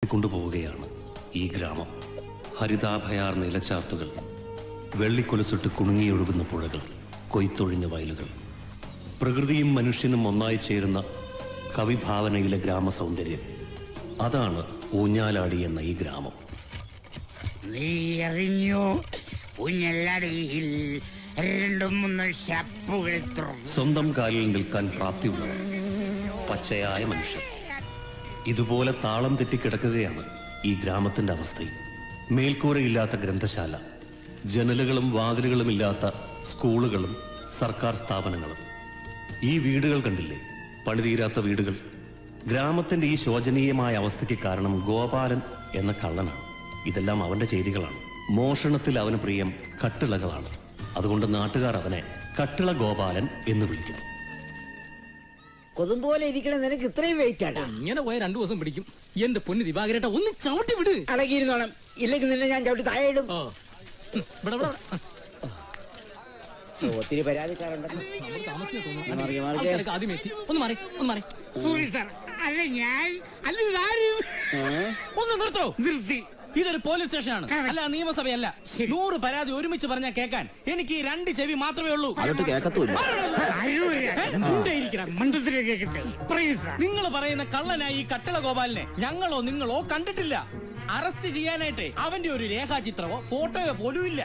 കൊണ്ടുപോവുകയാണ് ഈ ഗ്രാമം. ഹരിതാഭയാർ നിലച്ചാർത്തുകൾ, വെള്ളിക്കൊലുസിട്ട് കുണുങ്ങിയൊഴുകുന്ന പുഴകൾ, കൊയ്ത്തൊഴിഞ്ഞ വയലുകൾ, പ്രകൃതിയും മനുഷ്യനും ഒന്നായി ചേരുന്ന കവിഭാവനയിലെ ഗ്രാമസൗന്ദര്യം. അതാണ് ഊഞ്ഞാലാടി എന്ന ഈ ഗ്രാമം. നീ അറിഞ്ഞോ, ഊഞ്ഞാലാടിയിൽ രണ്ടും മൂന്നും ഷാപ്പുകൾ സ്വന്തം കാലിൽ നിൽക്കാൻ പ്രാപ്തിയുള്ളവർ, പച്ചയായ മനുഷ്യർ. ഇതുപോലെ താളം തെറ്റിക്കിടക്കുകയാണ് ഈ ഗ്രാമത്തിന്റെ അവസ്ഥയും. മേൽക്കൂരയില്ലാത്ത ഗ്രന്ഥശാല, ജനലുകളും വാതിലുകളും ഇല്ലാത്ത സ്കൂളുകളും സർക്കാർ സ്ഥാപനങ്ങളും. ഈ വീടുകൾ കണ്ടില്ലേ, പണിതീരാത്ത വീടുകൾ. ഗ്രാമത്തിന്റെ ഈ ശോചനീയമായ അവസ്ഥയ്ക്ക് കാരണം ഗോപാലൻ എന്ന കള്ളനാണ്. ഇതെല്ലാം അവന്റെ ചെയ്തികളാണ്. മോഷണത്തിൽ അവന് പ്രിയം കട്ടിളകളാണ്. അതുകൊണ്ട് നാട്ടുകാർ അവനെ കട്ടിള ഗോപാലൻ എന്ന് വിളിക്കുന്നു. കൊതുമ്പോലെ ഇരിക്കണ നിനക്ക് ഇത്രയും വെയിറ്റ് ആണ്. ഇങ്ങനെ പോയ 2 ദിവസം പിടിക്കും. എന്റെ പൊന്ന് ദിവാകരേട്ട, ഒന്ന് ചവിട്ടി വിട്. അടങ്ങിയിരുന്നോണം, ഇല്ലെങ്കിൽ നിന്നെ ഞാൻ ചവിട്ടി താഴെ ഇടും. ഒത്തിരി പരാതിക്കാരുണ്ടല്ലോ. ഒന്ന് നിർത്തോ. ഇതൊരു പോലീസ് സ്റ്റേഷനാണ്, അല്ല നിയമസഭയല്ല. 100 പരാതി ഒരുമിച്ച് പറഞ്ഞാൽ കേൾക്കാൻ എനിക്ക് ഈ 2 ചെവി മാത്രമേ ഉള്ളൂ. അതൊട്ട് കേൾക്കത്തൂല്ല. നിങ്ങൾ പറയുന്ന കള്ളനായി ഈ കട്ടിള ഗോപാലിനെ ഞങ്ങളോ നിങ്ങളോ കണ്ടിട്ടില്ല. അറസ്റ്റ് ചെയ്യാനായിട്ട് അവന്റെ ഒരു രേഖാചിത്രമോ ഫോട്ടോയോ പോലും ഇല്ല.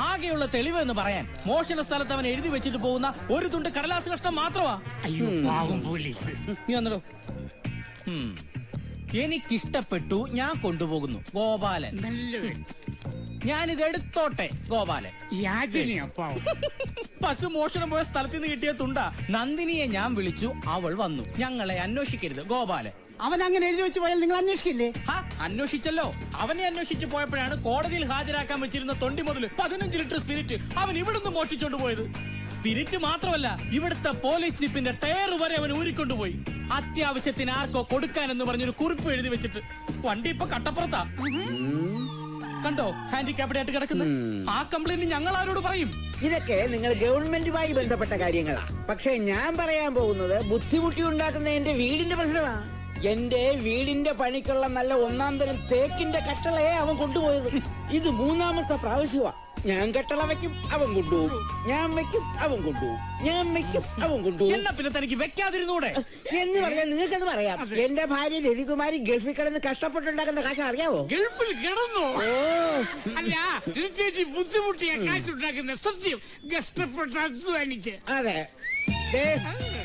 ആകെയുള്ള തെളിവ് എന്ന് പറയാൻ മോഷണ സ്ഥലത്ത് അവൻ എഴുതി വെച്ചിട്ട് പോകുന്ന ഒരു തുണ്ട് കടലാസ് കഷ്ണം മാത്രമാ. നീ വന്നോ. എനിക്കിഷ്ടപ്പെട്ടു, ഞാൻ കൊണ്ടുപോകുന്നു. ഗോപാലൻ, ഞാനിത് എടുത്തോട്ടെ. ഗോപാലൻ, പശു മോഷണം പോയ സ്ഥലത്ത് നിന്ന് കിട്ടിയ തുണ്ട. നന്ദിനിയെ ഞാൻ വിളിച്ചു, അവൾ വന്നു. ഞങ്ങളെ അന്വേഷിക്കരുത്. ഗോപാലൻ, അവൻ അങ്ങനെ എഴുതി വെച്ച് പോയാൽ നിങ്ങൾ അന്വേഷിക്കില്ലേ? അന്വേഷിച്ചല്ലോ. അവനെ അന്വേഷിച്ചു പോയപ്പോഴാണ് കോടതിയിൽ ഹാജരാക്കാൻ വെച്ചിരുന്ന തൊണ്ടി മുതൽ 15 ലിറ്റർ സ്പിരിറ്റ് അവൻ ഇവിടുന്ന് മോഷ്ടിച്ചോണ്ട് പോയത്. സ്പിരിറ്റ് മാത്രമല്ല, ഇവിടുത്തെ പോലീസ് ജീപ്പിന്റെ ടയർ വരെ അവൻ ഊരിക്കൊണ്ടുപോയി. അത്യാവശ്യത്തിന് ആർക്കോ കൊടുക്കാനെന്ന് പറഞ്ഞൊരു കുറിപ്പ് എഴുതി വെച്ചിട്ട് വണ്ടി ഇപ്പൊ കട്ടപ്പുറത്താ. കണ്ടോ, ഹാൻഡിക്യാപ്ഡ് ആയിട്ട് കിടക്കുന്നു. ആ കംപ്ലൈന്റ് ഞങ്ങൾ ആരോട് പറയും? ഇതൊക്കെ നിങ്ങൾ ഗവൺമെന്റുമായി ബന്ധപ്പെട്ട കാര്യങ്ങളാ. പക്ഷെ ഞാൻ പറയാൻ പോകുന്നത് ബുദ്ധിമുട്ടി ഉണ്ടാക്കുന്ന എന്റെ വീടിന്റെ പ്രശ്നമാണ്. എന്റെ വീടിന്റെ പണിക്കുള്ള നല്ല 1-ാം തരം തേക്കിന്റെ കട്ടളയെ അവൻ കൊണ്ടുപോയത്. ഇത് 3-ാമത്തെ പ്രാവശ്യമാ. ഞാൻ കട്ടള വെക്കും, അവൻ കൊണ്ടുപോകും. ഞാൻ വെക്കും, അവൻ കൊണ്ടുപോകും. ഞാൻ വെക്കും, അവൻ കൊണ്ടുപോകും. എന്നാ പിന്നെ തനിക്ക് വെക്കാതിരുന്നൂടെ എന്ന് പറയാൻ നിങ്ങൾക്കത് പറയാം. എന്റെ ഭാര്യ രതികുമാരി ഗൾഫിൽ കിടന്ന് കഷ്ടപ്പെട്ടുണ്ടാക്കുന്ന കാശ് അറിയാവോ? ഗൾഫിൽ കിടന്നോ? അല്ല, ബുദ്ധിമുട്ടിയ കാശുണ്ടാക്കുന്ന സത്യം കഷ്ടപ്പെട്ട് അധ്വാനിച്ച്. അതെ,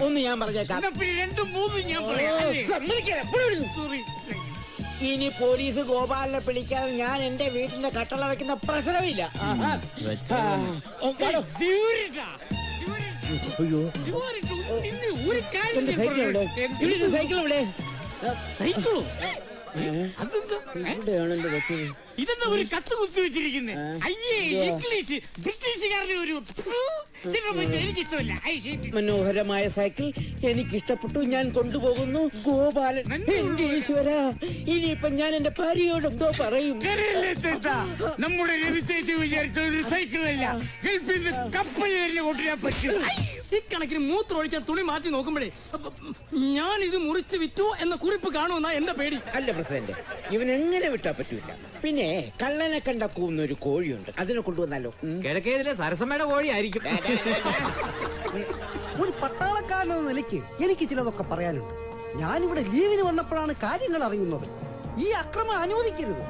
ഒന്ന് ഞാൻ പറഞ്ഞേക്കാം. പിന്നെ 2-3 ഞാൻ പറയാം. സോറി. ഇനി പോലീസ് ഗോപാലിനെ പിടിക്കാതെ ഞാൻ എന്റെ വീട്ടിന്റെ കട്ടള വെക്കുന്ന പ്രശ്നമില്ല. അയ്യോ, എന്റെ സൈക്കിൾ എവിടെ? സൈക്കിൾ എവിടെ? എവിടെയാണ് എന്റെ വെച്ചത്? ഇതെന്താ ഒരു കത്ത് കുത്തി വെച്ചിരിക്കുന്നത്? അയ്യേ, ഇംഗ്ലീഷ് ബ്രിട്ടീഷുകാരുടെ ഒരു എനിക്കിഷ്ടമല്ല. മനോഹരമായ സൈക്കിൾ എനിക്കിഷ്ടപ്പെട്ടു, ഞാൻ കൊണ്ടുപോകുന്നു. ഗോപാലൻ, എന്റെ ഈശ്വര, ഇനിയിപ്പൊ ഞാൻ എന്റെ ഭാര്യയോട് എന്തോ പറയും? നമ്മുടെ രവിച്ചേച്ചി വിചാരിച്ച ഒരു സൈക്കിളല്ല, ഗൾഫിൽ നിന്ന് കപ്പൽ കൊണ്ടുവരാൻ പറ്റും. ഇക്കണക്കിന് മൂത്രം ഒഴിക്കാൻ തുണി മാറ്റി നോക്കുമ്പോഴേ ഞാൻ ഇത് മുറിച്ച് വിറ്റു എന്ന കുറിപ്പ് കാണുമെന്നാ എന്റെ പേടി. അല്ല പ്രസിഡന്റ്, ഇവൻ എങ്ങനെ വിട്ടാ പറ്റൂല. പിന്നെ കള്ളനെ കണ്ട കൂന്നൊരു കോഴിയുണ്ട്, അതിനെ കൊണ്ടുവന്നാലോ? കിഴക്കേതിലെ സരസമ്മയുടെ കോഴിയായിരിക്കും. ഒരു പട്ടാളക്കാരനെന്ന നിലയ്ക്ക് എനിക്ക് ചിലതൊക്കെ പറയാനുണ്ട്. ഞാനിവിടെ ലീവിന് വന്നപ്പോഴാണ് കാര്യങ്ങൾ അറിയുന്നത്. ഈ അക്രമം അനുവദിക്കരുത്.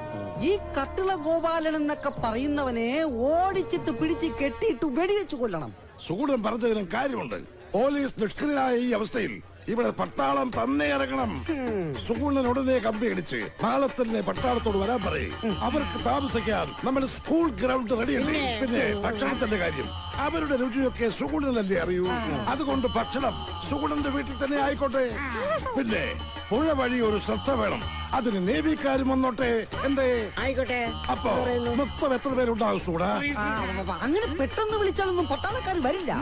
ഈ കട്ടിള ഗോപാലൻ എന്നൊക്കെ പറയുന്നവനെ ഓടിച്ചിട്ട് പിടിച്ച് കെട്ടിയിട്ട് വെടിവെച്ചു കൊല്ലണം. സുഗുണൻ പറഞ്ഞതിനും കാര്യമുണ്ട്. പോലീസ് നിഷ്ക്രിയനായ ഈ അവസ്ഥയിൽ ഇവിടെ പട്ടാളം തന്നെ ഇറങ്ങണം. സുഗുണൻ ഉടനെ കമ്പി അടിച്ച് നാളെ തന്നെ പട്ടാളത്തോട് വരാൻ പറയും. അവർക്ക് താമസിക്കാൻ നമ്മുടെ സ്കൂൾ ഗ്രൗണ്ട് റെഡിയല്ലേ. പിന്നെ ഭക്ഷണത്തിന്റെ കാര്യം അവരുടെ രുചിയൊക്കെ സുഗുണനല്ലേ അറിയൂ. അതുകൊണ്ട് ഭക്ഷണം സുഗുണന്റെ വീട്ടിൽ തന്നെ ആയിക്കോട്ടെ. പിന്നെ പുഴ വഴി ഒരു ശ്രദ്ധ വേണം. അതിന് നേവിക്കാരും വന്നോട്ടെ. എന്തേ? ആയിക്കോട്ടെ. അപ്പൊ മൊത്തം എത്ര പേരുണ്ടാകും സുഗുണ? അങ്ങനെ പെട്ടെന്ന് വിളിച്ചാലൊന്നും പട്ടാളക്കാർ വരില്ല.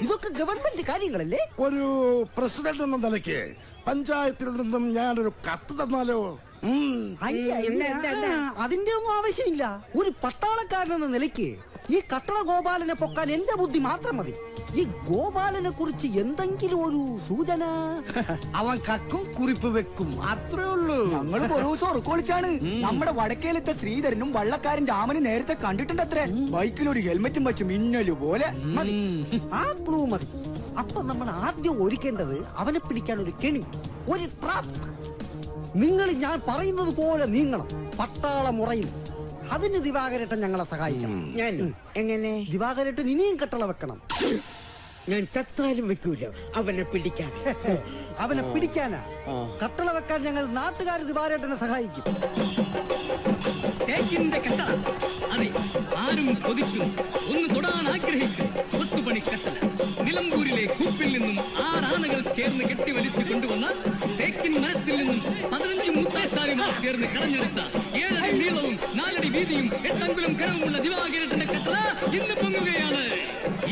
ഇതൊക്കെ ഗവൺമെന്റ് കാര്യങ്ങളല്ലേ. ഒരു പ്രസിഡന്റ് എന്ന നിലയ്ക്ക് പഞ്ചായത്തിൽ നിന്നും ഞാനൊരു കത്ത് തന്നാലോ? അതിന്റെ ഒന്നും ആവശ്യമില്ല. ഒരു പട്ടാളക്കാരൻ എന്ന നിലയ്ക്ക് ഈ കട്ടള ഗോപാലനെ പൊക്കാൻ എന്റെ ബുദ്ധി മാത്രം മതി. ഈ ഗോപാലനെ കുറിച്ച് എന്തെങ്കിലും ഒരു സൂചന? അവൻ കക്കും കുറിപ്പ് വെക്കും, അത്രേ ഉള്ളൂ. ഞങ്ങൾ ഒരു ദിവസം ഉറക്കൊളിച്ചാണ് നമ്മുടെ വടക്കേലത്തെ ശ്രീധരനും വള്ളക്കാരൻ രാമനും നേരത്തെ കണ്ടിട്ടുണ്ടത്രേ. ബൈക്കിൽ ഒരു ഹെൽമെറ്റും വെച്ച് മിന്നല് പോലെ. മതി, ആ ക്ലൂ മതി. അപ്പൊ നമ്മൾ ആദ്യം ഒരുക്കേണ്ടത് അവനെ പിടിക്കാൻ ഒരു കെണി, ഒരു ട്രാപ്പ്. നിങ്ങൾ ഞാൻ പറയുന്നത് പോലെ നീങ്ങണം, പട്ടാള മുറയിൽ. അതിന് ദിവാകരേട്ടൻ ഞങ്ങളെ സഹായിക്കണം. ഞാൻ എങ്ങനെ? ദിവാകരേട്ടൻ ഇനിയും കട്ടള വെക്കണം. ഞാൻ ചത്താലും വെക്കൂല അവനെ പിടിക്കാൻ. അവനെ പിടിക്കാനാ കട്ടള വെക്കാൻ ഞങ്ങൾ നാട്ടുകാർ ദിവാകരേട്ടനെ സഹായിക്കും. തേക്കിന്റെ കട്ടള, അതെ, ആരും കൊതിക്കും, ഒന്ന് തൊടാൻ ആഗ്രഹിക്കും കൊത്തുപണി കട്ടള. നിലമ്പൂരിലെ കൂപ്പിൽ നിന്നും 6 ആനകൾ ചേർന്ന് കെട്ടിവലിച്ചു കൊണ്ടുവന്ന തേക്കിൻ മരത്തിൽ നിന്നും 15 മുത്തേശാലിമാർ ചേർന്ന് കടഞ്ഞെടുത്ത 7 അടി നീളവും 4 അടി വീതിയും 8 അങ്കുലം കനവുമുള്ള ദിവാകരേട്ടന്റെ കട്ടള ഇന്ന് പൊങ്ങുകയാണ്.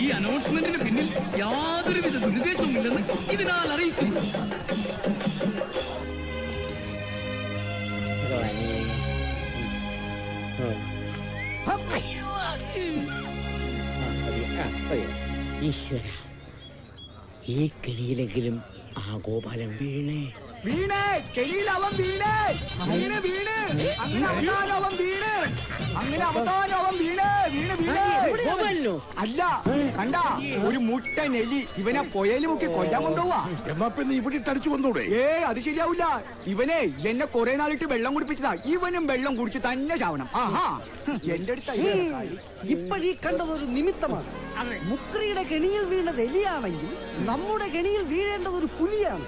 ഈ അനൗൺസ്മെന്റിന് പിന്നിൽ യാതൊരുവിധ ദുരുദ്ദേശവുമില്ലെന്ന് ഇതിനാൽ അറിയിച്ചു. ഈശ്വര, ഈ കിണിയിലെങ്കിലും ആ ഗോപാലൻ വീണേ. വീണേ, കെണിയിൽ അവൻ വീണേ, വീണ് വീണ് അങ്ങനെ അവസാനം അവൻ വീണ്, അങ്ങനെ അവസാനം അവൻ വീണ് വീണ് വീണ്. ഗോപാലനോ? അല്ല, കണ്ട ഒരു മുട്ടൻ എലി ഇവനെ പുഴയിൽ മുക്കി കൊല്ലാൻ കൊണ്ടുപോവാ. എന്നാ പിന്നെ ഇവിടെ ഇട്ടടിച്ചു കൊന്നൂടെ? അത് ശരിയാവില്ല. ഇവനെ എന്നെ കുറെ നാളിട്ട് വെള്ളം കുടിപ്പിച്ചതാ. ഇവനും വെള്ളം കുടിച്ച് തന്നെ ചാവണം. ആഹാ, എന്റെ അടുത്ത് ഇപ്പോഴീ കണ്ടതൊരു നിമിത്തമാണ്. മുക്രിയുടെ കെണിയിൽ വീണത് എലിയാണെങ്കിൽ നമ്മുടെ കെണിയിൽ വീഴേണ്ടത് ഒരു പുലിയാണ്.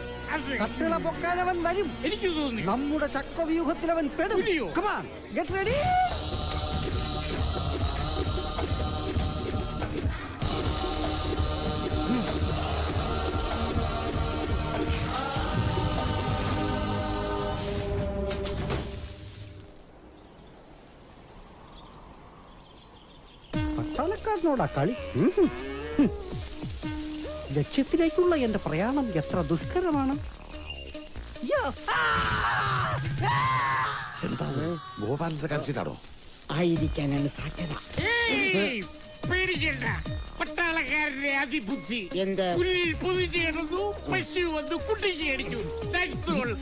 കട്ടിള പൊക്കാൻ അവൻ വരും. എനിക്ക് തോന്നി നമ്മുടെ ചക്രവ്യൂഹത്തിൽ അവൻ പെടും. പുലിയോ? Come on, get ready. പട്ടാളക്കാരനോടാ കളി. ലക്ഷ്യത്തിലേക്കുള്ള എന്റെ പ്രയാണം എത്ര ദുഷ്കരമാണ്. എന്താ ഗോപാലന്റെ കരച്ചിലാണോ? ആയിരിക്കാനാണ് സാധ്യത. പേടിക്കണ്ട, പട്ടാളക്കാരന്റെ അതിബുദ്ധി. എന്താ? പുല്ലിൽ പൊതിഞ്ഞ് കിടന്നു, പശു വന്ന് കുട്ടിക്ക് അടിച്ചു. That's all.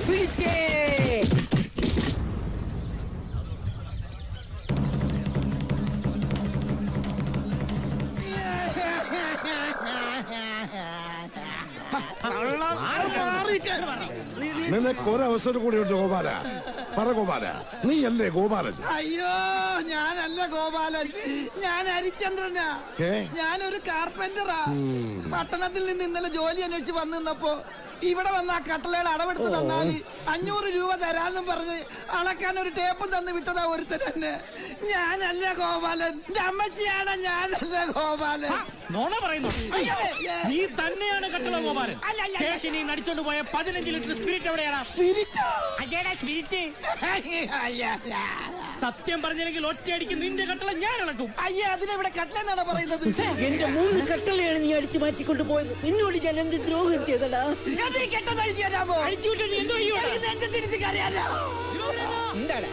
പിടിച്ചേ. നിനക്ക് ഒരവസരം കൂടി ഉണ്ട് ഗോപാല. പറ ഗോപാല, നീയല്ലേ ഗോപാലൻ? അയ്യോ, ഞാനല്ല ഗോപാലൻ, ഞാൻ ഹരിചന്ദ്രനാ. ഞാനൊരു കാർപ്പന്ററാ. പട്ടണത്തിൽ നിന്ന് ഇന്നലെ ജോലി അന്വേഷിച്ച് വന്നിരുന്നപ്പോ ഇവിടെ വന്ന ആ കട്ടളകൾ അടവെടുത്ത് തന്നാല് 500 രൂപ തരാന്നും പറഞ്ഞ് അളക്കാൻ ഒരു ടേപ്പും തന്ന് വിട്ടതാ ഒരുത്തൻ തന്നെ. ഞാനല്ല ഗോപാലൻ, എന്റെ അമ്മച്ചിയാണ്. ഞാനല്ല ഗോപാലൻ. നോണ പറയുന്നു. നീ തന്നെയാണ് കട്ടള ഗോപാലൻ. സ്റ്റേഷനിൽ നടിച്ചോണ്ട് പോയ 15 ലിറ്റർ സ്പിരിറ്റ് എവിടെയാണ്? സ്പിരിറ്റ് സത്യം പറഞ്ഞില്ലെങ്കിൽ ഒറ്റയടിക്ക് നിന്റെ കട്ടള ഞാൻ ഇളക്കും. അയ്യേ, അതിനെവിടെ കട്ടലെന്നാണ് പറയുന്നത്? എന്റെ 3 കട്ടളയാണ് നീ അടിച്ചു മാറ്റി കൊണ്ടുപോയത്. നിന്നോട് ഞാൻ എന്ത് ദ്രോഹം ചെയ്തടാ? എന്താടാ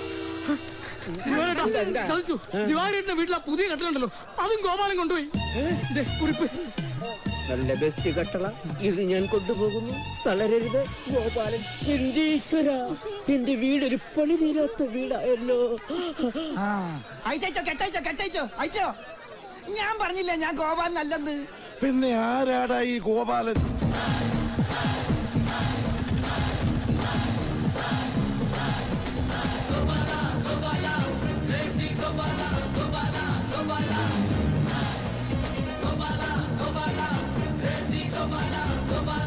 ചതിച്ചു. ദിവാകരേട്ടന്റെ വീട്ടിലെ പുതിയ കട്ടലുണ്ടല്ലോ, അതും ഗോപാലൻ കൊണ്ടുപോയി. കുറിപ്പ്. നല്ല ബെസ്റ്റ് കട്ടള ഇത് ഞാൻ കൊണ്ടുപോകുന്നു. തളരരുത് ഗോപാലൻ. എന്റെ ഈശ്വര, എന്റെ വീടൊരു പണി തീരാത്ത വീടായല്ലോ. അയച്ചോ. ഞാൻ പറഞ്ഞില്ല ഞാൻ ഗോപാലൻ അല്ലെന്ന്. പിന്നെ ആരാടാ ഈ ഗോപാലൻ? Gobala,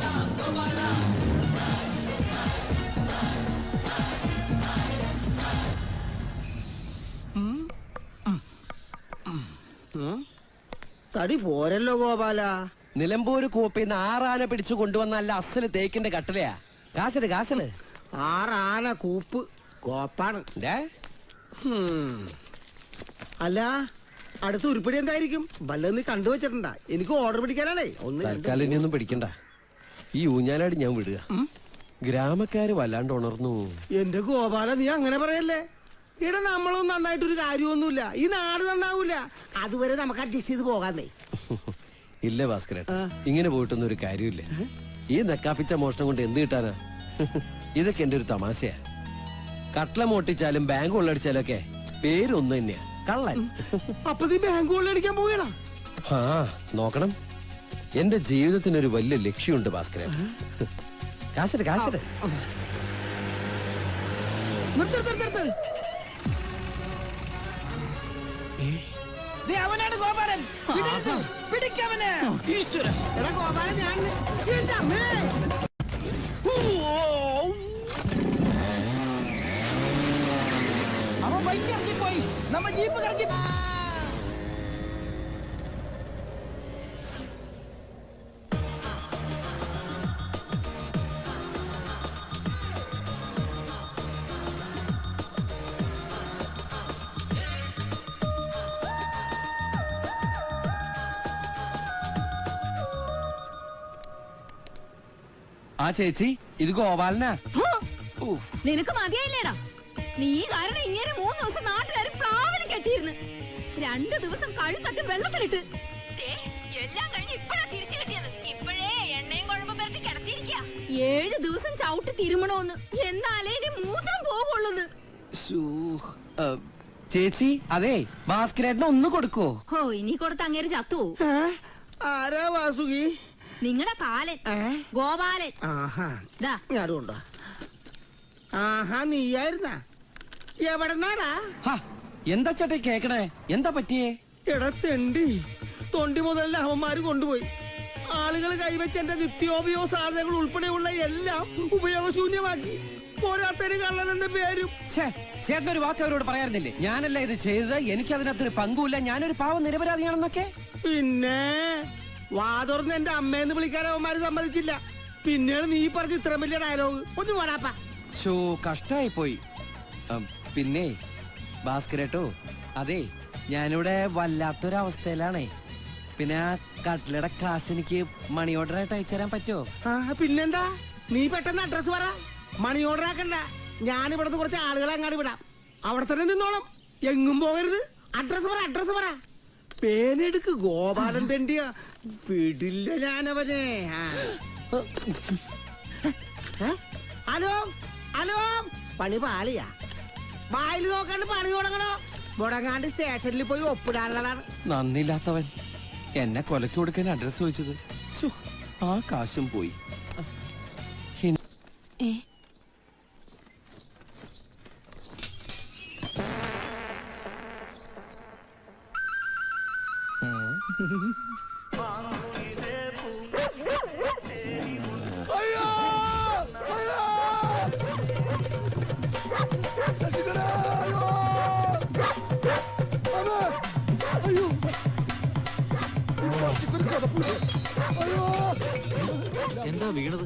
തടി പോരല്ലോ ഗോപാല. നിലമ്പൂര് കൂപ്പിന്ന് 6 ആന പിടിച്ചു കൊണ്ടുവന്നല്ല അസല് തേക്കിന്റെ കട്ടിലയാ. കാശട് കാശട്. 6 ആന കൂപ്പ് കോപ്പാണ്. അല്ല അടുത്ത ഉരുപ്പടി എന്തായിരിക്കും? വല്ലതും നീ കണ്ടുവച്ചിട്ടുണ്ടാ? എനിക്ക് ഓർഡർ പിടിക്കാനാണേ. തൽക്കാലം ഇനിയൊന്നും പിടിക്കണ്ട. ഈ ഊഞ്ഞാലാടി ഞാൻ വിടുക. ഗ്രാമക്കാര് വല്ലാണ്ട് ഉണർന്നു. എന്റെ ഗോപാല, നീ അങ്ങനെ പറയല്ലേ. ഇവിടെ നമ്മളൊന്നും നന്നായിട്ടൊരു കാര്യമൊന്നുമില്ല. ഈ നാട് നന്നാവൂല. അതുവരെ നമുക്ക് അഡ്ജസ്റ്റ് ചെയ്ത് പോകാന്നേ. ഇല്ല ഭാസ്കരേട്ട, ഇങ്ങനെ പോയിട്ടൊന്നും ഒരു കാര്യമില്ല. ഈ നെക്കാപ്പിച്ച മോഷണം കൊണ്ട് എന്ത് കിട്ടാനാ? ഇതൊക്കെ എന്റെ ഒരു തമാശയാ. കട്ട്ല മോട്ടിച്ചാലും ബാങ്ക് കൊള്ളടിച്ചാലും ഒക്കെ പേരൊന്നു തന്നെയാ, കള്ളൻ. അപ്പൊ നീ ബാങ്ക് കൊള്ളടിക്കാൻ പോകണം? ആ നോക്കണം. എന്റെ ജീവിതത്തിനൊരു വലിയ ലക്ഷ്യമുണ്ട് ഭാസ്കരൻ. കാശട് കാശട്. അവനാണ് ഗോപാലൻ. പിടിക്കവനെ. എടാ ഗോപാലൻ, ഞാൻ അവൻ ബൈക്ക് ഇറങ്ങിപ്പോയി. നമ്മ ജീപ്പ് കറക്കി. ആ ചേച്ചി, ഇത് ഗോപാലനാ. നിനക്ക് മതിയായില്ലേടാ? നീ കാരണം ഇങ്ങനെ 3 ദിവസം നാട്ടുകാർ പ്ലാവിൽ കെട്ടിയിരുന്നു. 2 ദിവസം കഴുത്തട്ടി വെള്ളത്തിലിട്ട് എല്ലാം കഴിഞ്ഞ് ഇപ്പഴാ തിരിച്ചു കിട്ടിയത്. ഇപ്പോഴേ എണ്ണയും കുഴമ്പും വരട്ടി കിടത്തിയിരിക്കുക. 7 ദിവസം ചവിട്ടി തിരുമണോന്ന്, എന്നാലേ ഇനി മൂത്രം പോകുള്ളൂന്ന്. ചേച്ചി, അതെ ഭാസ്കരേട്ടന് ഒന്ന് കൊടുക്കോ? ഹോ, ഇനി കൊടുത്ത് അങ്ങേര് ചത്തു. ആരാ വാസുകി? നിങ്ങളുടെ കാലൻ ഗോപാലൻ. ഞാനുണ്ടോ? ആഹാ, നീയായിരുന്ന? എവിടെന്നാടാ? എന്താ ചേട്ടാ കേക്കണേ? എന്താ പറ്റിയേ? എടത്തെണ്ടി, തൊണ്ടി മുതലല്ല അവന്മാര് കൊണ്ടുപോയി. ആളുകൾ കൈവച്ച് എന്റെ നിത്യോപയോഗ സാധനങ്ങൾ ഉൾപ്പെടെയുള്ള എല്ലാം ഉപയോഗശൂന്യമാക്കി. പോരാത്തതിന് കള്ളൻ എന്ന പേരും. ചേട്ടൻ ഒരു വാക്ക് അവരോട് പറയാറുന്നില്ലേ? ഞാനല്ല ഇത് ചെയ്തത്, എനിക്ക് അതിനകത്തൊരു പങ്കുമില്ല, ഞാനൊരു പാവം നിരപരാധിയാണെന്നൊക്കെ. പിന്നെ വാതുറന്ന് എന്റെ അമ്മയെന്ന് വിളിക്കാൻ അവന്മാര് സമ്മതിച്ചില്ല. പിന്നെയാണ് നീ പറഞ്ഞ ഇത്രയും വലിയ ഡയലോഗ്. ഒന്ന് പോടാപ്പാ. കഷ്ടായി പോയി. പിന്നെ ഭാസ്കരേട്ടോ, അതെ ഞാനിവിടെ വല്ലാത്തൊരവസ്ഥയിലാണേ. പിന്നെ ആ കട്ട്ലയുടെ കാശ് എനിക്ക് മണി ഓർഡർ ആയിട്ട് അയച്ചു തരാൻ പറ്റുമോ? പിന്നെന്താ, നീ പെട്ടെന്ന് അഡ്രസ് പറ. മണി ഓർഡർ ആക്കണ്ട. ഞാൻ ഇവിടുന്ന് കുറച്ച് ആളുകളെ അങ്ങാടി വിടാം. അവിടെ തന്നെ നിന്നോളം, എങ്ങും പോകരുത്. അഡ്രസ് പറ, അഡ്രസ് പറ. പേനെടുക്ക് ഗോപാലൻ തെണ്ടിയ. വിടില്ല ഞാനവനെ. ഹലോ ഹലോ, പണി പാളിയാ. വായിൽ നോക്കാണ്ട് പണി തുടങ്ങണോ? മുടങ്ങാണ്ട് സ്റ്റേഷനിൽ പോയി ഒപ്പിടാനുള്ളതാണ്. നന്ദില്ലാത്തവൻ എന്നെ കൊലക്ക് കൊടുക്കാൻ അഡ്രസ് ചോദിച്ചത്. ആ കാശും പോയി. എന്താ വീണത്?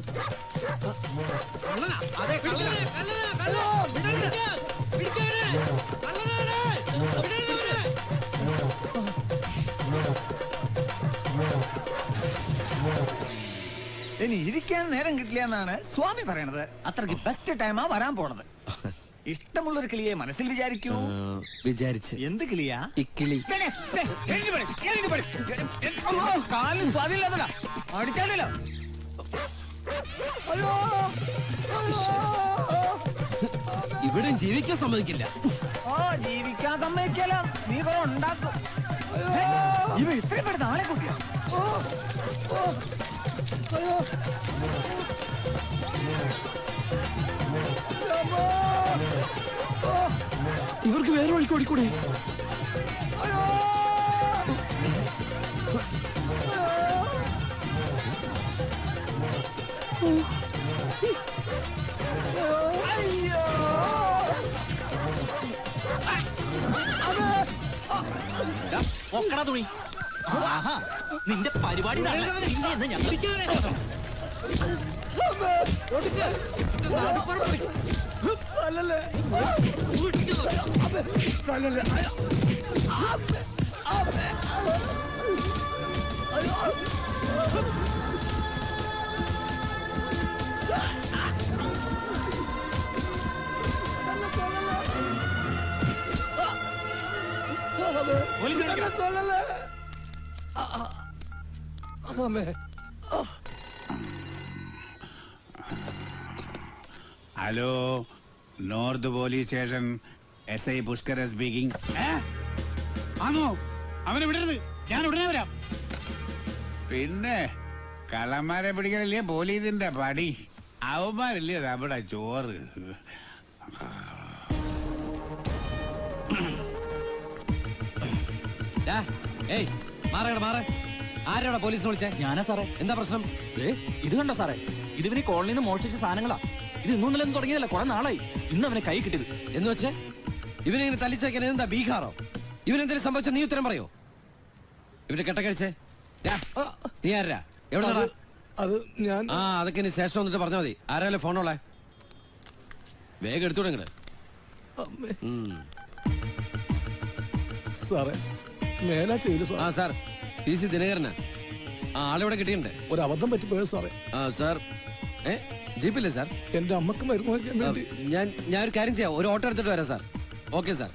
ഇനി ഇരിക്കാൻ നേരം കിട്ടില്ല എന്നാണ് സ്വാമി പറയണത്. അത്രയ്ക്ക് ബെസ്റ്റ് ടൈമാ വരാൻ പോണത്. ഇഷ്ടമുള്ളൊരു കിളിയെ മനസ്സിൽ വിചാരിക്കൂ. വിചാരിച്ച് എന്ത് കിളിയാ? ഇക്കിളി. കാലിൽ സ്വാധീനമില്ലാത്തടാ, അടിച്ചാലോ. ഇവിടെ ജീവിക്കാൻ സമ്മതിക്കില്ല. ജീവിക്കാൻ സമ്മതിക്കല. നീ കുറെ ഉണ്ടാക്കും. ഇവ ഇത്രയും പെടുന്ന ആളെ കൂട്ടിയാ. ഇവർക്ക് വേറെ വഴിക്ക് ഓടിക്കൂടെ? ഒക്കട തുണി. നിന്റെ പരിപാടി hello, north police station, SI Pushkara speaking. ആണോ? അവനെ വിടരുത്, ഞാൻ ഉടനെ വരാം. പിന്നെ കള്ളന്മാരെ പിടിക്കലല്ലേ പോലീസിന്റെ പടി. അവന്മാരല്ലേ നമ്മുടെ ചോറ്. ആരാടാ പോലീസിനെ വിളിച്ചേ? ഞാനാ സാറേ. എന്താ പ്രശ്നം? ഇത് കണ്ടോ സാറേ, ഇതിവന് കോളനിയിൽ നിന്ന് മോഷ്ടിച്ച സാധനങ്ങളാ. ഇത് ഇന്നും നിലന്ന് തുടങ്ങിയതല്ല, കുറെ നാളായി. ഇന്ന് അവനെ കൈ കിട്ടിയത്. എന്ന് വെച്ചേ ഇവനെങ്ങനെ തല്ലിച്ചേക്കാൻ എന്താ ബീഹാറോ? ഇവനെന്തെങ്കിലും സംഭവിച്ച നീ ഉത്തരം പറയോ? ഇവന്റെ കെട്ടക്കഴിച്ചേ നീ ആരാ? എവിടെ അത് ഞാൻ അതൊക്കെ ഇനി ശേഷം വന്നിട്ട് പറഞ്ഞാൽ മതി. ആരാല്ലേ ഫോണോളെ? വേഗം എടുത്തോടെ ഇങ്ങട്. സാറേ മേലാ ചെയ്തു സാർ PC ദിനകരനാ. ആളിവിടെ കിട്ടിയിട്ടുണ്ട്. ഒരു അബദ്ധം പറ്റിപ്പോയോ സാറേ? സാർ ജീപ്പില്ലേ സാർ? എന്റെ അമ്മക്ക് മരുന്ന് വാങ്ങിക്കാൻ വേണ്ടി ഞാൻ ഒരു കാര്യം ചെയ്യാം, ഒരു ഓട്ടോ എടുത്തിട്ട് വരാം സാർ. Okay sir.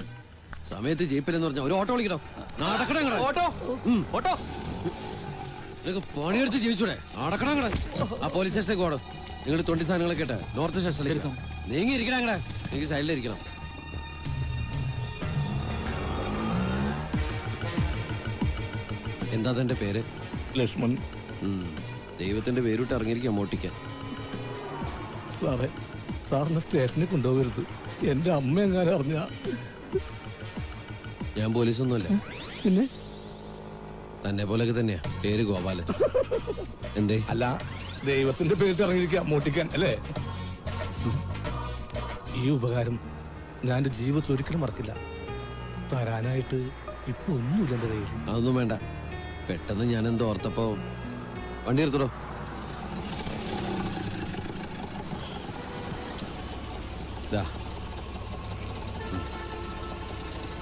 സമയത്ത് ജീപ്പിലെന്ന് പറഞ്ഞാൽ ഒരു ഓട്ടോ വിളിക്കണോ? ഓട്ടോ പണിയെടുത്ത് ജീവിച്ചൂടെ? നടക്കണം അങ്ങടെ. ആ പോലീസ് സ്റ്റേഷനിലേക്ക് പോകണം. നിങ്ങൾ 20 സാധനങ്ങളൊക്കെ ഇട്ട് നോർത്ത് സ്റ്റേഷനിലേക്ക് നീങ്ങി ഇരിക്കണം. അങ്ങടെ എനിക്ക് സൈഡിലിരിക്കണം. എന്താ തന്റെ പേര്? ലക്ഷ്മൺ. ദൈവത്തിന്റെ പേരിട്ട് ഇറങ്ങിയിരിക്കാം മോട്ടിക്കാൻ. സാറേ, സാറിന് സ്റ്റേഷനിൽ കൊണ്ടുപോകരുത്. എന്റെ അമ്മ എങ്ങാനും അറിഞ്ഞ. ഞാൻ പോലീസൊന്നുമല്ല. പിന്നെ തന്നെ പോലൊക്കെ തന്നെയാ പേര് ഗോപാലൻ. എന്തേ? അല്ല, ദൈവത്തിന്റെ പേരിട്ട് ഇറങ്ങിയിരിക്കാം മോട്ടിക്കാൻ അല്ലേ? ഈ ഉപകാരം ഞാൻ എന്റെ ജീവിതത്തിൽ ഒരിക്കലും മറക്കില്ല. തരാനായിട്ട് ഇപ്പൊ ഒന്നുമില്ല എന്റെ കയ്യിൽ. അതൊന്നും വേണ്ട. പെട്ടെന്ന് ഞാൻ എന്തോ ഓർത്തപ്പോ വണ്ടി എടുത്തോ.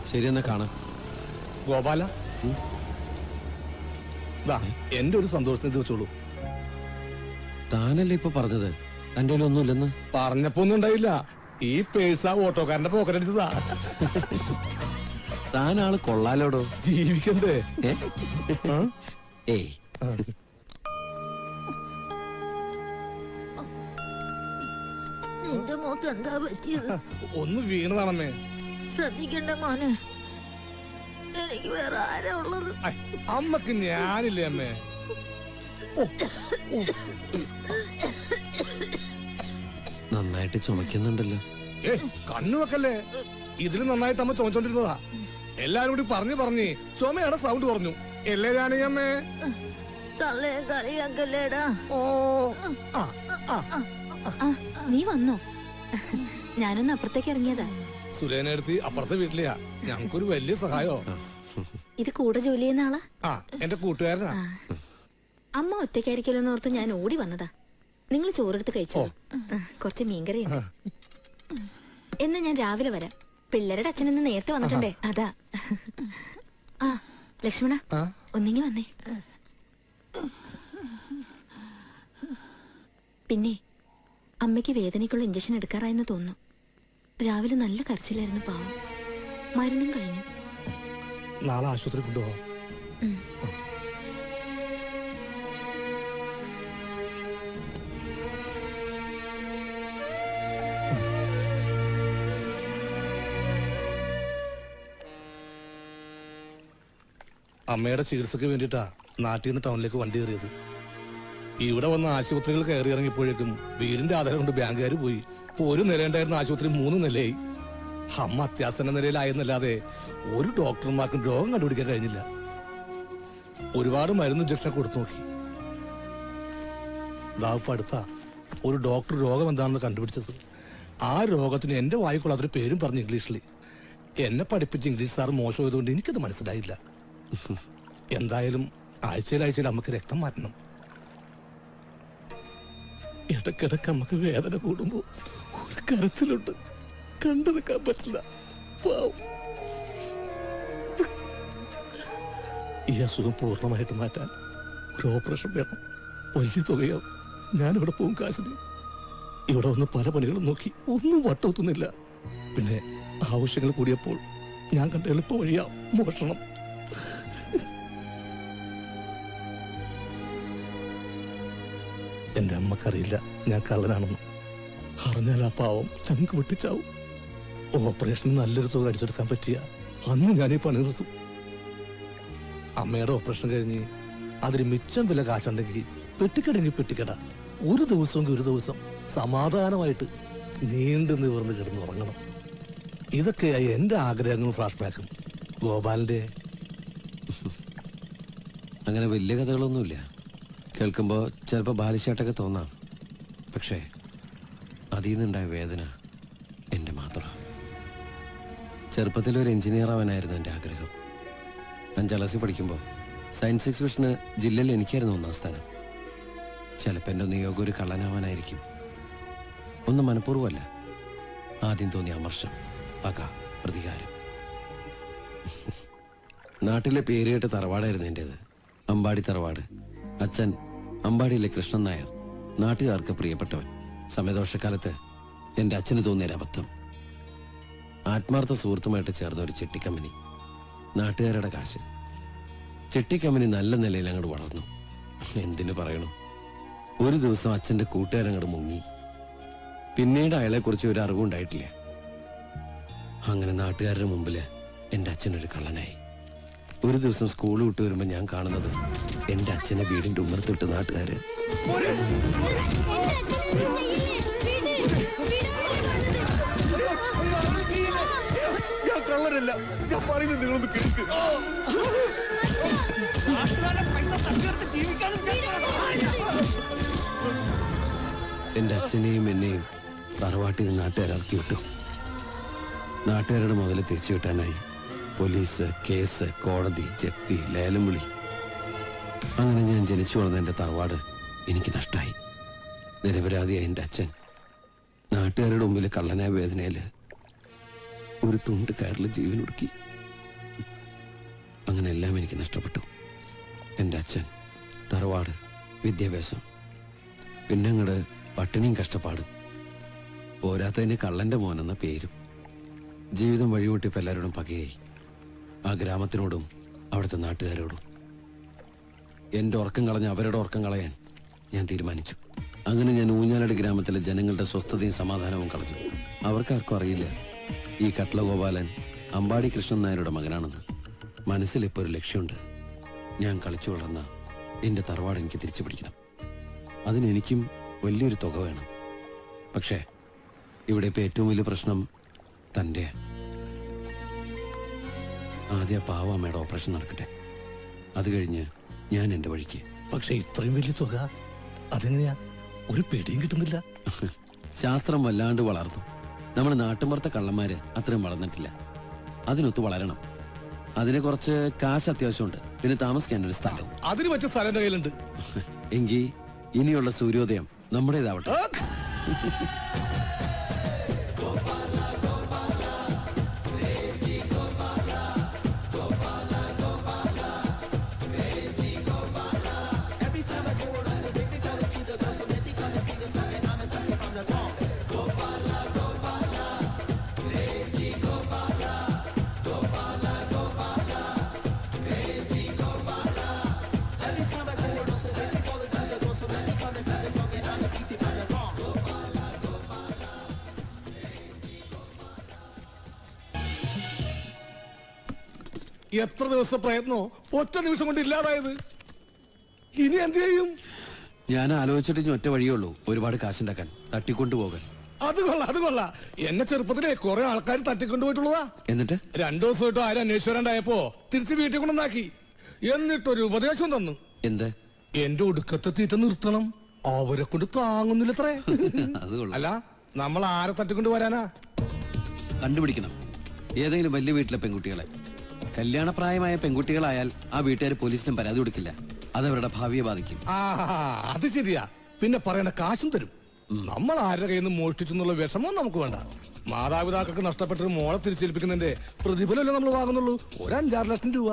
ശരി, എന്നാ കാണാം. ഗോപാല, എന്റെ ഒരു സന്തോഷത്തിന് ഇത് വെച്ചോളൂ. താനല്ലേ ഇപ്പൊ പറഞ്ഞത് തന്റെ ഒന്നുമില്ലെന്ന്? പറഞ്ഞപ്പോ ഒന്നും ഉണ്ടായില്ല. ഈ പേഴ്സ ഓട്ടോക്കാരന്റെ പോക്കറ്റടിച്ചതാ. താനാള് കൊള്ളാലോടോ. ജീവിക്കണ്ടേ? ഏയ്, നിന്റെ മോക്ക് എന്താ പറ്റിയത്? ഒന്ന് വീണതാണമ്മേ. ശ്രദ്ധിക്കണ്ട മോനെ, എനിക്ക് വേറെ ആരാ ഉള്ളത്? അമ്മക്ക് ഞാനില്ലേ അമ്മേ? നന്നായിട്ട് ചുമക്കുന്നുണ്ടല്ലോ. കണ്ണു വെക്കല്ലേ, ഇതിൽ നന്നായിട്ട് അമ്മ ചുമച്ചോണ്ടിരുന്നതാ. എല്ലാരും കൂടി പറഞ്ഞ് ചുമയാണ് സൗണ്ട് പറഞ്ഞു. എല്ലേ ഞാനമ്മേ? തള്ളേ കളിയാക്കല്ലേടാ. നീ വന്നോ? ഞാനൊന്ന് അപ്പുറത്തേക്ക് ഇറങ്ങിയതാ. സുലേനെടുത്തി അപ്പുറത്തെ വീട്ടിലെയാ. ഞങ്ങൾക്കൊരു വലിയ സഹായോ. ഇത് കൂടെ ജോലി ചെയ്യുന്ന ആളാ? എന്റെ കൂട്ടുകാരനാ. അമ്മ ഒറ്റയ്ക്കായിരിക്കലോന്ന് ഓർത്ത് ഞാൻ ഓടി വന്നതാ. നിങ്ങൾ ചോറെടുത്ത് കഴിച്ചോ? കുറച്ച് മീൻകറി ഉണ്ട്. എന്നാ ഞാൻ രാവിലെ വരാം. പിള്ളേരുടെ അച്ഛനെന്ന് നേരത്തെ വന്നിട്ടുണ്ടേ, അതാ. ആ ലക്ഷ്മണ, ഒന്നിങ്ങി വന്നേ. പിന്നെ അമ്മയ്ക്ക് വേദനയ്ക്കുള്ള ഇഞ്ചക്ഷൻ എടുക്കാറായെന്ന് തോന്നുന്നു. രാവിലെ നല്ല കരച്ചിലായിരുന്നു, പാവം. മരുന്നും കഴിഞ്ഞു. നാളെ ആശുപത്രി കൊണ്ടുപോകാം. അമ്മയുടെ ചികിത്സക്ക് വേണ്ടിയിട്ടാ നാട്ടിൽ നിന്ന് ടൗണിലേക്ക് വണ്ടി കയറിയത്. ഇവിടെ വന്ന ആശുപത്രികൾ കയറി ഇറങ്ങിയപ്പോഴേക്കും വീടിന്റെ ആധാരം കൊണ്ട് ബാങ്കുകാർ പോയി. ഒരു നിലയുണ്ടായിരുന്ന ആശുപത്രി 3 നിലയായി. അമ്മ അത്യാസന്ന നിലയിലായെന്നല്ലാതെ ഒരു ഡോക്ടർമാർക്കും രോഗം കണ്ടുപിടിക്കാൻ കഴിഞ്ഞില്ല. ഒരുപാട് മരുന്ന് ഇഞ്ചക്ഷൻ കൊടുത്തു നോക്കി. ഇതാപ്പ് അടുത്ത ഒരു ഡോക്ടർ രോഗം എന്താണെന്ന് കണ്ടുപിടിച്ചത്. ആ രോഗത്തിന് എന്റെ വായിക്കൊള്ളാത്തൊരു പേരും പറഞ്ഞു ഇംഗ്ലീഷിൽ. എന്നെ പഠിപ്പിച്ച ഇംഗ്ലീഷ് സാർ മോശമായതുകൊണ്ട് എനിക്കത് മനസ്സിലായില്ല. എന്തായാലും ആഴ്ചയിൽ നമുക്ക് രക്തം മാറ്റണം. ഇടക്കിടക്ക് നമുക്ക് വേദന കൂടുമ്പോ ഒരു കരച്ചിലുണ്ട്, കണ്ടു നിൽക്കാൻ പറ്റില്ല. ഈ അസുഖം പൂർണ്ണമായിട്ട് മാറ്റാൻ ഒരു ഓപ്പറേഷൻ വേണം. വലിയ തുകയാവും. ഞാനിവിടെ പോകും കാശിന്. ഇവിടെ വന്ന് പല പണികളും നോക്കി ഒന്നും വട്ടൊത്തുന്നില്ല. പിന്നെ ആവശ്യങ്ങൾ കൂടിയപ്പോൾ ഞാൻ കണ്ട എളുപ്പ വഴിയാ മോഷണം. എന്റെ അമ്മക്കറിയില്ല ഞാൻ കള്ളനാണെന്ന്. അറിഞ്ഞാൽ ആ പാവം ചങ്ക് വെട്ടിച്ചാവും. ഓപ്പറേഷന് നല്ലൊരു തുക അടിച്ചെടുക്കാൻ പറ്റിയ അന്ന് ഞാനീ പണി നിർത്തും. അമ്മയുടെ ഓപ്പറേഷൻ കഴിഞ്ഞ് അതിന് മിച്ചം വില കാശുണ്ടെങ്കിൽ പെട്ടിക്കടെങ്കിൽ പെട്ടിക്കട ഒരു ദിവസം സമാധാനമായിട്ട് നീണ്ടു നിവർന്ന് കിടന്നുറങ്ങണം. ഇതൊക്കെയായി എന്റെ ആഗ്രഹങ്ങളും ഫ്ലാഷ് ബാക്കും. ഗോപാലിന്റെ അങ്ങനെ വലിയ കഥകളൊന്നുമില്ല. കേൾക്കുമ്പോൾ ചിലപ്പോൾ ബാലിശാട്ടൊക്കെ തോന്നാം. പക്ഷേ അതിൽ നിന്നുണ്ടായ വേദന എൻ്റെ മാത്രം. ചെറുപ്പത്തിലൊരു എഞ്ചിനീയർ ആവാനായിരുന്നു എൻ്റെ ആഗ്രഹം. 5ാം ക്ലാസ്സിൽ പഠിക്കുമ്പോൾ സയൻസ് എക്സിബിഷന് ജില്ലയിൽ എനിക്കായിരുന്നു 1ാം സ്ഥാനം. ചിലപ്പോൾ എൻ്റെ നിയോഗം ഒരു കള്ളനാവാനായിരിക്കും. ഒന്നും മനഃപൂർവ്വമല്ല. ആദ്യം തോന്നിയ അമർഷം, പക, പ്രതികാരം. നാട്ടിലെ പേരുകേട്ട തറവാടായിരുന്നു എൻ്റേത്. അമ്പാടി തറവാട്. അച്ഛൻ അമ്പാടിയിലെ കൃഷ്ണൻ നായർ, നാട്ടുകാർക്ക് പ്രിയപ്പെട്ടവൻ. സമയദോഷക്കാലത്ത് എൻ്റെ അച്ഛന് തോന്നിയൊരബദ്ധം. ആത്മാർത്ഥ സുഹൃത്തുമായിട്ട് ചേർന്ന ഒരു ചെട്ടിക്കമ്പനി, നാട്ടുകാരുടെ കാശ്. ചെട്ടിക്കമ്പനി നല്ല നിലയിൽ അങ്ങോട്ട് വളർന്നു. എന്തിനു പറയണു, ഒരു ദിവസം അച്ഛൻ്റെ കൂട്ടുകാരങ്ങോട്ട് മുങ്ങി. പിന്നീട് അയാളെക്കുറിച്ച് ഒരു അറിവുണ്ടായിട്ടില്ല. അങ്ങനെ നാട്ടുകാരുടെ മുമ്പിൽ എൻ്റെ അച്ഛനൊരു കള്ളനായി. ഒരു ദിവസം സ്കൂൾ വിട്ട് വരുമ്പോൾ ഞാൻ കാണുന്നത് എൻ്റെ അച്ഛനെ വീടിൻ്റെ ഉമ്മർത്തിട്ട് നാട്ടുകാര്. ഞാൻ കള്ളരല്ല, ഞാൻ പറയുന്നത് നിങ്ങളൊന്ന് കേൾക്ക്. എൻ്റെ അച്ഛനെയും എന്നെയും തറവാട്ടിൽ നിന്ന് നാട്ടുകാരിറക്കി വിട്ടു. നാട്ടുകാരുടെ മുതൽ തിരിച്ചു കിട്ടാനായി പോലീസ്, കേസ്, കോടതി, ജപ്തി, ലേലം വിളി. അങ്ങനെ ഞാൻ ജനിച്ചു വളർന്ന എൻ്റെ തറവാട് എനിക്ക് നഷ്ടമായി. നിരപരാധിയായ എൻ്റെ അച്ഛൻ നാട്ടുകാരുടെ മുമ്പിൽ കള്ളനായ വേദനയിൽ ഒരു തുണ്ട് കയറിൽ ജീവനൊടുക്കി. അങ്ങനെ എല്ലാം എനിക്ക് നഷ്ടപ്പെട്ടു. എൻ്റെ അച്ഛൻ, തറവാട്, വിദ്യാഭ്യാസം, പിന്നെ അങ്ങോട്ട് പട്ടിണിയും കഷ്ടപ്പാടും. പോരാത്തതിന് കള്ളൻ്റെ മോനെന്ന പേരും. ജീവിതം വഴിമുട്ടിയപ്പോൾ എല്ലാവരോടും പകയായി. ആ ഗ്രാമത്തിനോടും അവിടുത്തെ നാട്ടുകാരോടും. എൻ്റെ ഉറക്കം കളഞ്ഞ് അവരുടെ ഉറക്കം കളയാൻ ഞാൻ തീരുമാനിച്ചു. അങ്ങനെ ഞാൻ ഊഞ്ഞാലടി ഗ്രാമത്തിലെ ജനങ്ങളുടെ സ്വസ്ഥതയും സമാധാനവും കളഞ്ഞു. അവർക്കാർക്കും അറിയില്ല ഈ കട്ട്ള ഗോപാലൻ അമ്പാടി കൃഷ്ണൻ നായരുടെ മകനാണെന്ന്. മനസ്സിലിപ്പോൾ ഒരു ലക്ഷ്യമുണ്ട്. ഞാൻ കളിച്ചു വളർന്ന എൻ്റെ തറവാട് എനിക്ക് തിരിച്ചു പിടിക്കണം. അതിനെനിക്കും വലിയൊരു തുക വേണം. പക്ഷേ ഇവിടെ ഇപ്പോൾ ഏറ്റവും വലിയ പ്രശ്നം തൻ്റെ ആദ്യ പാവമ്മയുടെ ഓപ്പറേഷൻ നടക്കട്ടെ. അത് കഴിഞ്ഞ് ഞാൻ എൻ്റെ വഴിക്ക്. പക്ഷെ ഇത്രയും വലിയ തുക അതെങ്ങനെയാ? ഒരു പിടിയും കിട്ടുന്നില്ല. ശാസ്ത്രം വല്ലാണ്ട് വളർന്നു. നമ്മുടെ നാട്ടുമ്പുറത്തെ കള്ളന്മാര് അത്രയും വളർന്നിട്ടില്ല. അതിനൊത്ത് വളരണം. അതിന് കുറച്ച് കാശ് അത്യാവശ്യമുണ്ട്. പിന്നെ താമസിക്കാൻ ഒരു സ്ഥലം. അതിന് പറ്റിയ സ്ഥലം എൻ്റെ കയ്യിലുണ്ട്. എങ്കിൽ ഇനിയുള്ള സൂര്യോദയം നമ്മുടേതാവട്ടെ. എത്ര ദിവസത്തെ പ്രയത്നോ ഒറ്റ നിമിഷം കൊണ്ട് ഇല്ലാതായത്. ഇനി എന്ത് ചെയ്യും? ഞാൻ ആലോചിച്ചിട്ട് ഇനി ഒറ്റ വഴിയേ ഉള്ളൂ. ഒരുപാട് കാശുണ്ടാക്കാൻ. തട്ടിക്കൊണ്ടുപോകൽ. അത് കൊള്ളാം. എന്നെ ചെറുപ്പത്തിലെ കുറെ ആൾക്കാർ തട്ടിക്കൊണ്ടുപോയിട്ടുള്ളതാ. എന്നിട്ട് 2 ദിവസമായിട്ട് ആരും അന്വേഷിച്ചാണ്ടായപ്പോ തിരിച്ച് വീട്ടിൽ കൊണ്ടുവന്നാക്കി. എന്നിട്ടൊരു ഉപദേശം തന്നു. എന്ത്? എന്റെ ഒടുക്കത്തെ തീറ്റ നിർത്തണം. അവരെ കൊണ്ട് താങ്ങുന്നില്ലത്രേ. അല്ല, നമ്മൾ ആരെ തട്ടിക്കൊണ്ട് വരാനാ? കണ്ടുപിടിക്കണം ഏതെങ്കിലും വലിയ വീട്ടിലെ പെൺകുട്ടികളെ. കല്യാണപ്രായമായ പെൺകുട്ടികളായാൽ ആ വീട്ടുകാർ പോലീസിലും പരാതി കൊടുക്കില്ല. അതവരുടെ ഭാവിയെ ബാധിക്കും. അത് ശരിയാ. പിന്നെ പറയണ കാശും തരും. നമ്മൾ ആരുടെ കയ്യിൽ നിന്ന് മോഷ്ടിച്ചെന്നുള്ള വിഷമം നമുക്ക് വേണ്ട. മാതാപിതാക്കൾക്ക് നഷ്ടപ്പെട്ടൊരു മോളെ തിരിച്ചേൽപ്പിക്കുന്നതിന്റെ പ്രതിഫലമല്ലേ നമ്മൾ വാങ്ങുന്നുള്ളൂ. ഒരു 5-6 ലക്ഷം രൂപ.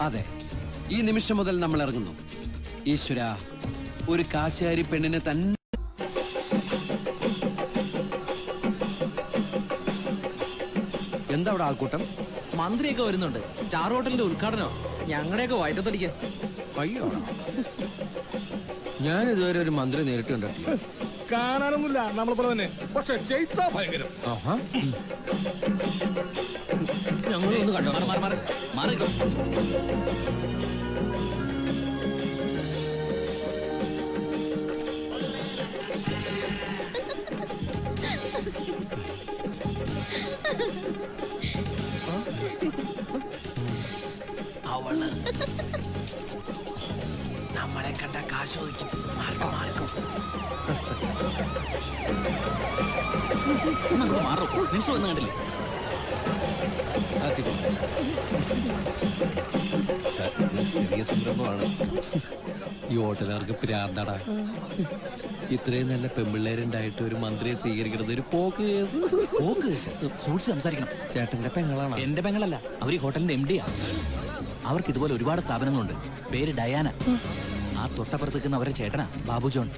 അതെ, ഈ നിമിഷം മുതൽ നമ്മൾ ഇറങ്ങുന്നു. ഈശ്വര, ഒരു കാശുകാരി പെണ്ണിനെ തന്നെ. എന്താ അവിടെ ആൾക്കൂട്ടം? മന്ത്രിയൊക്കെ വരുന്നുണ്ട്. സ്റ്റാർ ഹോട്ടലിന്റെ ഉദ്ഘാടനം. ഞങ്ങളുടെയൊക്കെ വയറ്റത്തടിക്കാൻ. അയ്യോ, ഞാൻ ഇതുവരെ ഒരു മന്ത്രി നേരിട്ട് കണ്ടിട്ടില്ല. കാണാനൊന്നുമില്ല, നമ്മളെ പോലെ തന്നെ. പക്ഷെ ചെയ്താ ഭയങ്കരം. ഞങ്ങളൊന്ന് കണ്ടോ? അവള് നമ്മളെ കണ്ട കാശോദിക്കും. മാർക്കും മാറും. നിമിഷം വന്ന് കണ്ടില്ലേ? ചെറിയ സംരംഭമാണ്. ഈ ഹോട്ടലുകാർക്ക് പ്രാന്താടാ. ഇത്രയും നല്ല പെമ്പിള്ളേരുണ്ടായിട്ട് ഒരു മന്ത്രിയെ സ്വീകരിക്കുന്നത് ഒരു പോക്ക് കേസ്. പോക്ക് കേസ്? സൂക്ഷിച്ച് സംസാരിക്കണം. ചേട്ടന്റെ പെങ്ങളാണ്. എന്റെ പെങ്ങളല്ല, അവർ ഈ ഹോട്ടലിന്റെ MD-യാ. അവർക്ക് ഇതുപോലെ ഒരുപാട് സ്ഥാപനങ്ങളുണ്ട്. പേര് ഡയാന. ആ തൊട്ടപ്പുറത്ത് നിൽക്കുന്ന അവരുടെ ചേട്ടനാ ബാബു ജോൺ.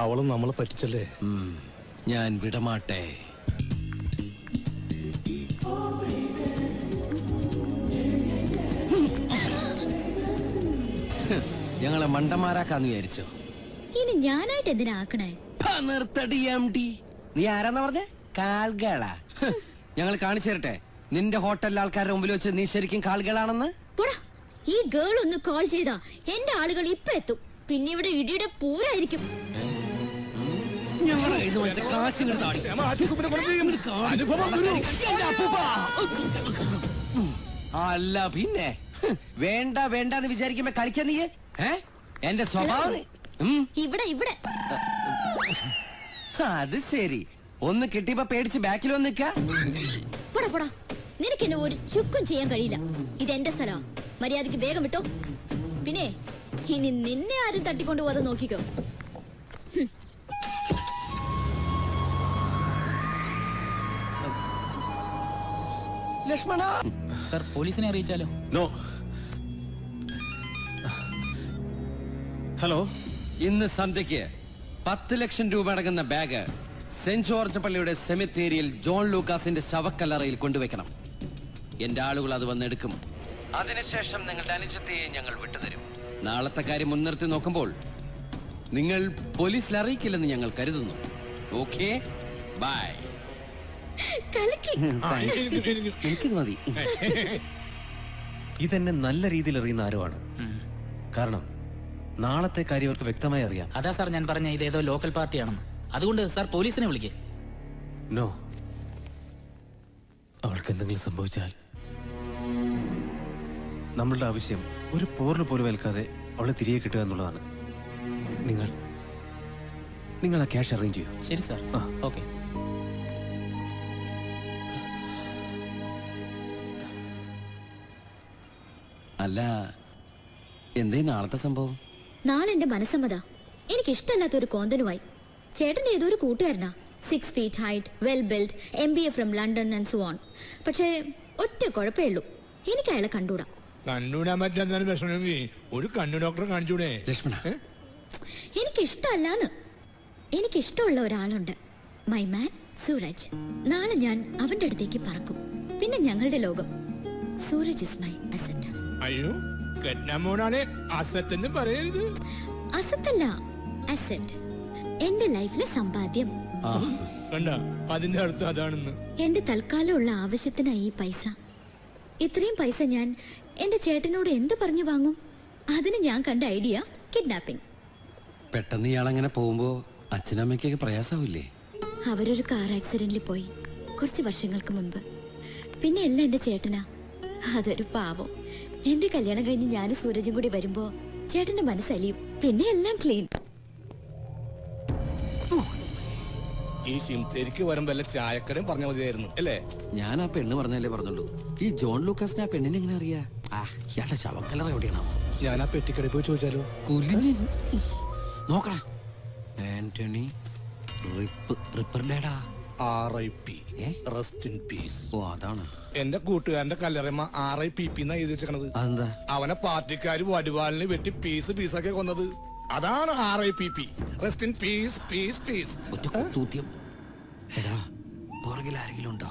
അവളും നമ്മളെ പറ്റിച്ചല്ലേ. ഞാൻ വിടമാട്ടെ. ഞങ്ങളെ മണ്ടന്മാരാക്കാന്ന് വിചാരിച്ചോ? ഇനി ഞാനായിട്ട് എന്തിനാ ആക്കണേ? നിർത്തടി MD. നീ ആരാന്നാ പറഞ്ഞേ? കാൽകളാ. ഞങ്ങൾ കാണിച്ചു തരട്ടെ നിന്റെ ഹോട്ടലിലെ ആൾക്കാരുടെ മുമ്പിൽ വെച്ച് നീ ശരിക്കും കാൽകളാണെന്ന്. ഈ ഗേൾ ഒന്ന് കോൾ ചെയ്താ എന്റെ ആളുകൾ ഇപ്പൊ എത്തും. പിന്നെ ഇവിടെ ഇടിയുടെ പൂരായിരിക്കും. ഞങ്ങളുടെ കയ്യിൽ നിന്ന് വെച്ച കാശ് അല്ല പിന്നെ വേണ്ട വേണ്ടെന്ന് വിചാരിക്കുമ്പോ കളിക്കാൻ നീ എന്റെ സ്വഭാവം. ഇവിടെ ഇവിടെ അത് ശരി. ഒന്ന് കിട്ടിയപ്പോ പേടിച്ച് ബാക്കിൽ വന്ന് നിൽക്കാ. പോടാ, നിനക്ക് എന്നെ ഒരു ചുക്കും ചെയ്യാൻ കഴിയില്ല. ഇത് എന്റെ സ്ഥലമാ. മര്യാദക്ക് വേഗം വിട്ടോ. പിന്നെ ഇനി നിന്നെ ആരും തട്ടിക്കൊണ്ടു പോകാതെ നോക്കിക്കോ. ലക്ഷ്മണ സർ, പോലീസിനെ അറിയിച്ചാലോ? നോ. ഹലോ, ഇന്ന് സന്ധ്യയ്ക്ക് 10 ലക്ഷം രൂപ അടങ്ങുന്ന ബാഗ് സെന്റ് ജോർജ് പള്ളിയുടെ സെമിത്തേരിയിൽ ജോൺ ലൂക്കാസിന്റെ ശവക്കല്ലറയിൽ കൊണ്ടുവയ്ക്കണം. എന്റെ ആളുകൾ അത് വന്നെടുക്കും. അതിനുശേഷം നിങ്ങളുടെ അനുജത്തെയെ ഞങ്ങൾ വിട്ടുതരും. നാളത്തെ കാര്യം മുൻനിർത്തി നോക്കുമ്പോൾ നിങ്ങൾ പോലീസിൽ അറിയിക്കില്ലെന്ന് ഞങ്ങൾ കരുതുന്നു. Okay, bye. എനിക്കിത് മതി. ഇതെന്നെ നല്ല രീതിയിൽ അറിയുന്ന ആരോ ആണ്. കാരണം നാളത്തെ കാര്യം അവർക്ക് വ്യക്തമായി അറിയാം. അതാ സാർ ഞാൻ പറഞ്ഞ ഇതേതോ ലോക്കൽ പാർട്ടിയാണെന്ന്. അതുകൊണ്ട് സാർ പോലീസിനെ വിളിക്കേ. നോ, അവൾക്ക് എന്തെങ്കിലും സംഭവിച്ചാൽ നമ്മളുടെ ആവശ്യം ഒരു പോറിന് പോലും ഏൽക്കാതെ അവളെ തിരികെ കിട്ടുക എന്നുള്ളതാണ്. നിങ്ങൾ ആ ക്യാഷ് അറേഞ്ച് ചെയ്യൂ. ശരി സാർ. ഓക്കെ. അല്ല, എന്തേ നാളത്തെ സംഭവം? നാളെ എന്റെ മനസ്സമ്മത. എനിക്ക് ഇഷ്ടമല്ലാത്ത ഒരു കോന്തനുമായി. ചേട്ടന്റെ ഏതോ ഒരു കൂട്ടുകാരനാ. 6 feet height, well build, MBA from London and so on. പക്ഷേ ഒറ്റ കുഴപ്പമേ ഉള്ളൂ, എനിക്ക് അയാളെ കണ്ടുകൂടാ. കണ്ടുകൂടാൻ പറ്റാത്ത പ്രശ്നമെങ്കിൽ ഒരു കണ്ണു ഡോക്ടറെ കാണിച്ചൂടെ? ലക്ഷ്മണ, എനിക്കിഷ്ടമല്ലാന്ന്. എനിക്കിഷ്ടമുള്ള ഒരാളുണ്ട്, മൈ മാൻ സൂരജ്. നാളെ ഞാൻ അവന്റെ അടുത്തേക്ക് പറക്കും. പിന്നെ ഞങ്ങളുടെ ലോകം. Suraj is my asset. അയ്യോ, കെട്ടാമോനാണ് അസറ്റ് എന്ന് പറയരുത്. അസത്തല്ല, അസറ്റ്. എന്റെ ലൈഫിലെ സമ്പാദ്യം. കണ്ട, അതിന്റെ അർത്ഥം അതാണെന്ന്. എന്റെ തൽക്കാലമുള്ള ആവശ്യത്തിനായി ഈ പൈസ. ഇത്രയും പൈസ ഞാൻ എന്റെ ചേട്ടനോട് എന്ത് പറഞ്ഞു വാങ്ങും? അതിന് ഞാൻ കണ്ട ഐഡിയ കിഡ്നാപ്പിംഗ്. പെട്ടെന്ന് ഇയാളങ്ങനെ പോകുമ്പോ അച്ഛനമ്മയ്ക്കൊക്കെ പ്രയാസാവില്ലേ? അവരൊരു കാർ ആക്സിഡന്റിൽ പോയി കുറച്ച് വർഷങ്ങൾക്ക് മുൻപ്. പിന്നെ എല്ലാം എന്റെ ചേട്ടനാ. അതൊരു പാവം. എന്റെ കല്യാണം കഴിഞ്ഞ് ഞാനും സൂരജും കൂടി വരുമ്പോ ചേട്ടന്റെ മനസ്സലിയും. പിന്നെ എല്ലാം ക്ലീൻ. ഈ ശിംതേരിക്ക് വരുമ്പോ വല്ല ചായക്കടയും പറഞ്ഞ മതിയായിരുന്നു അല്ലേ? ഞാൻ ആ പെണ്ണ് പറഞ്ഞല്ലേ പറഞ്ഞുള്ളൂ. ഈ ജോൺ ലൂക്കാസിനെ ആ പെണ്ണിനെ എങ്ങനെ അറിയാ? ഇയാളുടെ ശവക്കലറ എവിടെയാണോ? ഞാൻ ആ പെട്ടിക്കടയിൽ പോയി ചോദിച്ചാലോ? നോക്കടാ, ആന്റണി റിപ്പർഡേടാ. RIP, rest in peace. ഓ അതാണ്. എന്റെ കൂട്ടുകാരന്റെ കല്ലറമ്മ RIPP എന്നാ എഴുതി വെച്ചേക്കണത്. അതെന്താ? അവനെ പാർട്ടിക്കാര് വടിവാളിന് വെട്ടി പീസ് പീസാക്കി കൊന്നത്. അതാണ് RIPP, rest in peace peace peace. എടാ, പുറകിൽ ആരെങ്കിലും ഉണ്ടോ?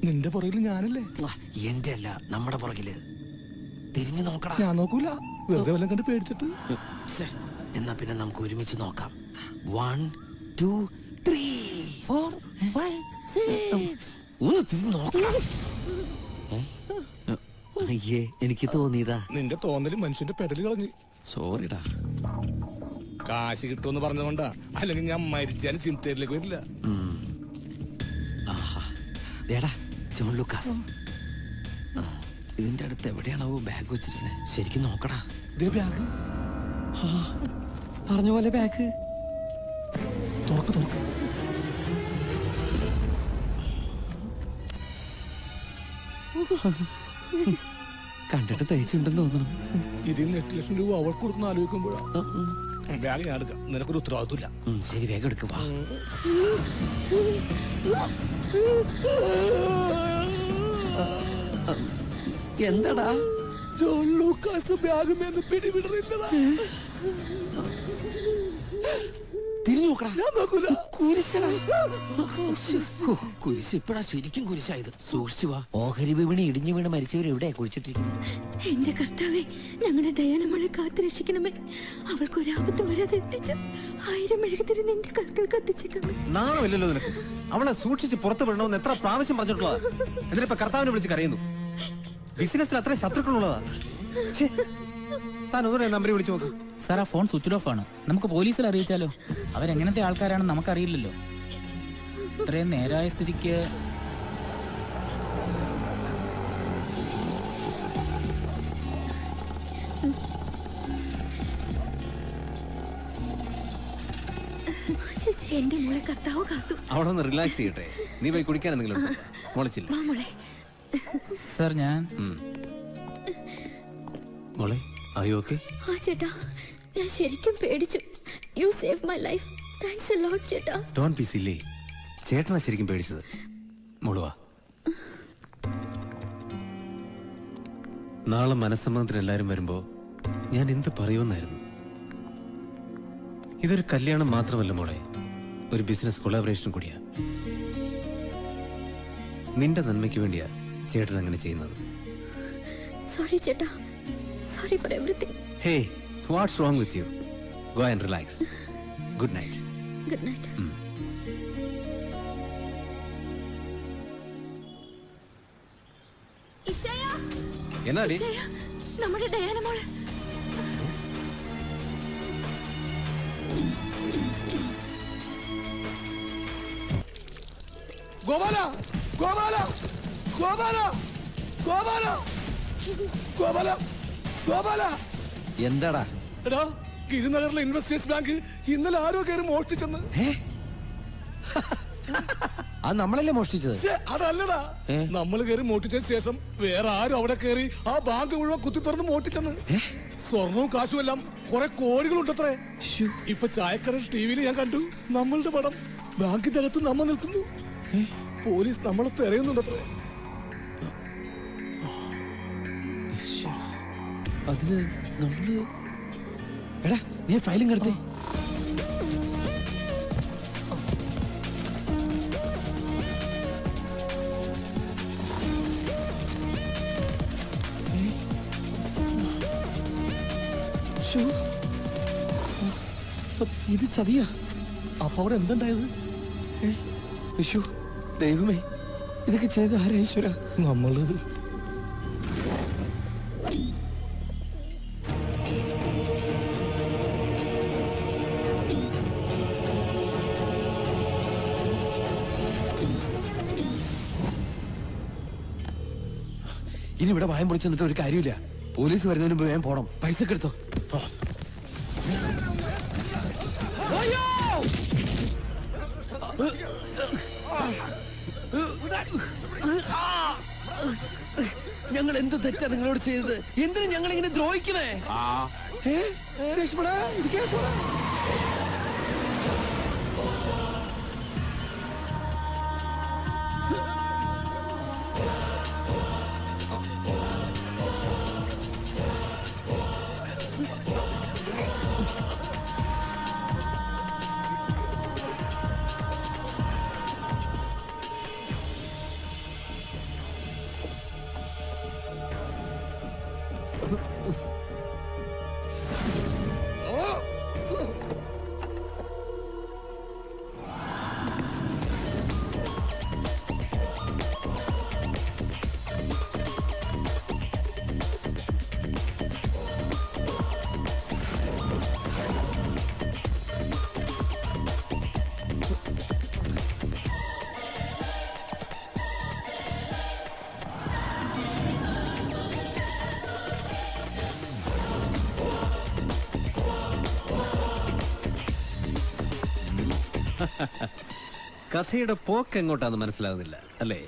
നിന്റെ പുറകിൽ ഞാനല്ലേ? എന്റെ അല്ല, നമ്മുടെ പുറകില്. തിരിഞ്ഞു നോക്കടാ. ഞാൻ നോക്കൂല, വെറുതെ വല്ലതും കണ്ട് പേടിച്ചിട്ട്. എന്നാ പിന്നെ നമുക്ക് ഒരുമിച്ച് നോക്കാം. 1 2 3 4 5 6. തിരിഞ്ഞു നോക്കണം. അയ്യേ, എനിക്ക് തോന്നിയതാ. നിന്റെ തോന്നല് മനുഷ്യന്റെ പെടല് കളഞ്ഞ്. സോറിടാ. കാശ് കിട്ടുമെന്ന് പറഞ്ഞതുകൊണ്ടാ, അല്ലെങ്കിൽ ഞാൻ മരിച്ചാലും ചിന്തയിലേക്ക് വരില്ല. ജോൺ ലൂക്കാസ്, ഇതിന്റെ അടുത്ത് എവിടെയാണോ ബാഗ് വെച്ചിരിക്കണേ? ശരിക്കും നോക്കടാ. ബാഗ് പറഞ്ഞ പോലെ ബാഗ് തുറക്ക് തുറക്ക്. കണ്ടിട്ട് തയ്ച്ചിട്ടുണ്ടെന്ന് തോന്നുന്നു. ഇതിൽ നിന്ന് 8 ലക്ഷം രൂപ അവൾക്ക് കൊടുക്കുന്ന ആലോചിക്കുമ്പോഴാ ബാഗ് ഞാൻ എടുക്കാം. നിനക്കൊരു ഉത്തരവാദിത്വമില്ല. ശരി, വേഗം എടുക്കുക. എന്താടാ? ജോൺ ലൂക്കാസ് ബാഗ് മേന്ന് പിടിവിടുന്നില്ലടാ. തിരിഞ്ഞു നോക്കടാ. ഞാൻ നോക്കൂല. കുരിശ് ഇപ്പഴാ ശരിക്കും കുരിശായത്. സൂക്ഷിച്ചു വാ. ഓഹരി വിപണി ഇടിഞ്ഞു വീണ് മരിച്ചവർ എവിടെയാ കുഴിച്ചിട്ടിരിക്കുന്നത്? എന്റെ കർത്താവേ, ഞങ്ങളുടെ ഡയാനമ്മളെ കാത്തുരക്ഷിക്കണമേ. അവൾക്കൊരാപത്തും വരാതെ എത്തിച്ച് 1000 മെഴുകുതിരി നിന്റെ കൽക്കൽ കത്തിച്ചേക്കമേ. നാണമില്ലല്ലോ നിനക്ക്? അവളെ സൂക്ഷിച്ച് പുറത്തു വിടണമെന്ന് എത്ര പ്രാവശ്യം പറഞ്ഞിട്ടുള്ളതാ. എന്നിട്ടിപ്പോ കർത്താവിനെ വിളിച്ച് കരയുന്നു. ബിസിനസ്സിൽ അത്ര ശത്രുക്കളുള്ളതാ. താൻ ഒന്നുകൂടെ നമ്പർ വിളിച്ചു നോക്ക്. സാർ, ആ ഫോൺ സ്വിച്ച് ഓഫ് ആണ്. നമുക്ക് പോലീസിൽ അറിയിച്ചാലോ? അവരെങ്ങനത്തെ ആൾക്കാരാണെന്ന് നമുക്കറിയില്ലല്ലോ. ഇത്രയും നേരായ സ്ഥിതിക്ക് എന്റെ മോളെ കർത്താവ് കാത്തു. അവിടെ ഒന്ന് റിലാക്സ് ചെയ്യട്ടെ. നീ പോയി കുടിക്കാൻ എന്തെങ്കിലും മോളിച്ചില്ല? സാർ, ഞാൻ മോളെ, are you okay? ആ ചേട്ടാ, ഞാൻ ശരിക്കും പേടിച്ചു. You save my life. Thanks a lot ചേട്ടാ. Don't be silly. ചേട്ടനാ ശരിക്കും പേടിച്ചത്. മോളുവാ. നാളെ മനസ്സമ്മതത്തിന് എല്ലാരും വരുമ്പോ ഞാൻ എന്ത് പറയുമെന്നായിരുന്നു. ഇതൊരു കല്യാണം മാത്രമല്ല മോളെ, ഒരു ബിസിനസ് കൊളാബറേഷൻ കൂടിയാ. നിന്റെ നന്മയ്ക്ക് വേണ്ടിയാ ചേട്ടൻ അങ്ങനെ ചെയ്യുന്നത്. സോറി ചേട്ടാ. Sorry four everything. Hey, what's wrong with you? Go and relax. Good night. Good night. ഇച്ചയ, എന്നാടി? നമ്മുടെ ഡയാന മോള്. ഗോപാല, ഗോപാല, ഗോപാല, ഗോപാല, ഗോപാല, ഗോപാല. എന്താടാ? എടാ, ഗിരിനഗറിലെ ഇൻവെസ്റ്റേഴ്സ് ബാങ്ക് ഇന്നലെ ആരോ കയറി മോഷ്ടിച്ചെന്ന്. അത് നമ്മളല്ലേ മോഷ്ടിച്ചത്? അതല്ലടാ, നമ്മൾ കയറി മോഷ്ടിച്ചതിന് ശേഷം വേറെ ആരും അവിടെ കയറി ആ ബാങ്ക് മുഴുവൻ കുത്തി തുറന്ന് മോഷ്ടിച്ചെന്ന്. സ്വർണവും കാശും എല്ലാം കുറെ കോടികളുണ്ടത്രേ. ഇപ്പൊ ചായക്കട ടിവിയിൽ ഞാൻ കണ്ടു നമ്മളുടെ പടം. ബാങ്കിന്റെ അകത്ത് നമ്മ നിൽക്കുന്നു. പോലീസ് നമ്മളെ തിരയുന്നുണ്ടത്രേ. അതിന് നമ്മള് എടാ, നീ ഫയലും കടത്തേ. ഇത് ചതിയാ. അപ്പൊ അവിടെ എന്തുണ്ടായത്? ദൈവമേ, ഇതൊക്കെ ചെയ്ത ആരാ ഈശ്വര? നമ്മള് ഇനി ഇവിടെ ഭയം പൊളിച്ചു നിന്നിട്ട് ഒരു കാര്യമില്ല. പോലീസ് വരുന്നതിന് മുമ്പ് വേഗം പോണം. പൈസ ഒക്കെ എടുത്തോ. ഞങ്ങൾ എന്ത് തെറ്റാ നിങ്ങളോട് ചെയ്തത്? എന്തിനു ഞങ്ങൾ ഇങ്ങനെ ദ്രോഹിക്കണേ? ലക്ഷ്മണ കഥയുടെ പോക്ക് എങ്ങോട്ടാന്ന് മനസ്സിലാകുന്നില്ല അല്ലേ?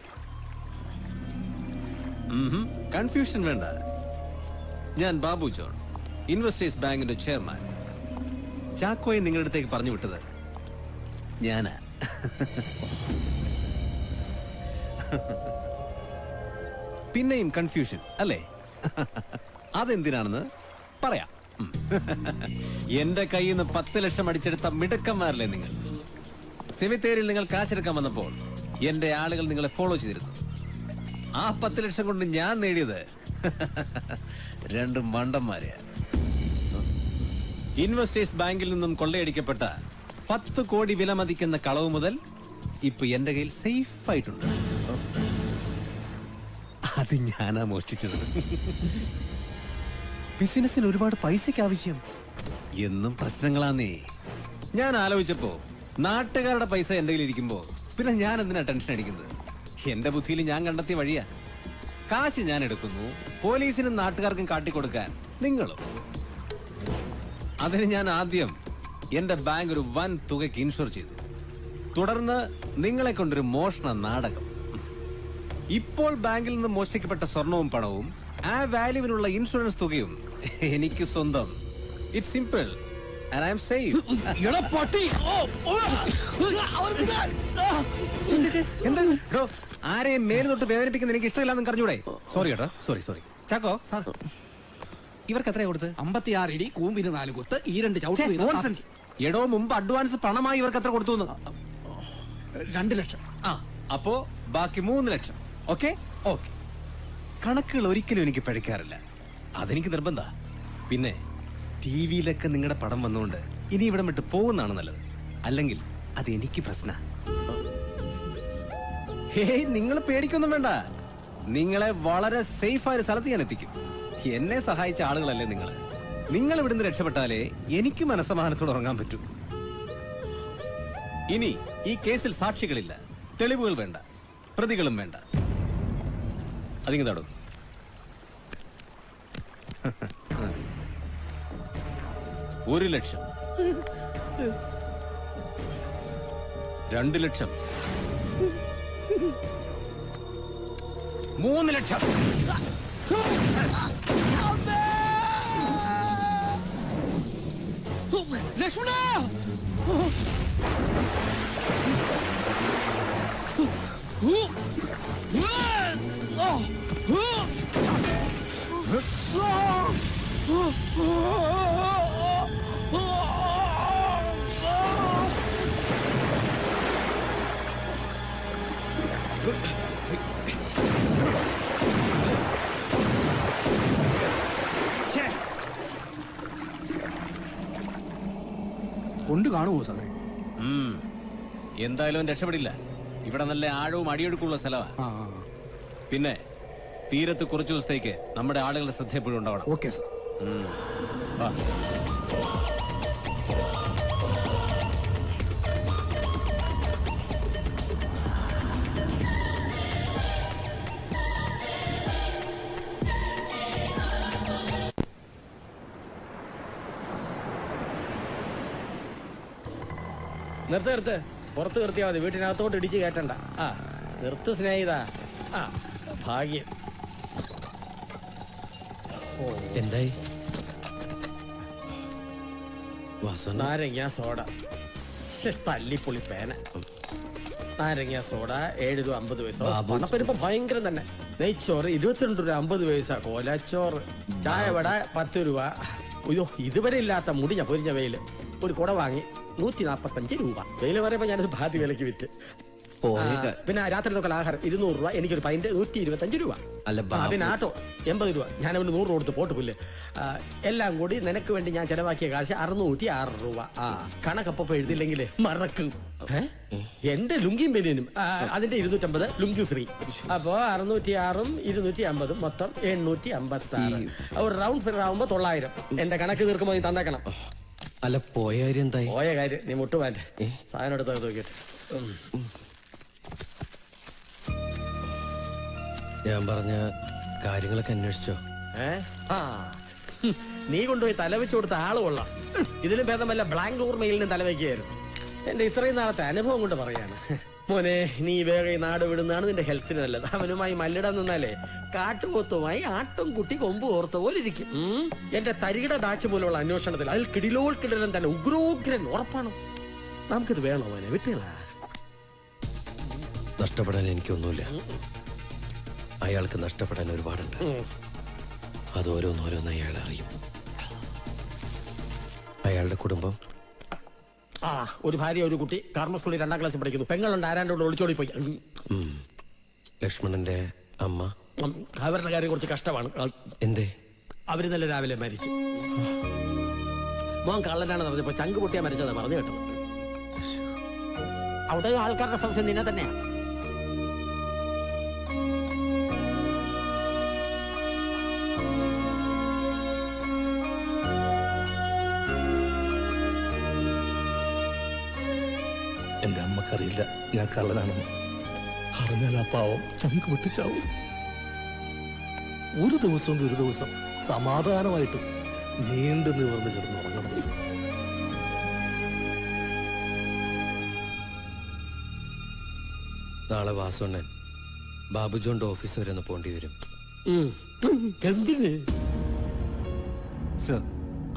കൺഫ്യൂഷൻ വേണ്ട. ഞാൻ ബാബു ജോൺ, ഇൻവെസ്റ്റേഴ്സ് ബാങ്കിന്റെ ചെയർമാൻ. ചാക്കോയെ നിങ്ങളുടെ അടുത്തേക്ക് പറഞ്ഞു വിട്ടത് ഞാനാ. പിന്നെയും കൺഫ്യൂഷൻ അല്ലേ? അതെന്തിനാണെന്ന് പറയാം. എന്റെ കയ്യിൽ നിന്ന് 10 ലക്ഷം അടിച്ചെടുത്ത മിടുക്കന്മാരല്ലേ നിങ്ങൾ? സെമിത്തേരിയിൽ നിങ്ങൾ കാശെടുക്കാൻ വന്നപ്പോൾ എന്റെ ആളുകൾ നിങ്ങളെ ഫോളോ ചെയ്തിരുന്നു. ആ 10 ലക്ഷം കൊണ്ട് ഞാൻ നേടിയത് 2 മണ്ടന്മാരെ. ഇൻവെസ്റ്റേഴ്സ് ബാങ്കിൽ നിന്നും കൊള്ളയടിക്കപ്പെട്ട 10 കോടി വില മതിക്കുന്ന കളവ് മുതൽ ഇപ്പൊ എന്റെ കയ്യിൽ സേഫ് ആയിട്ടുണ്ട്. അത് ഞാനാ മോഷ്ടിച്ചത്. ബിസിനസ്സിന് ഒരുപാട് പൈസക്ക് ആവശ്യം. എന്നും പ്രശ്നങ്ങളാന്നേ. ഞാൻ ആലോചിച്ചപ്പോ നാട്ടുകാരുടെ പൈസ എന്റെ കയ്യിൽ ഇരിക്കുമ്പോ പിന്നെ ഞാൻ എന്തിനാ ടെൻഷൻ അടിക്കുന്നത്? എന്റെ ബുദ്ധിയിൽ ഞാൻ കണ്ടെത്തിയ വഴിയാ. കാശ് ഞാൻ എടുക്കുന്നു, പോലീസിനും നാട്ടുകാർക്കും കാട്ടിക്കൊടുക്കാൻ നിങ്ങളും. അതിന് ഞാൻ ആദ്യം എന്റെ ബാങ്ക് ഒരു വൻ തുകയ്ക്ക് ഇൻഷുർ ചെയ്തു. തുടർന്ന് നിങ്ങളെ കൊണ്ടൊരു മോഷണ നാടകം. ഇപ്പോൾ ബാങ്കിൽ നിന്ന് മോഷ്ടിക്കപ്പെട്ട സ്വർണവും പണവും ആ വാല്യൂവിനുള്ള ഇൻഷുറൻസ് തുകയും എനിക്ക് സ്വന്തം. It's simple and I am safe. എടാ പട്ടി! ആരെയും മേല് തൊട്ട് വേദനിപ്പിക്കുന്ന എനിക്ക് ഇഷ്ടമില്ലാന്ന് പറഞ്ഞൂടെ? സോറി കേട്ടോ, സോറി. ചാക്കോ സാർ, ഇവർക്ക് എത്രയാ കൊടുത്ത്? 56 ഇടി, കൂമ്പിന് 4 കുത്ത്, ഈ 2 ചവിട്ട്. എടോ, മുമ്പ് അഡ്വാൻസ് പണമായി ഇവർക്ക് എത്ര കൊടുത്തു? 2 ലക്ഷം. അപ്പോ ബാക്കി 3 ലക്ഷം. ഓക്കെ. കണക്കുകൾ ഒരിക്കലും എനിക്ക് പഴിക്കാറില്ല. അതെനിക്ക് നിർബന്ധ. പിന്നെ ടിവിയിലൊക്കെ നിങ്ങളുടെ പടം വന്നുകൊണ്ട് ഇനി ഇവിടെ വിട്ട് പോകുന്നതാണ് നല്ലത്. അല്ലെങ്കിൽ അത് എനിക്ക് പ്രശ്ന. ഹേയ്, നിങ്ങൾ പേടിക്കൊന്നും വേണ്ട. നിങ്ങളെ വളരെ സേഫ് ആയ സ്ഥലത്ത് ഞാൻ എത്തിക്കും. എന്നെ സഹായിച്ച ആളുകളല്ലേ നിങ്ങള്. നിങ്ങൾ ഇവിടുന്ന് രക്ഷപ്പെട്ടാലേ എനിക്ക് മനസ്സമാധാനത്തോടെ ഉറങ്ങാൻ പറ്റൂ. ഇനി ഈ കേസിൽ സാക്ഷികളില്ല, തെളിവുകൾ വേണ്ട, പ്രതികളും വേണ്ട. അതിങ്ങതാടോ. 1 ലക്ഷം, 2 ലക്ഷം, 3 ലക്ഷം. ലക്ഷ്മണ! കൊണ്ട് കാണുമോ സാറേ? എന്തായാലും രക്ഷപ്പെടില്ല. ഇവിടെ നല്ല ആഴവും അടിയൊഴുക്കുള്ള സ്ഥലമാണ്. പിന്നെ തീരത്ത് കുറച്ചു ദിവസത്തേക്ക് നമ്മുടെ ആളുകളുടെ ശ്രദ്ധ എപ്പോഴും ഉണ്ടാവണം. Okay sir. നിർത്ത്. പുറത്ത് നിർത്തിയാൽ മതി, വീട്ടിനകത്തോട്ട് ഇടിച്ച് കയറ്റണ്ട. ആ നിർത്ത് സ്നേഹിത. ആ ഭാഗ്യം. എന്തായി? നാരങ്ങ സോഡ. തല്ലിപ്പൊളി പേന. നാരങ്ങ സോഡ 7 രൂപ 50 പൈസ. പണപ്പെരുപ്പം ഭയങ്കരം തന്നെ. നെയ്ച്ചോറ് 22 രൂപ 50 പൈസ. കോലച്ചോറ്. ചായ വട 10 രൂപ. അയ്യോ, ഇതുവരെ ഇല്ലാത്ത മുടിഞ്ഞ പൊരിഞ്ഞ വെയില്. ഒരു കുട വാങ്ങി 145 രൂപ. വെയില് പറയുമ്പോ ഞാനത് ഭാതി വിലക്ക് വിറ്റ്. പിന്നെ രാത്രിയിലൊക്കെ ആഹാരം 200 രൂപ. എനിക്കൊരു പൈന്റ് 125 രൂപ. പിന്നെ ആട്ടോ 80 രൂപ. ഞാൻ അവന് 100 കൊടുത്ത് പോട്ട് പുല്ല്. എല്ലാം കൂടി നിനക്ക് വേണ്ടി ഞാൻ ചെലവാക്കിയ കാശ് 606 രൂപ. ആ കണക്കപ്പൊ എഴുതില്ലെങ്കിൽ മറക്കും. എന്റെ ലുങ്കിയും ബനിയനും അതിന്റെ 250 ലുങ്കി ഫ്രീ. അപ്പോ 606ഉം 250 മൊത്തം 856. ഒരു റൗണ്ട് ഫിഗർ ആവുമ്പോ 900. എന്റെ കണക്ക് തീർക്കുമ്പോ നീ തന്നേക്കണം. അല്ല പോയ കാര്യം എന്തായി? പോയ കാര്യം നീ മുട്ടുമാറ്റ സാധനം എടുത്ത് നോക്കിയിട്ട്. ഞാൻ പറഞ്ഞ കാര്യങ്ങളൊക്കെ അന്വേഷിച്ചോ? നീ കൊണ്ടുപോയി തലവെച്ച് കൊടുത്ത ആള് കൊള്ളാം. ഇതിലും ഭേദം വല്ല ബ്ലാംഗ്ലൂർ മെയിലിനും തലവെക്കുകയായിരുന്നു. എന്റെ ഇത്രയും നാളത്തെ അനുഭവം കൊണ്ട് പറയാണ്. മോനെ, നീ വേഗം നാട് വിടുന്നതാണ് നിന്റെ ഹെൽത്തിന് നല്ലത്. അവനുമായി മല്ലിടാൻ നിന്നാലേ കാട്ടുപോത്തുമായി ആട്ടും കുട്ടി കൊമ്പ് ഓർത്ത പോലെ ഇരിക്കും. എന്റെ തരികിട ബാച്ച് പോലുള്ള അന്വേഷണത്തിൽ അതിൽ കിടിലോൾ കിടലൻ തന്നെ ഉഗ്രോഗ്രൻ ഉറപ്പാണ്. നമുക്കിത് വേണോ മോനെ? വിട്ടുകളാ. നഷ്ടപ്പെടാൻ എനിക്കൊന്നുമില്ല. അയാൾക്ക് നഷ്ടപ്പെടാൻ ഒരുപാടുണ്ട്. അത് ഓരോന്നോരോന്ന് അയാൾ അറിയും. അയാളുടെ കുടുംബം, ഒരു ഭാര്യ, ഒരു കുട്ടി, കാർമ സ്കൂളിൽ 2ാം ക്ലാസ്സിൽ പഠിക്കുന്നു. പെങ്ങളുണ്ട്, ആരാണ്ടോട് ഒളിച്ചോടി പോയി. ലക്ഷ്മണന്റെ അമ്മ, അവരുടെ കാര്യം കുറച്ച് കഷ്ടമാണ്. എന്തേ? അവര് നല്ല രാവിലെ മരിച്ചു. മോൻ കള്ളനാണെന്ന് പറഞ്ഞപ്പോ ചങ്ക് പൊട്ടിയാ മരിച്ചതാ പറഞ്ഞു കേട്ടത്. അവിടെ ആൾക്കാരുടെ സംശയം നിന്നെ തന്നെയാ. എന്റെ അമ്മക്കറിയില്ല ഞാൻ കള്ളനാണെന്ന്. അറിഞ്ഞാൽ ആ പാവം ചങ്ക് പൊട്ടിച്ചാവും. ഒരു ദിവസം സമാധാനമായിട്ട് നീണ്ടു നിവർന്ന് കിടന്നുറങ്ങണം. നാളെ വാസുണ്ണൻ ബാബുജോന്റെ ഓഫീസ് വരെ ഒന്ന് പോണ്ടി വരും. എന്തിന്? Sir,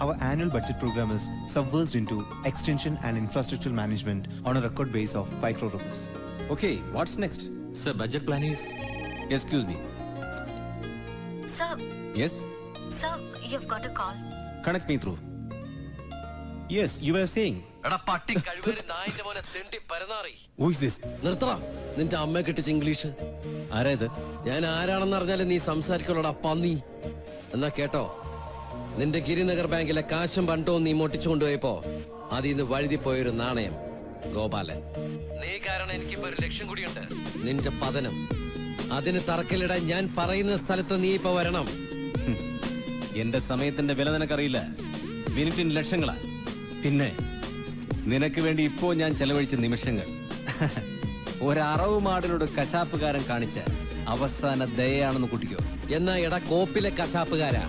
our annual budget program is subversed into extension and infrastructure management on a record base of 5 crore rupees. Okay, what's next? Sir, budget plan is... Excuse me. Sir. Yes? Sir, you've got a call. Connect me through. Yes, you were saying. Who is this? നിർത്തറ നിന്റെ അമ്മയെ കിട്ടിച്ച English. ആരാ ഇത്? ഞാൻ ആരാണെന്ന് അറിഞ്ഞാലും നീ സംസാരിക്കുള്ളൂടാ പന്നി. എന്നാ കേട്ടോ, നിന്റെ ഗിരിനഗർ ബാങ്കിലെ കാശും പണ്ടവും നീ മോട്ടിച്ചു കൊണ്ടുപോയപ്പോ അതിൽ നിന്ന് വഴുതി പോയൊരു നാണയം ഗോപാലൻ. നീ കാരണം എനിക്കിപ്പോ ഒരു ലക്ഷ്യം കൂടിയുണ്ട്, നിന്റെ പതനം. അതിന് തറക്കല്ലിടാൻ ഞാൻ പറയുന്ന സ്ഥലത്ത് നീ ഇപ്പൊ വരണം. എന്റെ സമയത്തിന്റെ വില നിനക്കറിയില്ല. മിനിറ്റിന് ലക്ഷങ്ങളാ. പിന്നെ നിനക്ക് വേണ്ടി ഇപ്പോ ഞാൻ ചെലവഴിച്ച നിമിഷങ്ങൾ ഒരറവ് മാടിനോട് കശാപ്പുകാരൻ കാണിച്ച അവസാന ദയയാണെന്ന് കൂട്ടിക്കോ. എന്നാ എടാ കോപ്പിലെ കശാപ്പുകാരാ,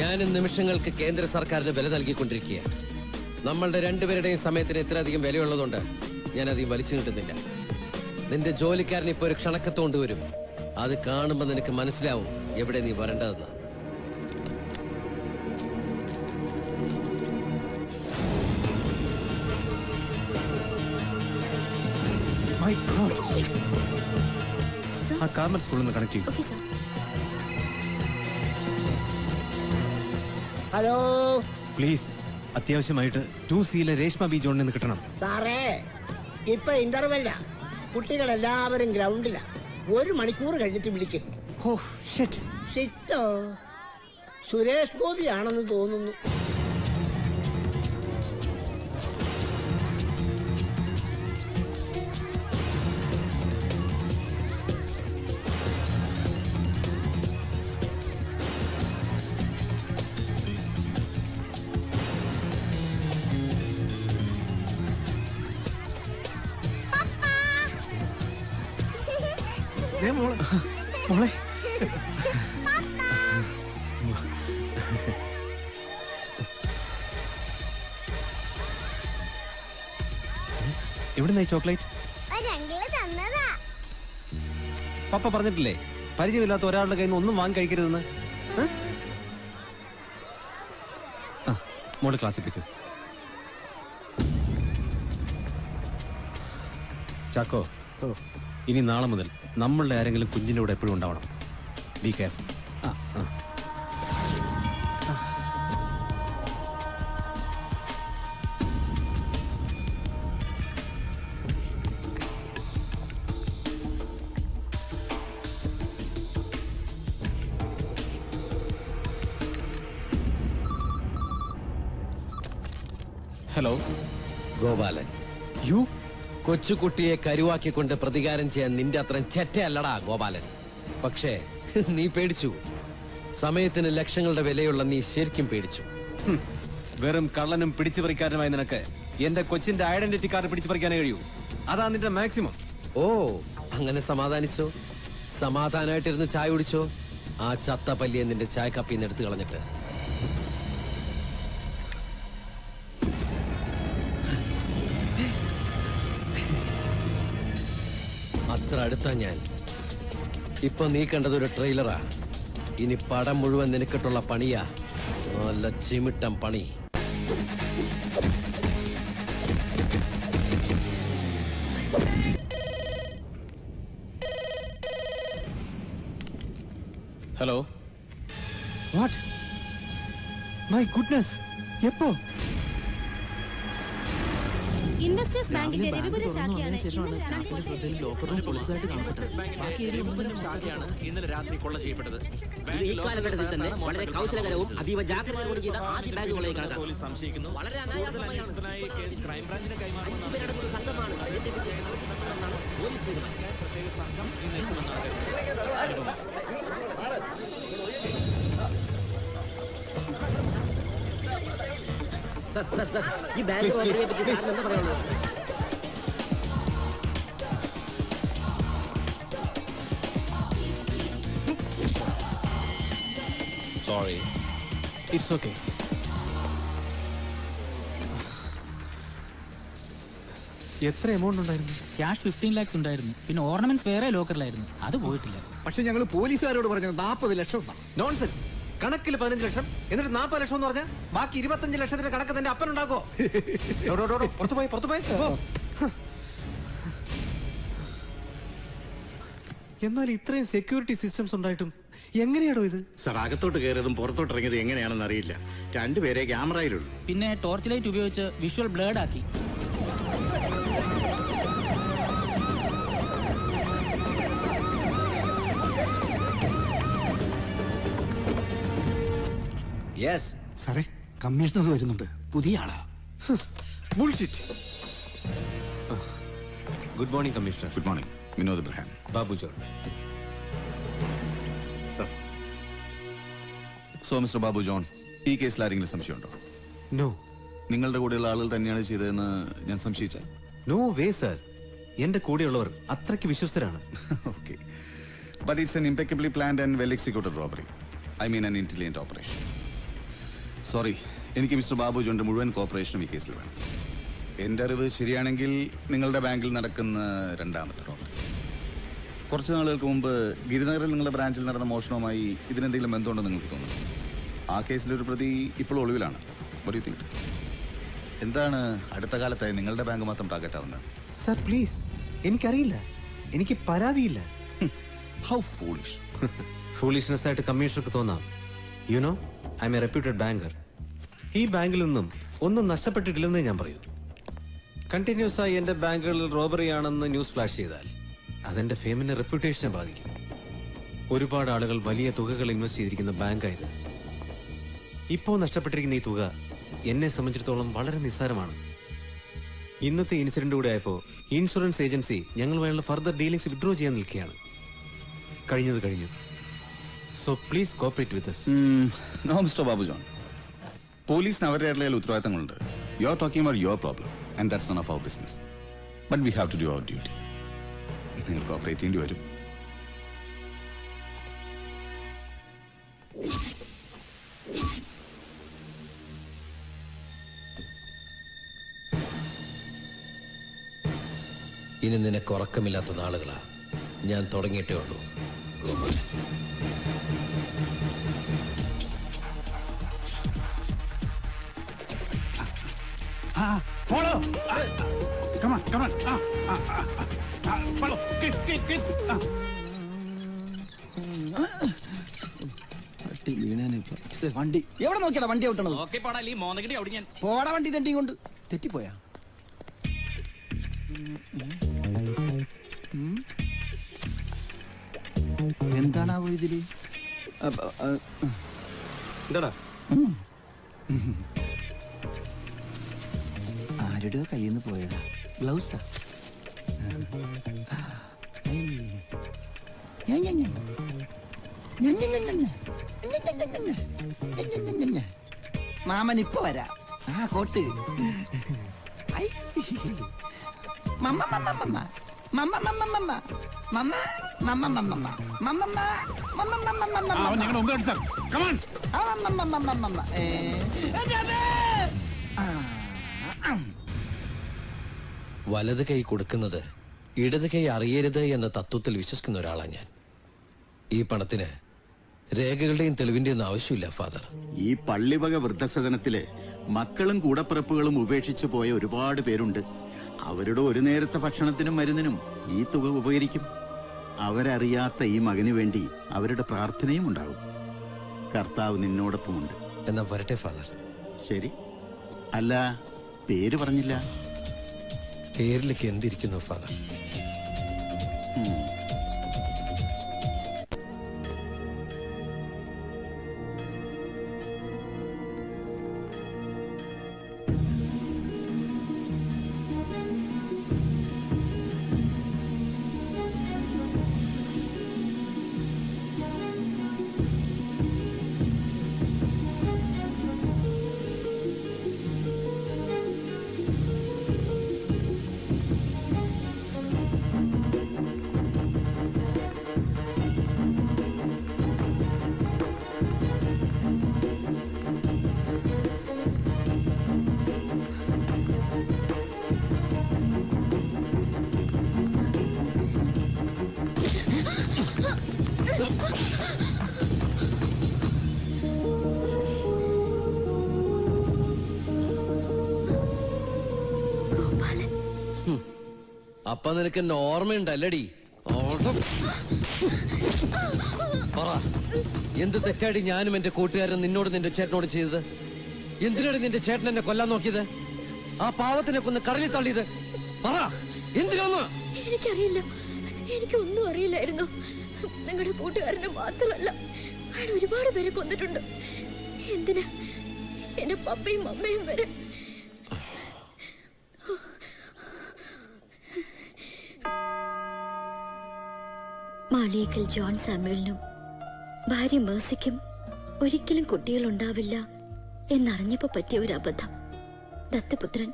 ഞാനും നിമിഷങ്ങൾക്ക് കേന്ദ്ര സർക്കാരിന് വില നൽകിക്കൊണ്ടിരിക്കുക. നമ്മളുടെ രണ്ടുപേരുടെയും സമയത്തിന് ഇത്രയധികം വിലയുള്ളതുകൊണ്ട് ഞാനധികം വലിച്ചു കിട്ടുന്നില്ല. നിന്റെ ജോലിക്കാരൻ ഇപ്പൊ ഒരു ക്ഷണക്കത്തോണ്ട് വരും. അത് കാണുമ്പോ നിനക്ക് മനസ്സിലാവും എവിടെ നീ വരേണ്ടതെന്ന്. ആ കാർമൽ സ്കൂളിൽ നിന്ന് കണക്ട് ചെയ്യും. ഹലോ പ്ലീസ്, അത്യാവശ്യമായിട്ട് 2C രേഷ്മ ബി ജോണിൽ നിന്ന് കിട്ടണം. സാറേ, ഇപ്പൊ ഇന്റർവെല്ല. കുട്ടികളെല്ലാവരും ഗ്രൗണ്ടിലാ. 1 മണിക്കൂർ കഴിഞ്ഞിട്ട് വിളിക്കും. ഷിറ്റോ, സുരേഷ് ഗോപി ആണെന്ന് തോന്നുന്നു. മോളെ എവിടുന്ന ഈ ചോക്ലേറ്റ്? പപ്പ പറഞ്ഞിട്ടില്ലേ പരിചയമില്ലാത്ത ഒരാളുടെ കയ്യിൽ നിന്ന് ഒന്നും വാങ്ങി കഴിക്കരുതെന്ന്? മോള് ക്ലാസ്സിപ്പിക്കും. ചാക്കോ, ഇനി നാളെ മുതൽ നമ്മളുടെ ആരെങ്കിലും കുഞ്ഞിൻ്റെ കൂടെ എപ്പോഴും ഉണ്ടാവണം. Be careful. Hello Gopalan, you കൊച്ചുകുട്ടിയെ കരുവാക്കിക്കൊണ്ട് പ്രതികാരം ചെയ്യാൻ നിന്റെ അത്രയും ചെറ്റയല്ലടാ ഗോപാലൻ. പക്ഷേ നീ പേടിച്ചു. സമയത്തിന് ലക്ഷങ്ങളുടെ വിലയുള്ള നീ ശരിക്കും പേടിച്ചു. വെറും കള്ളനും പിടിച്ചു പറിക്കാരനുമായി നിനക്ക് എന്റെ കൊച്ചിന്റെ ഐഡന്റിറ്റി കാർഡ് പിടിച്ചു പറിക്കാനേ കഴിയൂ. അതാ നിന്റെ മാക്സിമം. ഓ, അങ്ങനെ സമാധാനിച്ചോ? സമാധാനമായിട്ടിരുന്ന് ചായ കുടിച്ചോ? ആ ചത്ത പല്ലിയെ നിന്റെ ചായ കപ്പിന്ന് എടുത്തു കളഞ്ഞിട്ട്. അത്ര അടുത്താ ഞാൻ. ഇപ്പൊ നീ കണ്ടത് ഒരു ട്രെയിലറാ. ഇനി പടം മുഴുവൻ നിനക്കിട്ടുള്ള പണിയാ. നല്ല ചിമിട്ടം പണി. ഹലോ. വാട്ട്? മൈ ഗുഡ്നസ്, എപ്പോ? ഇൻവെസ്റ്റേഴ്സ് ബാങ്കിന്റെ രവിപുര ശാഖയാണ് ഇന്നലെ രാത്രി കൊള്ള ചെയ്യപ്പെട്ടത്. ഈ കാലഘട്ടത്തിൽ തന്നെ വളരെ കൗശലകരവും അതീവ ജാഗ്രതയോടും ചെയ്ത ആദ്യ ബാങ്കുകളെ പോലീസ് സംശയിക്കുന്നു. വളരെ അനായാസമായാണ് ക്രൈംബ്രാഞ്ചിന്റെ കൈമാറുന്ന 5 പേരടങ്ങുന്ന സംഘമാണ് ഐഡന്റിഫൈ നടത്തുന്നതെന്നാണ് പോലീസ് തീരുമാനം. പ്രത്യേക സംഘം ഇന്ന് എത്തുമെന്നാണ്. സർ, ഈ ബാങ്ക് റോബറിയെ പറ്റി സാറിന് എന്താ പറയാനുള്ളത്? Sorry, it's okay. എത്ര എമൗണ്ട് ഉണ്ടായിരുന്നു? ക്യാഷ് 15 lakhs ഉണ്ടായിരുന്നു. പിന്നെ ഓർണമെന്റ്സ് വേറെ ലോക്കറിലായിരുന്നു, അത് പോയിട്ടില്ല. പക്ഷെ ഞങ്ങൾ പോലീസുകാരോട് പറഞ്ഞു 40 ലക്ഷം. നോൺസെൻസ്. കണക്കിൽ 15 ലക്ഷം, എന്നിട്ട് 40 ലക്ഷം എന്ന് പറഞ്ഞാൽ ബാക്കി 25 ലക്ഷത്തിന്റെ കണക്ക് തന്റെ അപ്പൻ ഉണ്ടാക്കോ? പുറത്തുപോയി. എന്നാൽ ഇത്രയും സെക്യൂരിറ്റി സിസ്റ്റംസ് ഉണ്ടായിട്ടും എങ്ങനെയാണോ ഇത്? സർ, അകത്തോട്ട് കയറിയതും പുറത്തോട്ട് ഇറങ്ങിയത് എങ്ങനെയാണെന്ന് അറിയില്ല. രണ്ടുപേരെ ക്യാമറയിലുള്ളൂ. പിന്നെ ടോർച്ച് ലൈറ്റ് ഉപയോഗിച്ച് വിഷ്വൽ ബ്ലേഡ് ആക്കി. സാറേ, കമ്മീഷണർ വരുന്നുണ്ട്. പുതിയ ആളാ. Bullshit. Good morning commissioner. Good morning. Vinod Ibrahim. Babu John. Sir. So mister Babu John, ഈ കേസിൽ ആരെങ്കിലും സംശയമുണ്ടോ? നോ. നിങ്ങളുടെ കൂടെയുള്ള ആളുകൾ തന്നെയാണ് ചെയ്തതെന്ന് ഞാൻ സംശയിച്ചാൽ? No way sir. എന്റെ കൂടെയുള്ളവർ അത്രയ്ക്ക് വിശ്വസ്തരാണ്. Okay, but it's an impeccably planned and well executed robbery. I mean an intelligent operation. Sorry, എനിക്ക് മിസ്റ്റർ ബാബു ജോണിന്റെ മുഴുവൻ കോപ്പറേഷനും ഈ കേസിൽ വേണം. എൻ്റെ അറിവ് ശരിയാണെങ്കിൽ നിങ്ങളുടെ ബാങ്കിൽ നടക്കുന്ന രണ്ടാമത്തെ റോബറി. കുറച്ച് നാളുകൾക്ക് മുമ്പ് ഗിരിനഗറിൽ നിങ്ങളുടെ ബ്രാഞ്ചിൽ നടന്ന മോഷണവുമായി ഇതിനെന്തെങ്കിലും ബന്ധമുണ്ടെന്ന് നിങ്ങൾക്ക് തോന്നുന്നു? ആ കേസിലൊരു പ്രതി ഇപ്പോൾ ഒളിവിലാണ്. What do you think? എന്താണ് അടുത്ത കാലത്തായി നിങ്ങളുടെ ബാങ്ക് മാത്രം ടാർഗറ്റ് ആവുന്നത്? സർ പ്ലീസ്, എനിക്കറിയില്ല. എനിക്ക് പരാതിയില്ല. How foolish. ഫൂളിഷ്നെസ് ആയിട്ട് കമ്മീഷണർക്ക് തോന്നാം. You know, I M A reputed banker. ഈ ബാങ്കിൽ നിന്നും ഒന്നും നഷ്ടപ്പെട്ടിട്ടില്ലെന്ന് ഞാൻ പറയൂ. കണ്ടിന്യൂസ് ആയി എന്റെ ബാങ്കുകളിൽ റോബറി ആണെന്ന് ന്യൂസ് ഫ്ലാഷ് ചെയ്താൽ അതെന്റെ ഫേമിന്റെ റെപ്യൂട്ടേഷനെ ബാധിക്കും. ഒരുപാട് ആളുകൾ വലിയ തുകകൾ ഇൻവെസ്റ്റ് ചെയ്തിരിക്കുന്ന ബാങ്കായത്. ഇപ്പോൾ നഷ്ടപ്പെട്ടിരിക്കുന്ന ഈ തുക എന്നെ സംബന്ധിച്ചിടത്തോളം വളരെ നിസ്സാരമാണ്. ഇന്നത്തെ ഇൻസിഡന്റ് കൂടെ ആയപ്പോൾ ഇൻഷുറൻസ് ഏജൻസി ഞങ്ങളുമായുള്ള ഫർദർ ഡീലിംഗ്സ് വിഡ്രോ ചെയ്യാൻ നിൽക്കുകയാണ്. കഴിഞ്ഞത് കഴിഞ്ഞു. So please cooperate with us. No mister Babu John, പോലീസിന് അവരുടേതായ ഉത്തരവാദിത്തങ്ങളുണ്ട്. You are talking about your problem and that's none of our business. But we have to do our duty. നിങ്ങൾ cooperate ചെയ്യേണ്ടി വരും. ഇനി നിനക്ക് ഉറക്കമില്ലാത്ത നാളുകളാ. ഞാൻ തുടങ്ങിയിട്ടേ ഉള്ളൂ. Follow. Come on, come on. Follow. Get. വണ്ടി എവിടെ നോക്കിയാ വണ്ടി ഔട്ടണത്? പോടാ വണ്ടി തെണ്ടി കൊണ്ട് തെറ്റിപ്പോയാ. എന്താണാവോ ഇതില്? എന്താടാ ആരുടെ കയ്യിൽ നിന്ന് പോയതാ? ഗ്ലൗസാ? മാമൻ ഇപ്പൊ വരാ. ആ കോട്ട് ഞങ്ങളുടെ മുമ്പ് സാർ. Come on. വലത് കൈ കൊടുക്കുന്നത് ഇടത് കൈ അറിയരുത് എന്ന തത്വത്തിൽ വിശ്വസിക്കുന്ന ഒരാളാണ് ഞാൻ. ഈ പണത്തിന് രേഖകളുടെയും തെളിവിന്റെയും ഒന്നും ആവശ്യമില്ല ഫാദർ. ഈ പള്ളിവക വൃദ്ധസദനത്തില് മക്കളും കൂടപ്പിറപ്പുകളും ഉപേക്ഷിച്ചു പോയ ഒരുപാട് പേരുണ്ട്. അവരുടെ ഒരു നേരത്തെ ഭക്ഷണത്തിനും മരുന്നിനും ഈ തുക ഉപകരിക്കും. അവരറിയാത്ത ഈ മകന് വേണ്ടി അവരുടെ പ്രാർത്ഥനയും ഉണ്ടാകും. കർത്താവ് നിന്നോടൊപ്പമുണ്ട്. എന്നാ വരട്ടെ ഫാദർ. ശരി. അല്ല, പേര് പറഞ്ഞില്ല. പേരിലേക്ക് എന്തിരിക്കുന്നു ഫാദർ? അപ്പൊ നിനക്ക് എന്നെ ഓർമ്മയുണ്ടല്ലടി? പറ, എന്ത് തെറ്റാടി ഞാനും എന്റെ കൂട്ടുകാരൻ നിന്നോട് നിന്റെ ചേട്ടനോട് ചെയ്തത്? എന്തിനാണ് നിന്റെ ചേട്ടൻ എന്നെ കൊല്ലാൻ നോക്കിയത്? ആ പാവത്തിനെ കൊന്ന് കടലിൽ തള്ളിയത്? പറ, എന്തിനാന്ന്? എനിക്കറിയില്ല, എനിക്കൊന്നും അറിയില്ലായിരുന്നു. നിങ്ങളുടെ കൂട്ടുകാരനെ മാത്രമല്ല, അയാൾ ഒരുപാട് പേരെ കൊന്നിട്ടുണ്ട്. എന്തിനാ എന്റെ പപ്പയും അമ്മയും വരെ. മാളിയേക്കൽ ജോൺ സാമുവലിനും ഭാര്യ മേഴ്സിക്കും ഒരിക്കലും കുട്ടികൾ ഉണ്ടാവില്ല എന്നറിഞ്ഞപ്പോ പറ്റിയ ഒരു അബദ്ധം. ദത്തുപുത്രൻ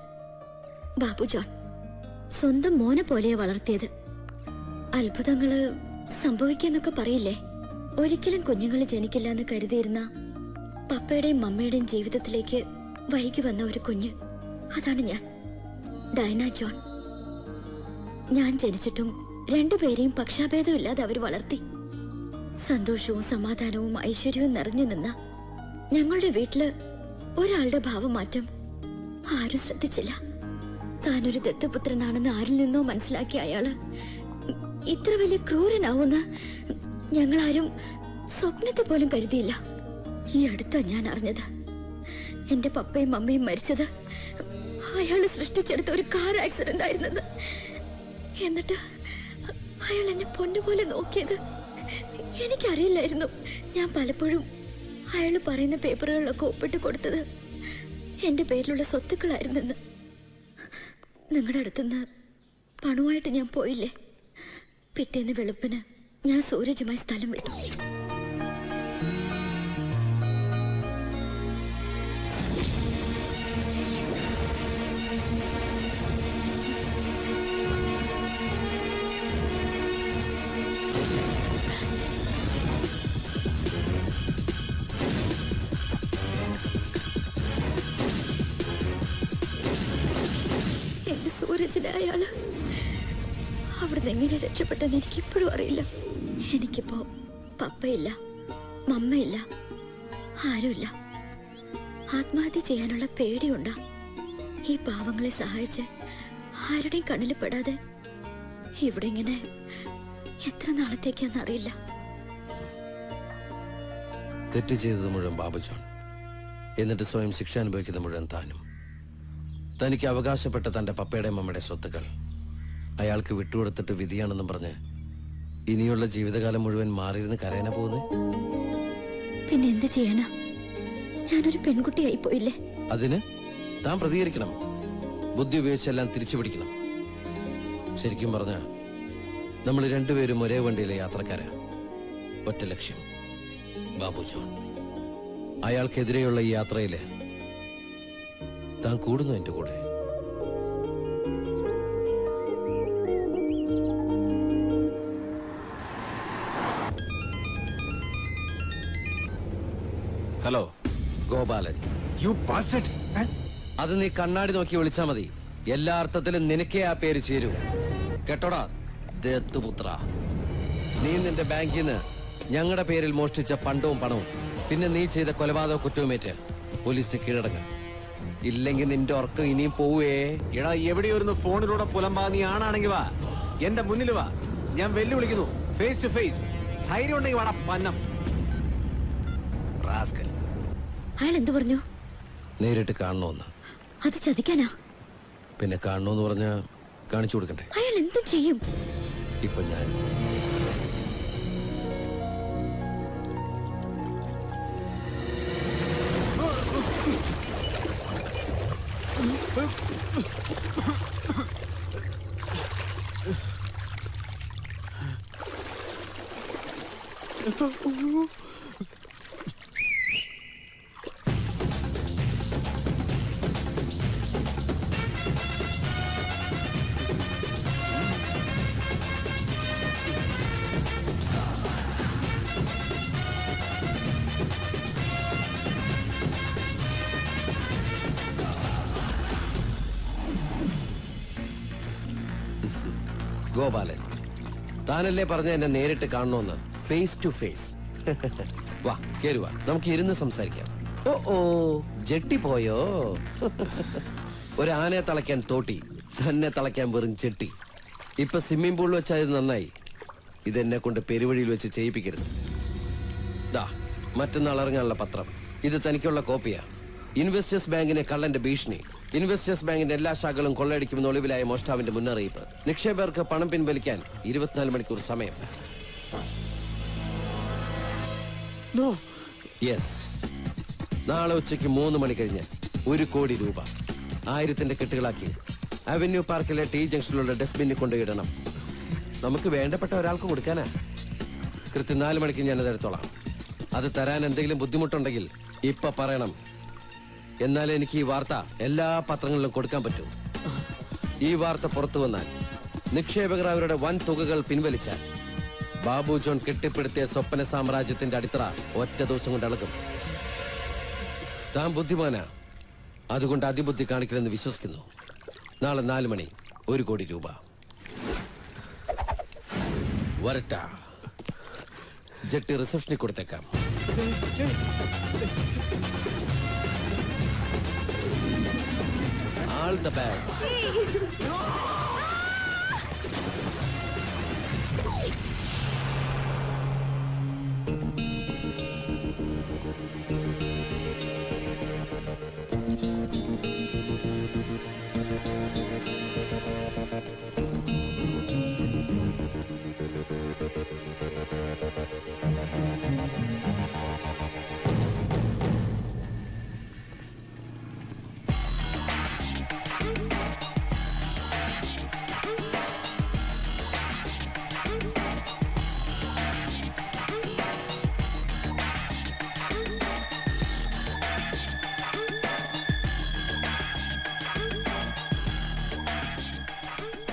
ബാബു ജോൺ സ്വന്തം മോനെ പോലെയാ വളർത്തിയത്. അത്ഭുതങ്ങള് സംഭവിക്കാന്നൊക്കെ പറയില്ലേ? ഒരിക്കലും കുഞ്ഞുങ്ങൾ ജനിക്കില്ല എന്ന് കരുതിയിരുന്ന പപ്പയുടെയും മമ്മയുടെയും ജീവിതത്തിലേക്ക് വൈകി വന്ന ഒരു കുഞ്ഞ്, അതാണ് ഞാൻ, ഡയന ജോൺ. ഞാൻ ജനിച്ചിട്ടും രണ്ടുപേരെയും പക്ഷാഭേദമില്ലാതെ അവർ വളർത്തി. സന്തോഷവും സമാധാനവും ഐശ്വര്യവും നിറഞ്ഞു നിന്ന ഞങ്ങളുടെ വീട്ടില് ഒരാളുടെ ഭാവമാറ്റം ആരും ശ്രദ്ധിച്ചില്ല. താനൊരു ദത്തുപുത്രനാണെന്ന് ആരിൽ നിന്നോ മനസ്സിലാക്കിയ അയാള് ഇത്ര വലിയ ക്രൂരനാവുന്ന ഞങ്ങളാരും സ്വപ്നത്തെ പോലും കരുതിയില്ല. ഈ അടുത്താ ഞാൻ അറിഞ്ഞത്. എന്റെ പപ്പയും അമ്മയും മരിച്ചത് അയാള് സൃഷ്ടിച്ചെടുത്ത ഒരു കാർ ആക്സിഡന്റ് ആയിരുന്നത്. എന്നിട്ട് അയാൾ എന്നെ പൊന്നുപോലെ നോക്കിയത് എനിക്കറിയില്ലായിരുന്നു. ഞാൻ പലപ്പോഴും അയാൾ പറയുന്ന പേപ്പറുകളിലൊക്കെ ഒപ്പിട്ട് കൊടുത്തത് എന്റെ പേരിലുള്ള സ്വത്തുക്കളായിരുന്നെന്ന്. നിങ്ങളുടെ അടുത്തുനിന്ന് പണമായിട്ട് ഞാൻ പോയില്ലേ? പിറ്റേന്ന് വെളുപ്പിന് ഞാൻ സൂരജുമായി സ്ഥലം വിട്ടു. എന്റെ സൂരജിനെ അയാള് അവിടുന്ന് എങ്ങനെ രക്ഷപ്പെട്ടെന്ന് എനിക്ക് ഇപ്പോഴും അറിയില്ല. എനിക്കിപ്പോ പപ്പയില്ല, മമ്മയില്ല, ആരുമില്ല. ആത്മഹത്യ ചെയ്യാനുള്ള പേടിയുണ്ടാ. ഈ പാവങ്ങളെ സഹായിച്ച് ആരുടെയും കണ്ണിൽ പെടാതെ ഇവിടെ ഇങ്ങനെ എത്ര നാളത്തേക്കാന്നറിയില്ല. തെറ്റ് ചെയ്തത് മുഴുവൻ ബാബു ജോൺ, എന്നിട്ട് സ്വയം ശിക്ഷ അനുഭവിക്കുന്ന മുഴുവൻ താനും. തനിക്ക് അവകാശപ്പെട്ട തന്റെ പപ്പയുടെ മമ്മയുടെ സ്വത്തുക്കൾ അയാൾക്ക് വിട്ടുകൊടുത്തിട്ട് വിധിയാണെന്നും പറഞ്ഞ് ഇനിയുള്ള ജീവിതകാലം മുഴുവൻ മാറിയിരുന്ന് കരയാനാ പോകുന്നത്. പിന്നെ എന്ത് ചെയ്യാനാ? ഞാനൊരു പെൺകുട്ടിയായി പോയില്ലേ? അതിന് താൻ പ്രതികരിക്കണം, ബുദ്ധി ഉപയോഗിച്ചെല്ലാം തിരിച്ചു പിടിക്കണം. ശരിക്കും പറഞ്ഞ നമ്മൾ രണ്ടുപേരും ഒരേ വണ്ടിയിലെ യാത്രക്കാരാ. ഒറ്റ ലക്ഷ്യം, ബാബു ജോൺ. അയാൾക്കെതിരെയുള്ള ഈ യാത്രയില് താൻ കൂടുന്നു എന്റെ കൂടെ. ഹലോ ഗോപാലൻ. അത് നീ കണ്ണാടി നോക്കി വിളിച്ചാ മതി. എല്ലാ അർത്ഥത്തിലും നിനക്കേ ആ പേര് ചേരൂ. കേട്ടോടാ ദത്തുപുത്ര. നീ നിന്റെ ബാങ്കിൽ നിന്ന് ഞങ്ങളുടെ പേരിൽ മോഷ്ടിച്ച പണ്ടവും പണവും പിന്നെ നീ ചെയ്ത കൊലപാതക കുറ്റവുമേറ്റ് പോലീസിന് കീഴടങ്ങ. ഇല്ലെങ്കിൽ നിന്റെ ഉറക്കം ഇനിയും പോവേ. എടാ എവിടെയൊരുന്ന് ഫോണിലൂടെ പുലമ്പാ. നീ ആണാണെങ്കിൽ വാ, എന്റെ മുന്നിൽ വാ. ഞാൻ വെല്ലുവിളിക്കുന്നു, ഫേസ് ടു ഫേസ്. ധൈര്യം ഉണ്ടെങ്കിൽ വാടാ പന്നം. റാസ്കൽ. അയാൾ എന്തു പറഞ്ഞു? നേരിട്ട് കാണണമെന്ന്. അത് ചതിക്കാനാ? പിന്നെ കാണണമെന്ന് പറഞ്ഞ കാണിച്ചു കൊടുക്കണ്ടേ? അയാൾ എന്തു ചെയ്യും? ഇപ്പൊ ഞാൻ ഗോപാലൻ, താനല്ലേ പറഞ്ഞ എന്നെ നേരിട്ട് കാണണമെന്ന്? Face to face. വാ കേറുവാ, നമുക്ക് ഇരുന്ന് സംസാരിക്കാം. ഓ ജെട്ടി പോയോ? ഒരു ആനയെ തളയ്ക്കാൻ തോട്ടി, തന്നെ തളയ്ക്കാൻ വെറും ചെട്ടി. ഇപ്പൊ സ്വിമ്മിംഗ് പൂളിൽ വെച്ചായത് നന്നായി. ഇതെന്നെ കൊണ്ട് പെരുവഴിയിൽ വെച്ച് ചെയ്യിപ്പിക്കരുത്. ദാ മറ്റന്നാൾ ഇറങ്ങാനുള്ള പത്രം. ഇത് തനിക്കുള്ള കോപ്പിയാ. ഇൻവെസ്റ്റേഴ്സ് ബാങ്കിനെ കള്ളന്റെ ഭീഷണി. ഇൻവെസ്റ്റേഴ്സ് ബാങ്കിന്റെ എല്ലാ ശാഖകളും കൊള്ളയടിക്കുമെന്ന് ഒളിവിലായ മോഷ്ടാവിന്റെ മുന്നറിയിപ്പ്. നിക്ഷേപകർക്ക് പണം പിൻവലിക്കാൻ 24 മണിക്കൂർ സമയം. യെസ്, നാളെ ഉച്ചയ്ക്ക് 3 മണി കഴിഞ്ഞ് 1 കോടി രൂപ 1000ന്റെ കെട്ടുകളാക്കി അവന്യൂ പാർക്കിലെ ടി ജംഗ്ഷനിലുള്ള ഡസ്റ്റ്ബിന്നിൽ കൊണ്ടുപോയിടണം. നമുക്ക് വേണ്ടപ്പെട്ട ഒരാൾക്ക് കൊടുക്കാനാ. കൃത്യം 4 മണിക്ക് ഞാനത് എടുത്തോളാം. അത് തരാൻ എന്തെങ്കിലും ബുദ്ധിമുട്ടുണ്ടെങ്കിൽ ഇപ്പൊ പറയണം. എന്നാൽ എനിക്ക് ഈ വാർത്ത എല്ലാ പത്രങ്ങളിലും കൊടുക്കാൻ പറ്റൂ. ഈ വാർത്ത പുറത്തു വന്നാൽ നിക്ഷേപകർ അവരുടെ വൻ തുകകൾ പിൻവലിച്ചാൽ ബാബു ജോൺ കെട്ടിപ്പടുത്തിയ സ്വപ്ന സാമ്രാജ്യത്തിന്റെ അടിത്തറ ഒറ്റ ദിവസം കൊണ്ട് ഇളകും. താൻ ബുദ്ധിമാനാ, അതുകൊണ്ട് അതിബുദ്ധി കാണിക്കണമെന്ന് വിശ്വസിക്കുന്നു. നാളെ 4 മണി 1 കോടി രൂപ. വരട്ട. ജെട്ടി റിസപ്ഷനിൽ കൊടുത്തേക്കാം. All the best.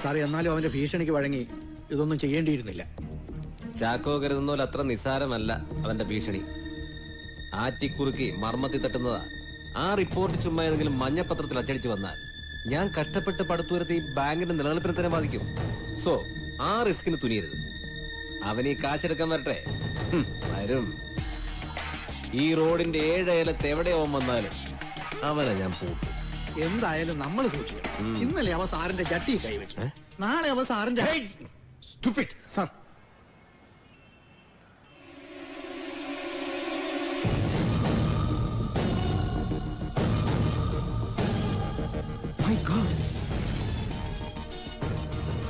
സാറേ, എന്നാലും അവന്റെ ഭീഷണിക്ക് വഴങ്ങി ഇതൊന്നും ചെയ്യേണ്ടിയിരുന്നില്ല. ചാക്കോ കരുതുന്ന പോലെ അത്ര നിസ്സാരമല്ല അവന്റെ ഭീഷണി. ആറ്റിക്കുറുക്കി മർമ്മത്തിൽ തട്ടുന്നതാ. ആ റിപ്പോർട്ട് ചുമ്മാ ഏതെങ്കിലും മഞ്ഞപ്പത്രത്തിൽ അച്ചടിച്ചു വന്നാൽ ഞാൻ കഷ്ടപ്പെട്ട് പടുത്തുയർത്തി ഈ ബാങ്കിന്റെ നിലനിൽപ്പിനെ തന്നെ ബാധിക്കും. സോ ആ റിസ്കിന് തുനിയരുത്. അവൻ ഈ കാശെടുക്കാൻ വരട്ടെ. വരും. ഈ റോഡിന്റെ 7 അയലത്ത് എവിടെ അവൻ വന്നാലും അവനെ ഞാൻ പൂട്ടും. എന്തായാലും നമ്മൾ സൂക്ഷിക്കണം. ഇന്നലെ അവ സാറിന്റെ ചട്ടി കൈവച്ചു, നാളെ അവ സാറിന്റെ സാർ.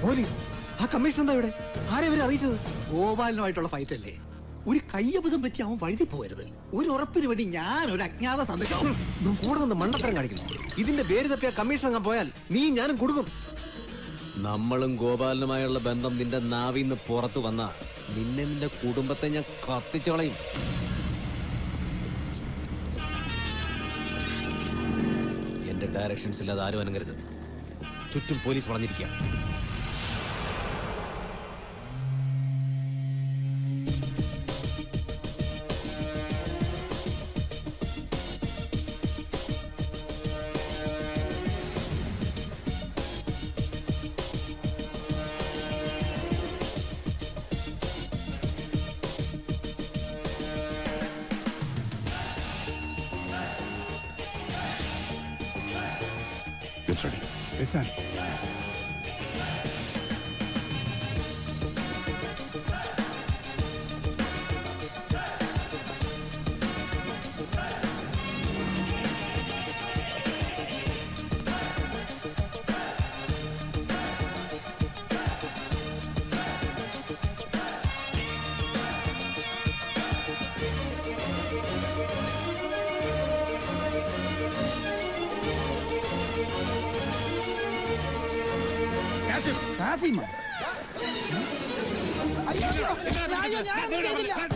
പോലീസ്, ആ കമ്മീഷൻ എന്താ ഇവിടെ? ആരെവരെ അറിയിച്ചത്? ഗോപാലനുമായിട്ടുള്ള ഫൈറ്റ് അല്ലേ? ഒരു കയ്യബദ്ധം പറ്റി അവൻ വഴുതി പോകരുത്. ഒരു ഉറപ്പിന് വേണ്ടി ഞാൻ ഒരു അജ്ഞാത സന്ദേശം കൂടെ നിന്ന് മണ്ടത്തരം കാണിക്കുന്നു. ഇതിന്റെ പേര് തപ്പിയ കമ്മീഷൻ അങ്ങ് പോയാൽ നീ ഞാനും കൊടുക്കും. നമ്മളും ഗോപാലനുമായുള്ള ബന്ധം നിന്റെ നാവിന്ന് പുറത്തു വന്ന നിന്നെ നിന്റെ കുടുംബത്തെ ഞാൻ കത്തിച്ചോളയും. എന്റെ ഡയറക്ഷൻസ് ഇല്ലാതെ ആരും അനങ്ങരുത്. ചുറ്റും police വളഞ്ഞിരിക്കുക. Get ready. Yes, sir.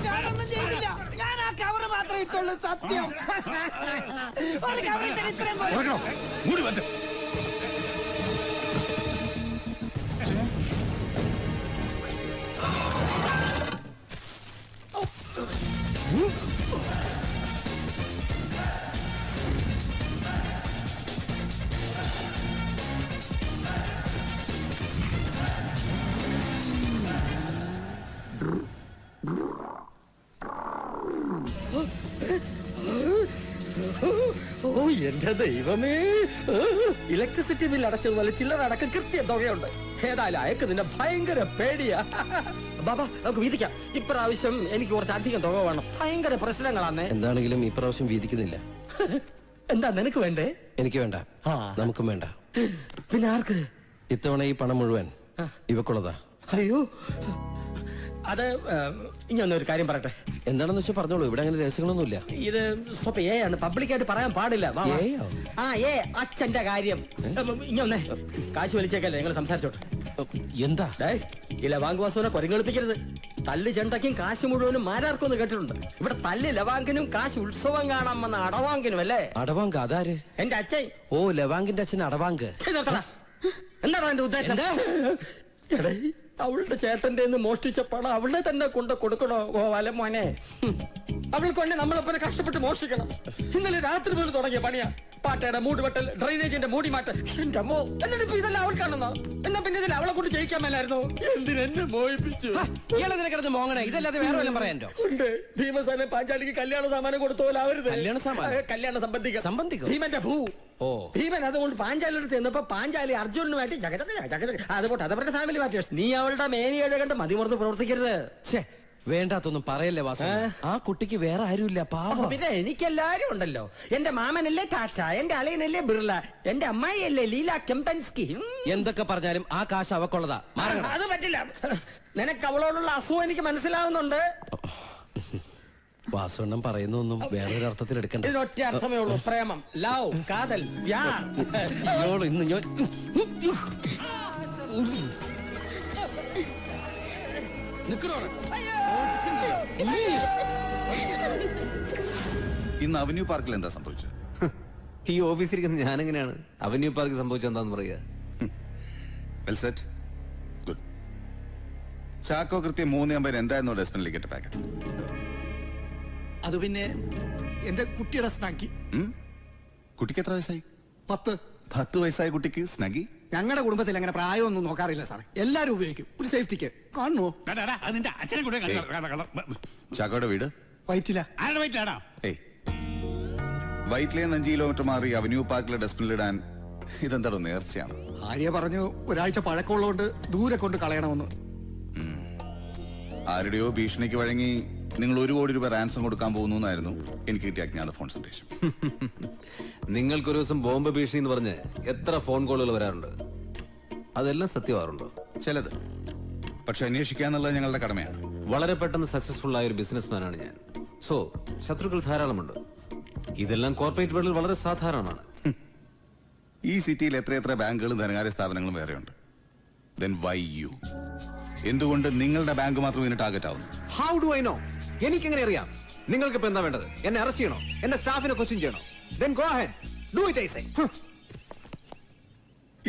ഞാനൊന്നും ചെയ്തില്ല. ഞാൻ ആ കവറ് മാത്രമേ ഇട്ടുള്ളൂ. സത്യം. ഒരു കവർ ഇട്ടാൽ ഇത്രയും പോലെ. ഓ എന്റെ ദൈവമേ, ഇലക്ട്രിസിറ്റി ബിൽ അടച്ചത് പോലെ ചില്ലറ അടക്കം കൃത്യം തുകയുണ്ട്. ഏതായാലും അയക്ക് നിന്നെ ഭയങ്കര പേടിയാ. ബാബാ, നമുക്ക് വീതിക്കാം. ഇപ്രാവശ്യം എനിക്ക് കുറച്ച് അധികം തുക വേണം. ഭയങ്കര പ്രശ്നങ്ങളാന്നേ. എന്താണെങ്കിലും ഇപ്രാവശ്യം വീതിക്കുന്നില്ല. എന്താ നിനക്ക് വേണ്ടേ? എനിക്ക് വേണ്ട, നമുക്കും വേണ്ട. പിന്നെ ആർക്ക്? ഇത്തവണ ഈ പണം മുഴുവൻ ഇവക്കുള്ളതാ. അയ്യോ, അത് ഇനി ഒരു കാര്യം പറയട്ടെ. എന്താണെന്ന് വെച്ചാൽ പറഞ്ഞോളൂ. ഇവിടെ അങ്ങനെ രഹസ്യങ്ങളൊന്നുമില്ല. ഇത് സ്വപ്പം ആണ്, പബ്ലിക്കായിട്ട് പറയാൻ പാടില്ല. അച്ഛന്റെ കാര്യം. ഇങ്ങനെ കാശ് വലിച്ചേക്കല്ലേ, നിങ്ങൾ സംസാരിച്ചോട്ടെ. എന്താ ഈ ലവാങ്കുവാസുവിനെ കൊരങ്ങളിപ്പിക്കരുത്. തല്ല് ചെണ്ടയ്ക്കും കാശ് മുഴുവനും മാരാർക്കൊന്ന് കേട്ടിട്ടുണ്ട്. ഇവിടെ തല്ല് ലവാങ്കിനും കാശ് ഉത്സവം കാണാൻ വന്ന അടവാങ്കിനും അല്ലേ? അടവാങ്ക് അതാര്? എന്റെ അച്ഛൻ. ഓ, ലവാങ്കിന്റെ അച്ഛൻ അടവാങ്ക്. എന്താണ് എന്റെ ഉദ്ദേശം? അവളുടെ ചേട്ടന്റെ മോഷ്ടിച്ച പണം അവളെ തന്നെ കൊണ്ട് കൊടുക്കണോ ഗോപാല മോനെ? അവൾക്ക് വേണ്ടി നമ്മളെപ്പോലെ കഷ്ടപ്പെട്ട് മോഷ്ടിക്കണം. ഇന്നലെ രാത്രി പോലും തുടങ്ങിയ പണിയാ. പാട്ടയുടെ മൂടുവെട്ടൽ, ഡ്രെയിനേജിന്റെ മൂടി മാറ്റൽ. എന്റെ അമ്മോ, എന്നിട്ട് ഇതെല്ലാം അവൾക്കാണെന്നോ? എന്നാ പിന്നെ ഇതിൽ അവളെ കൊണ്ട് ജയിക്കാൻ മേലായിരുന്നോ? എന്തിനെന്നെ മോഹിപ്പിച്ചു? ഇയാളെതിനെ കിടന്ന് മോങ്ങണേ, ഇതല്ലാതെ വേറെ വല്ലതും പറയാനോ? ഉണ്ട്. ഭീമസേന പാഞ്ചാലിക്ക് കല്യാണ സാമാനം കൊടുത്തോലെ അവരുത്. കല്യാണ സംബന്ധിക്കും. ഭീമന്റെ ഭൂ. ഓ, ഭീമൻ അതുകൊണ്ട് പാഞ്ചാലി എടുത്ത് ചെന്നപ്പോ പാഞ്ചാലി അർജുനുമായിട്ട് അതുപോട്ടെ. അതവരുടെ ഫാമിലി മാറ്റേഴ്സ്. നീ അവളുടെ മേനിയുടെ കണ്ട് മതിമറന്ന് പ്രവർത്തിക്കരുത്. വേണ്ടാത്തൊന്നും പറയല്ലേ വാസ. ആ കുട്ടിക്ക് വേറെ ആരുമില്ല, പാവം. പിന്നെ എനിക്കെല്ലാരും ഉണ്ടല്ലോ. എന്റെ മാമനല്ലേ ടാറ്റ, എന്റെ അളിയനല്ലേ ബിർള, എന്റെ അമ്മായിയല്ലേ ലീല കെമ്പൻസ്കി. എന്തൊക്കെ പറഞ്ഞാലും ആ കാശ് അവക്കുള്ളതാ. അത് പറ്റില്ല. നിനക്ക് അവളോടുള്ള അസുഖം എനിക്ക് മനസ്സിലാവുന്നുണ്ട്. വാസവണ്ണം പറയുന്നൊന്നും വേറൊരു അർത്ഥത്തിൽ എടുക്കണ്ട. ഇതിനൊറ്റ അർത്ഥമേ ഉള്ളൂ. പ്രേമം, ലവ്, കാതൽ, പ്യാർ. ഇന്ന് ഞാൻ ഇന്ന് അവന്യൂ പാർക്കിൽ എന്താ സംഭവിച്ചത്? ഈ ഓഫീസിരിക്കുന്ന ഞാനെങ്ങനെയാണ് അവന്യൂ പാർക്ക് സംഭവിച്ചത് എന്താന്ന് പറയുക? Well set, good. ചാക്കോ കൃത്യം 3:50 എന്തായിരുന്നു ഡസ്റ്റ്ബിനിലേക്ക് ഇട്ട പാക്കറ്റ്? അത് പിന്നെ എന്റെ കുട്ടിയുടെ സ്നാക്കി. കുട്ടിക്ക് എത്ര വയസ്സായി? 10. 10 വയസ്സായ കുട്ടിക്ക് സ്നഗി? ഞങ്ങളുടെ കുടുംബത്തിൽ അങ്ങനെ പ്രായമൊന്നും നോക്കാറില്ല സാറേ. എല്ലാരും ഉപയോഗിക്കും ഒരു സേഫ്റ്റിക്ക്. കാണുമോ? നിന്റെ അച്ഛനെ കൂടെ ചാക്കോയുടെ വീട് വൈറ്റില. ആരുടെ വയറ്റിലാടാ? ഏയ് വൈറ്റിലെ 5 കിലോമീറ്റർ മാറി അവന്യൂ പാർക്കിലെ ഡസ്റ്റ്ബിനിലിടാൻ ഇതെന്താണോ നേർച്ചയാണ്? ഭാര്യ പറഞ്ഞു ഒരാഴ്ച പഴക്കമുള്ളതുകൊണ്ട് ദൂരെ കൊണ്ട് കളയണമെന്ന്. ആരുടെയോ ഭീഷണിക്ക് വഴങ്ങി നിങ്ങൾ 1 കോടി രൂപ റാൻസം കൊടുക്കാൻ പോകുന്നു എന്നായിരുന്നു എനിക്ക് കിട്ടിയ അജ്ഞാത ഫോൺ സന്ദേശം. നിങ്ങൾക്കൊരു ദിവസം ബോംബ് ഭീഷണി എന്ന് പറഞ്ഞ് എത്ര ഫോൺ കോളുകൾ വരാറുണ്ട്? അതെല്ലാം സത്യമാറുണ്ടോ? ചിലത്. പക്ഷെ അന്വേഷിക്കുക എന്നുള്ളത് ഞങ്ങളുടെ കടമയാണ്. വളരെ പെട്ടെന്ന് സക്സസ്ഫുൾ ആയ ഒരു ബിസിനസ്മാനാണ് ഞാൻ. സോ ശത്രുക്കൾ ധാരാളമുണ്ട്. ഇതെല്ലാം കോർപ്പറേറ്റ് വേൾഡിൽ വളരെ സാധാരണമാണ്. ഈ സിറ്റിയിൽ എത്രയെത്ര ബാങ്കുകളും ധനകാര്യ സ്ഥാപനങ്ങളും വേറെയുണ്ട്. Then why you? എന്തുകൊണ്ട് നിങ്ങളുടെ ബാങ്ക് മാത്രം ഇതിന് ടാർഗറ്റ് ആവുന്നു? How do I know? എനിക്കെങ്ങനെ അറിയാം? നിങ്ങൾക്ക് ഇപ്പൊ എന്താ വേണ്ടത്? എന്നെ അറസ്റ്റ് ചെയ്യണോ? എന്റെ സ്റ്റാഫിനെ ക്വസ്റ്റ്യൻ ചെയ്യണോ? Then go ahead. Do it, I say.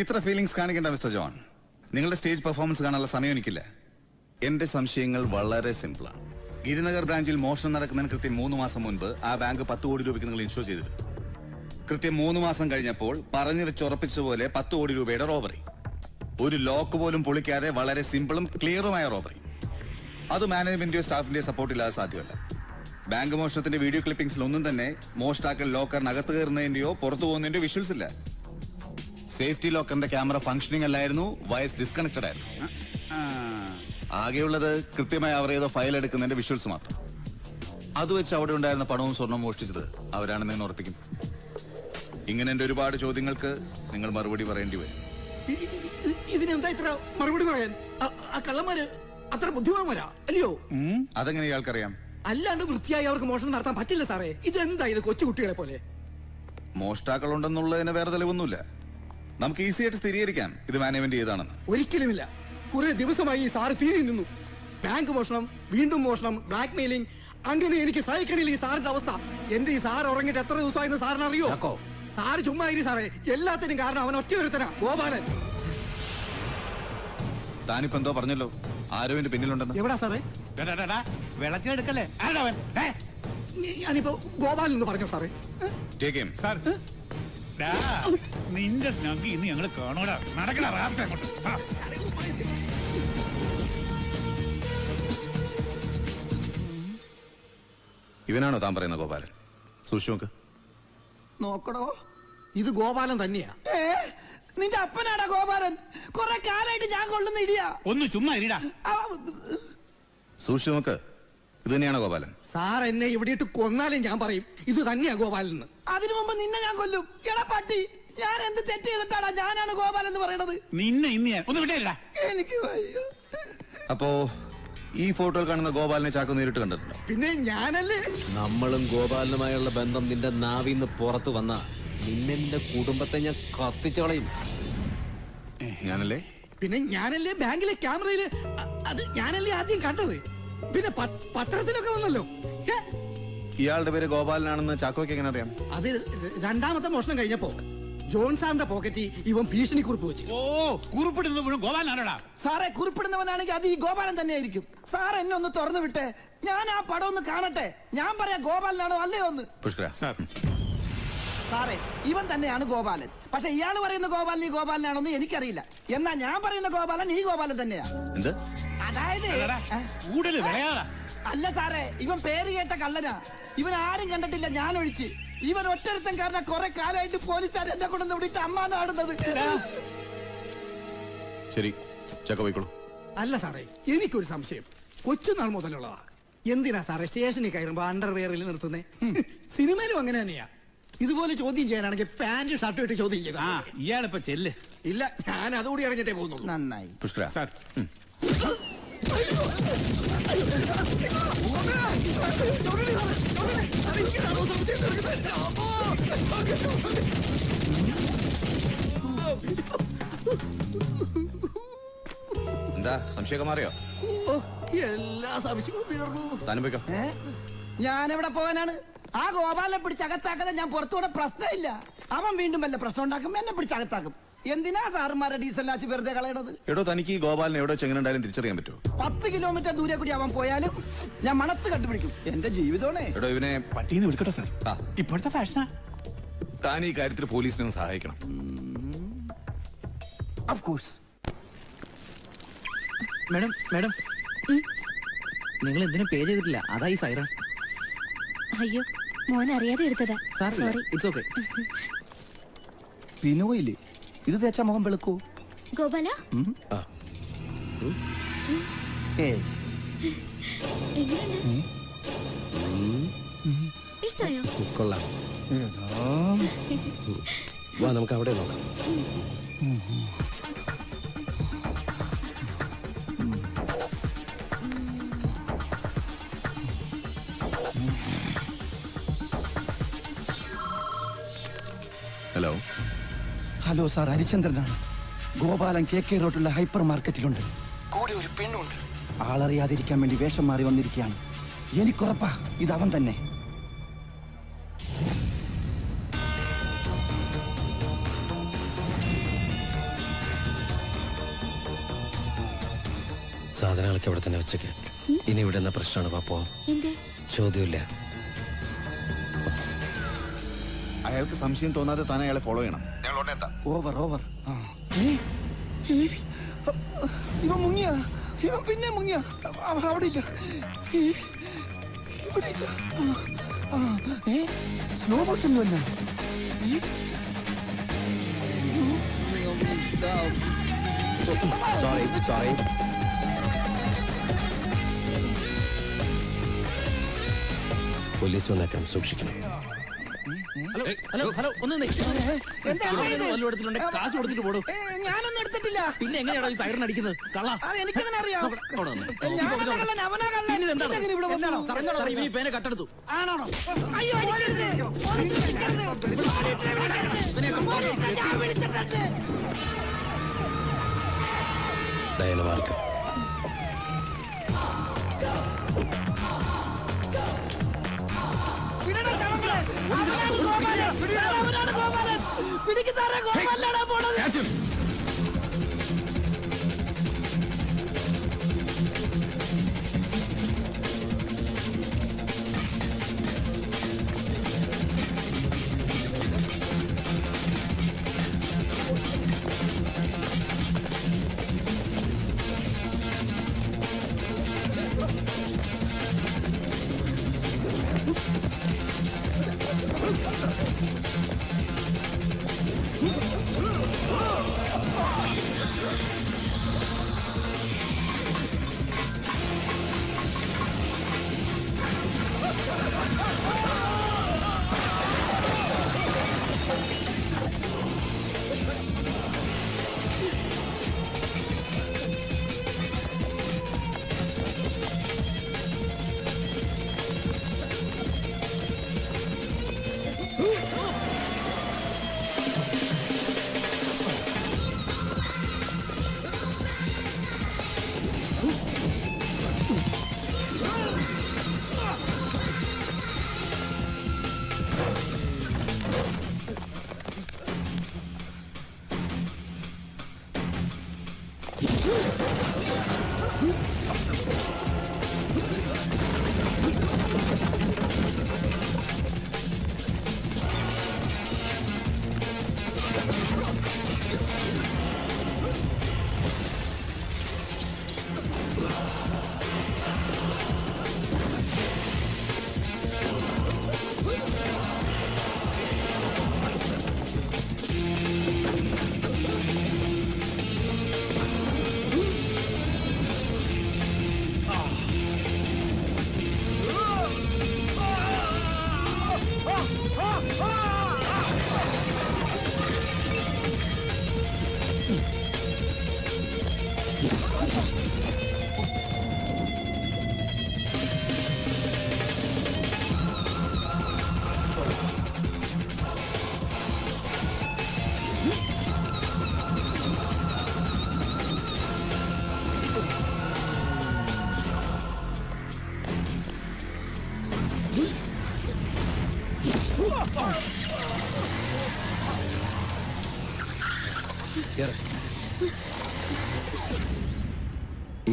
ഇത്ര ഫീലിംഗ്സ് കാണിക്കേണ്ട മിസ്റ്റർ ജോൺ. നിങ്ങളുടെ സ്റ്റേജ് പെർഫോമൻസ് കാണാനുള്ള സമയം എനിക്കില്ല. എന്റെ സംശയങ്ങൾ വളരെ സിമ്പിളാണ്. ഗിരിനഗർ ബ്രാഞ്ചിൽ മോഷണം നടക്കുന്നതിന് കൃത്യം 3 മാസം മുൻപ് ആ ബാങ്ക് 10 കോടി രൂപയ്ക്ക് നിങ്ങൾ ഇൻഷുർ ചെയ്തിരുന്നു. കൃത്യം 3 മാസം കഴിഞ്ഞപ്പോൾ പറഞ്ഞു വെച്ച് ഉറപ്പിച്ചതുപോലെ 10 കോടി രൂപയുടെ റോബറി. ഒരു ലോക്ക് പോലും പൊളിക്കാതെ വളരെ സിമ്പിളും ക്ലിയറുമായ റോബറി. അത് മാനേജ്മെന്റോ സ്റ്റാഫിന്റെ സപ്പോർട്ടില്ലാതെ സാധ്യമല്ല. ബാങ്ക് മോഷണത്തിന്റെ വീഡിയോ ക്ലിപ്പിംഗ്സിൽ ഒന്നും തന്നെ മോഷ്ടാക്കൾ ലോക്കറിനകത്ത് കയറുന്നതിന്റെയോ പുറത്തു പോകുന്നതിന്റെയോ വിഷ്വൽസ് ഇല്ല. സേഫ്റ്റി ലോക്കറിന്റെ ക്യാമറ ഫംഗ്ഷനിങ് അല്ലായിരുന്നു, വയസ് ഡിസ്കണക്റ്റഡ് ആയിരുന്നു. ആകെയുള്ളത് കൃത്യമായി അവർ ഏതോ ഫയൽ എടുക്കുന്നതിന്റെ വിഷ്വൽസ് മാത്രം. അത് വെച്ച് അവിടെ ഉണ്ടായിരുന്ന പണവും സ്വർണവും മോഷ്ടിച്ചത് അവരാണെന്ന് ഞാൻ ഉറപ്പിക്കും. ഇങ്ങനെ എന്റെ ഒരുപാട് ചോദ്യങ്ങൾക്ക് നിങ്ങൾ മറുപടി പറയേണ്ടി വരും. ഇതിനെന്താ ഇത്ര മറുപടി പറയാൻ? ആ കള്ളന്മാര് അത്ര ബുദ്ധിമാന്മാരാ അല്ലയോ? അതെങ്ങനെ ഇയാൾക്കറിയാം? അല്ലാണ്ട് വൃത്തിയായി അവർക്ക് മോഷണം നടത്താൻ പറ്റില്ല സാറേ. ഇതെന്താ ഇത് കൊച്ചുകുട്ടികളെ പോലെ? മോഷ്ടാക്കളുണ്ടെന്നുള്ളതിന് വേറെ തെളിവൊന്നുമില്ല. നമുക്ക് ഈസി ആയിട്ട് സ്ഥിരീകരിക്കാം ഇത് മാനേജ്മെന്റ് ചെയ്താണെന്ന്. ഒരിക്കലുമില്ല. കുറെ ദിവസമായി ഈ സാറ് തീരെ നിന്നു. ബാങ്ക് മോഷണം, വീണ്ടും മോഷണം, ബ്ലാക്ക് മെയിലിംഗ്, അങ്ങനെ എനിക്ക് സഹിക്കണില്ല ഈ സാറിന്റെ അവസ്ഥ. എന്റെ ഈ സാർ ഉറങ്ങിട്ട് എത്ര ദിവസമായിരുന്നു സാറിന് അറിയോ? സാറ് ചുമ്മാ ഇരി സാറേ. എല്ലാത്തിനും കാരണം അവൻ ഒറ്റ ഒരുത്തനാ, ഗോപാലൻ. താനിപ്പോ എന്തോ പറഞ്ഞല്ലോ ആരോ എന്റെ പിന്നിലുണ്ടെന്ന്. എവിടാ സാറേ? വെള്ളത്തിനെടുക്കല്ലേ? ഞാനിപ്പോ ഗോപാലൻ എന്ന് പറഞ്ഞോ സാറേ? സാർ നിന്റെ സ്നഗ്ഗി ഇന്ന് ഞങ്ങള് കാണൂടാ. നടക്കണ റാഫ്റ്റ് അങ്ങോട്ട്. ഇവനാണോ താൻ പറയുന്ന ഗോപാലൻ? സൂക്ഷിച്ചു നോക്ക്. നോക്കടോ, ഇത് ഗോപാലൻ തന്നെയാ. നിന്റെ അപ്പനാടാ ഗോപാലൻ. കുറെ കാലായിട്ട് ഞാൻ കൊള്ളുന്ന ഇടിയാ. ഒന്ന് ചുമ്മാ ഇരിടാ. സൂക്ഷിച്ചു നോക്ക്. ഇത് തന്നെയാണോ ഗോപാലൻ? സാർ എന്നെ ഇവിടെ ഇട്ട് കൊന്നാലും ഞാൻ പറയും ഇത് തന്നെയാ ഗോപാലൻ എന്ന്. അതിനു മുമ്പ് നിന്നെ ഞാൻ കൊല്ലും. എടാ പട്ടി, ഞാൻ എന്ത് തെറ്റ് ചെയ്തിട്ടാടാ ഞാനാണ് ഗോപാലൻ എന്ന് പറയണത്? നിന്നെ ഇന്ന് ഞാൻ ഒന്ന് വിട്ടേടാ. എനിക്ക് വയ്യ. അപ്പോ ഈ ഫോട്ടോയിൽ കാണുന്ന ഗോപാലിനെ ചാക്കോ നേരിട്ട് കണ്ടിട്ടുണ്ടോ? പിന്നെ ഞാനല്ലേ. നമ്മളും ഗോപാലനുമായുള്ള ബന്ധം നിന്റെ നാവിന്ന് പുറത്തു വന്ന നിന്നെ നിന്റെ കുടുംബത്തെ ഞാൻ കത്തിച്ചു കളയും. ഞാനല്ലേ? പിന്നെ ഞാനല്ലേ ബാങ്കിലെ ക്യാമറയില് അത് ഞാനല്ലേ ആദ്യം കണ്ടത്. പിന്നെ പത്രത്തിലൊക്കെ വന്നല്ലോ. ഇയാളുടെ പേര് ഗോപാലനാണെന്ന് ചാക്കോയ്ക്ക് എങ്ങനെ അറിയാം? അത് രണ്ടാമത്തെ മോഷണം കഴിഞ്ഞപ്പോ ജോൺ സാറിന്റെ പോക്കറ്റിൽ ഇവൻ ഭീഷണി കുറിപ്പ് വെച്ചു. ഓ, കുറിപ്പിടുന്നത് മുഴുവൻ ഗോപാലനാണോടാ? സാറേ, കുറിപ്പിടുന്നവനാണെങ്കിൽ അത് ഈ ഗോപാലൻ തന്നെ ആയിരിക്കും. സാർ എന്നെ ഒന്ന് തുറന്നു വിട്ടെ, ഞാൻ ആ പടം ഒന്ന് കാണട്ടെ. ഞാൻ പറയാം ഗോപാലനാണോ അല്ലയോ ഒന്ന്. പുഷ്കര സാറേ, ഇവൻ തന്നെയാണ് ഗോപാലൻ. പക്ഷെ ഇയാൾ പറയുന്ന ഗോപാലൻ ഈ ഗോപാലനാണെന്ന് എനിക്കറിയില്ല. എന്നാ ഞാൻ പറയുന്ന ഗോപാലൻ ഈ ഗോപാലൻ തന്നെയാ. അതായത് അല്ല സാറേ, ഇവൻ പേര് കേട്ട കള്ളനാ. ഇവൻ ആരും കണ്ടിട്ടില്ല, ഞാൻ ഒഴിച്ച്. ഇവൻ ഒറ്റരുത്തൻ കാരണം കുറെ കാലമായിട്ട് പോലീസുകാർ എന്നെ കൊണ്ടു വിട്ടിട്ട് അമ്മാനാടുന്നത്. ശരി, ചാക്കോ പോയിക്കോളൂ. അല്ല സാറേ, എനിക്കൊരു സംശയം. കൊച്ചുനാൾ മുതലുള്ളതാ. എന്തിനാ സാറേ സ്റ്റേഷനിൽ കയറുമ്പോ അണ്ടർവെയറിൽ നിർത്തുന്നേ? സിനിമയിലും അങ്ങനെ തന്നെയാ. ഇതുപോലെ ചോദ്യം ചെയ്യാനാണെങ്കിൽ പാന്റ് ഷർട്ടും ഇട്ട് ചോദ്യം ചെയ്താ. ഇയാളിപ്പോ ചെല്ല്. ഇല്ല, ഞാൻ അതുകൂടി അറിഞ്ഞിട്ടേ പോകുന്നുള്ളൂ. നന്നായി. പുഷ്കര സാർ, എന്താ സംശയമൊക്കെ മാറിയോ? എല്ലാ സംശയവും തീർന്നു. താനും പോയിക്കോ. ഞാൻ എവിടെ പോകാനാണ്? ആ ഗോപാലനെ പിടിച്ചകത്താക്കാതെ ഞാൻ പുറത്തുകൂടെ പ്രശ്നമില്ല. അവൻ വീണ്ടും വല്ല പ്രശ്നം ഉണ്ടാക്കും, എന്നെ പിടിച്ചകത്താക്കും. എന്തിനാ സാറുമാരെ ഡീസൽ ആശി വെറുതെ കളയണത്? എടോ, തനിക്ക് ഈ ഗോപാലിനെ എവിടെ ചെങ്ങനുണ്ടായാലും തിരിച്ചറിയാൻ പറ്റുമോ? 10 കിലോമീറ്റർ ദൂരെ കൂടി അവൻ പോയാലും ഞാൻ മണത്ത് കണ്ടുപിടിക്കും. എന്റെ ജീവിതമാണേ. എടോ, ഇവനെ പട്ടീന്ന് വിളിക്കട്ടെ സാർ? ഇപ്പോഴത്തെ ഫാഷനാ. താൻ ഈ കാര്യത്തിൽ പോലീസിനെ സഹായിക്കണം. Of course. മാഡം മാഡം നിങ്ങൾ എന്തിനും പേ ചെയ്തിട്ടില്ല, അതാ ഈ സൈറൺ. അയ്യോ, മോൻ അറിയാതെ എടുത്തതാ. സോറി. It's okay. പിനോയില് ഇത് തേച്ചാ മുഖം വെളുക്കോ? ഗോപാല, എങ്ങനെയുണ്ട്? ഇഷ്ടായോ? കൊള്ളാം. വാ നമുക്ക് അവിടെ നോക്കാം. ഹലോ ഹലോ സാർ, ഹരിചന്ദ്രനാണ്. ഗോപാലൻ KK റോഡിലുള്ള ഹൈപ്പർ മാർക്കറ്റിലുണ്ട്. കൂടെ ഒരു പെണ്ണുണ്ട്. ആളറിയാതിരിക്കാൻ വേണ്ടി വേഷം മാറി വന്നിരിക്കുകയാണ്. എനിക്കുറപ്പാ ഇത് അവൻ തന്നെ. സാധനങ്ങളൊക്കെ ഇവിടെ തന്നെ വെച്ചേക്ക്. ഇനി ഇവിടെ എന്നാ പ്രശ്നമാണ് പാപ്പോ? ചോദ്യമില്ല. അയാൾക്ക് സംശയം തോന്നാതെ താൻ അയാളെ ഫോളോ ചെയ്യണം. ഞങ്ങൾ ഉടനെ എത്താം. Over over. ഇവൻ മുങ്ങിയ, ഇവൻ പിന്നെ മുങ്ങിയ. അവിടെ ഇല്ല, ഇവിടെ ഇല്ല. സ്നോ ബോട്ടൊന്നുമല്ല. സോറി. പോലീസ് വന്നേക്കാം, സൂക്ഷിക്കണം. ഹലോ ഒന്ന് കാശ് കൊടുത്തിട്ട് പോടും. ഞാനൊന്നും എടുത്തിട്ടില്ല. പിന്നെ എങ്ങനെയാണോ ഈ സൈറൺ അടിക്കുന്നത്? കള്ള എനിക്കങ്ങനെ അറിയാം. ഈ പേന കട്ടെടുത്തു. ആണോ? അയ്യോ, ഡയന മാർക്ക്.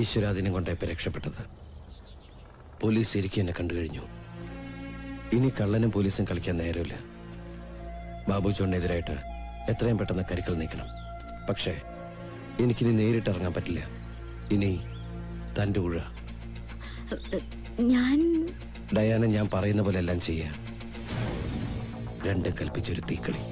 ഈശ്വരാധീനം കൊണ്ടേ ഇപ്പൊ രക്ഷപ്പെട്ടത്. പോലീസ് ശരിക്കും എന്നെ കണ്ടു കഴിഞ്ഞു. ഇനി കള്ളനും പോലീസും കളിക്കാൻ നേരമില്ല. ബാബു ജോണിനെതിരായിട്ട് എത്രയും പെട്ടെന്ന് കരുക്കൾ നീക്കണം. പക്ഷേ എനിക്കിനി നേരിട്ടിറങ്ങാൻ പറ്റില്ല. ഇനി തൻ്റെ ഊഴ. ഞാൻ ഡയാന, ഞാൻ പറയുന്ന പോലെ എല്ലാം ചെയ്യാം. രണ്ടും കൽപ്പിച്ചൊരു തീക്കളി.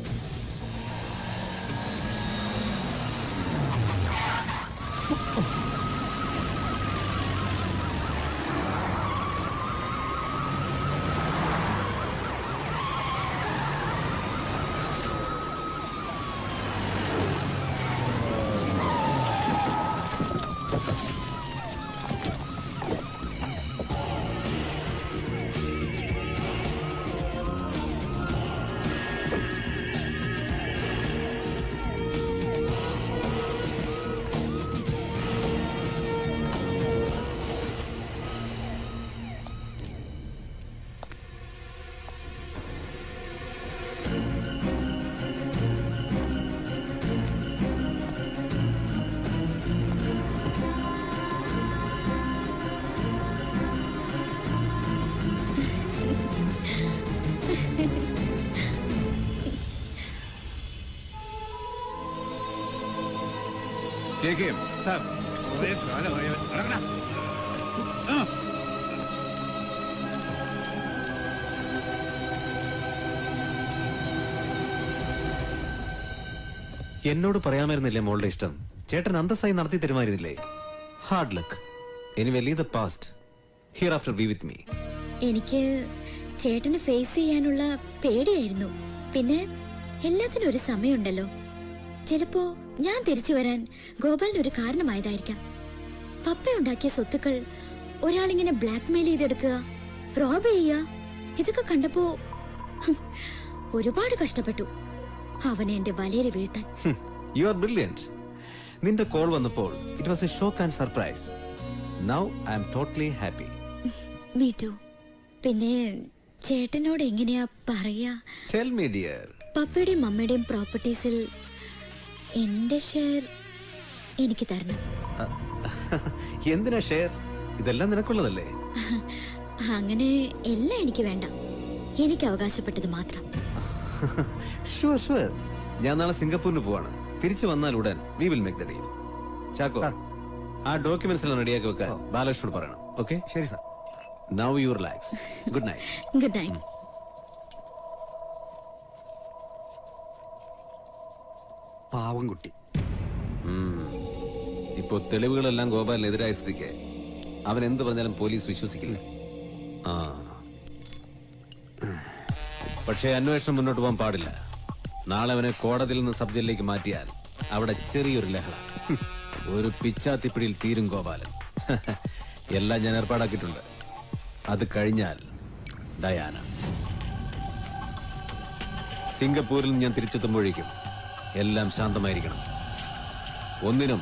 Take him. Sir. എന്നോട് പറയാമായിരുന്നില്ലേ മോളുടെ ഇഷ്ടം? ചേട്ടൻ അന്തസ്സായി നടത്തി തരുമായിരുന്നില്ലേ? Hard luck. Anyway leave the past. Hereafter be with me. എനിക്ക് ചേട്ടനെ ഫേസ് ചെയ്യാനുള്ള പേടിയായിരുന്നു. പിന്നെ എല്ലാത്തിനും ഒരു സമയമുണ്ടല്ലോ. ചിലപ്പോ ഞാൻ തിരിച്ചു വരാൻ ഗോപാലിന് ഒരു കാരണമായതായിരിക്കാം. പപ്പ ഉണ്ടാക്കിയ സ്വത്തുക്കൾ ഒരാളിങ്ങനെ ബ്ലാക്ക്മെയിൽ ചെയ്തെടുക്കുക, റോബ് ചെയ്യുക, ഇതൊക്കെ കണ്ടപ്പോ ഒരുപാട് കഷ്ടപ്പെട്ടു അവനെ എന്റെ വലയിൽ വീഴ്ത്താൻ. You are brilliant. നിന്റെ കോൾ വന്നപ്പോൾ it was a shock and surprise. Now I am totally happy. Me too. പിന്നെ ചേട്ടനോട് എങ്ങനെയാ പറയാ? Tell me dear. പപ്പയുടെയും മമ്മയുടെയും പ്രോപ്പർട്ടീസിൽ എന്റെ ഷെയർ എനിക്ക് തരണം. എന്തിനാ ഷെയർ? ഇതെല്ലാം നിനക്കുള്ളതല്ലേ? അങ്ങനെ എല്ലാം എനിക്ക് വേണ്ട, എനിക്ക് അവകാശപ്പെട്ടത് മാത്രം. Sure sure. ഞാൻ നാളെ സിംഗപ്പൂരിന് പോവാണ്. തിരിച്ചു വന്നാൽ ഉടൻ we will make the deal. Chacko, ആ ഡോക്യുമെന്റ്സ് എല്ലാം റെഡിയാക്കി വെക്കാൻ ബാലകൃഷ്ണനോട് പറയണം. ഓക്കെ? ശരി sir. Now you relax. Good night. Good night. പാവം കുട്ടി. ഇപ്പോ തെളിവുകളെല്ലാം ഗോപാലിനെതിരായ സ്ഥിതിക്ക് അവൻ എന്ത് പറഞ്ഞാലും പോലീസ് വിശ്വസിക്കില്ല. പക്ഷേ അന്വേഷണം മുന്നോട്ട് പോകാൻ പാടില്ല. നാളെ അവനെ കോടതിയിൽ നിന്ന് സബ് ജയിലിലേക്ക് മാറ്റിയാൽ അവിടെ ചെറിയൊരു ലഹള, ഒരു പിച്ചാത്തിപ്പിടിയിൽ തീരും ഗോപാലൻ. എല്ലാം ഞാൻ ഏർപ്പാടാക്കിയിട്ടുണ്ട്. അത് കഴിഞ്ഞാൽ ഡയാന. സിംഗപ്പൂരിൽ നിന്ന് ഞാൻ തിരിച്ചെത്തുമ്പോഴേക്കും എല്ലാം ശാന്തമായിരിക്കണം. ഒന്നിനും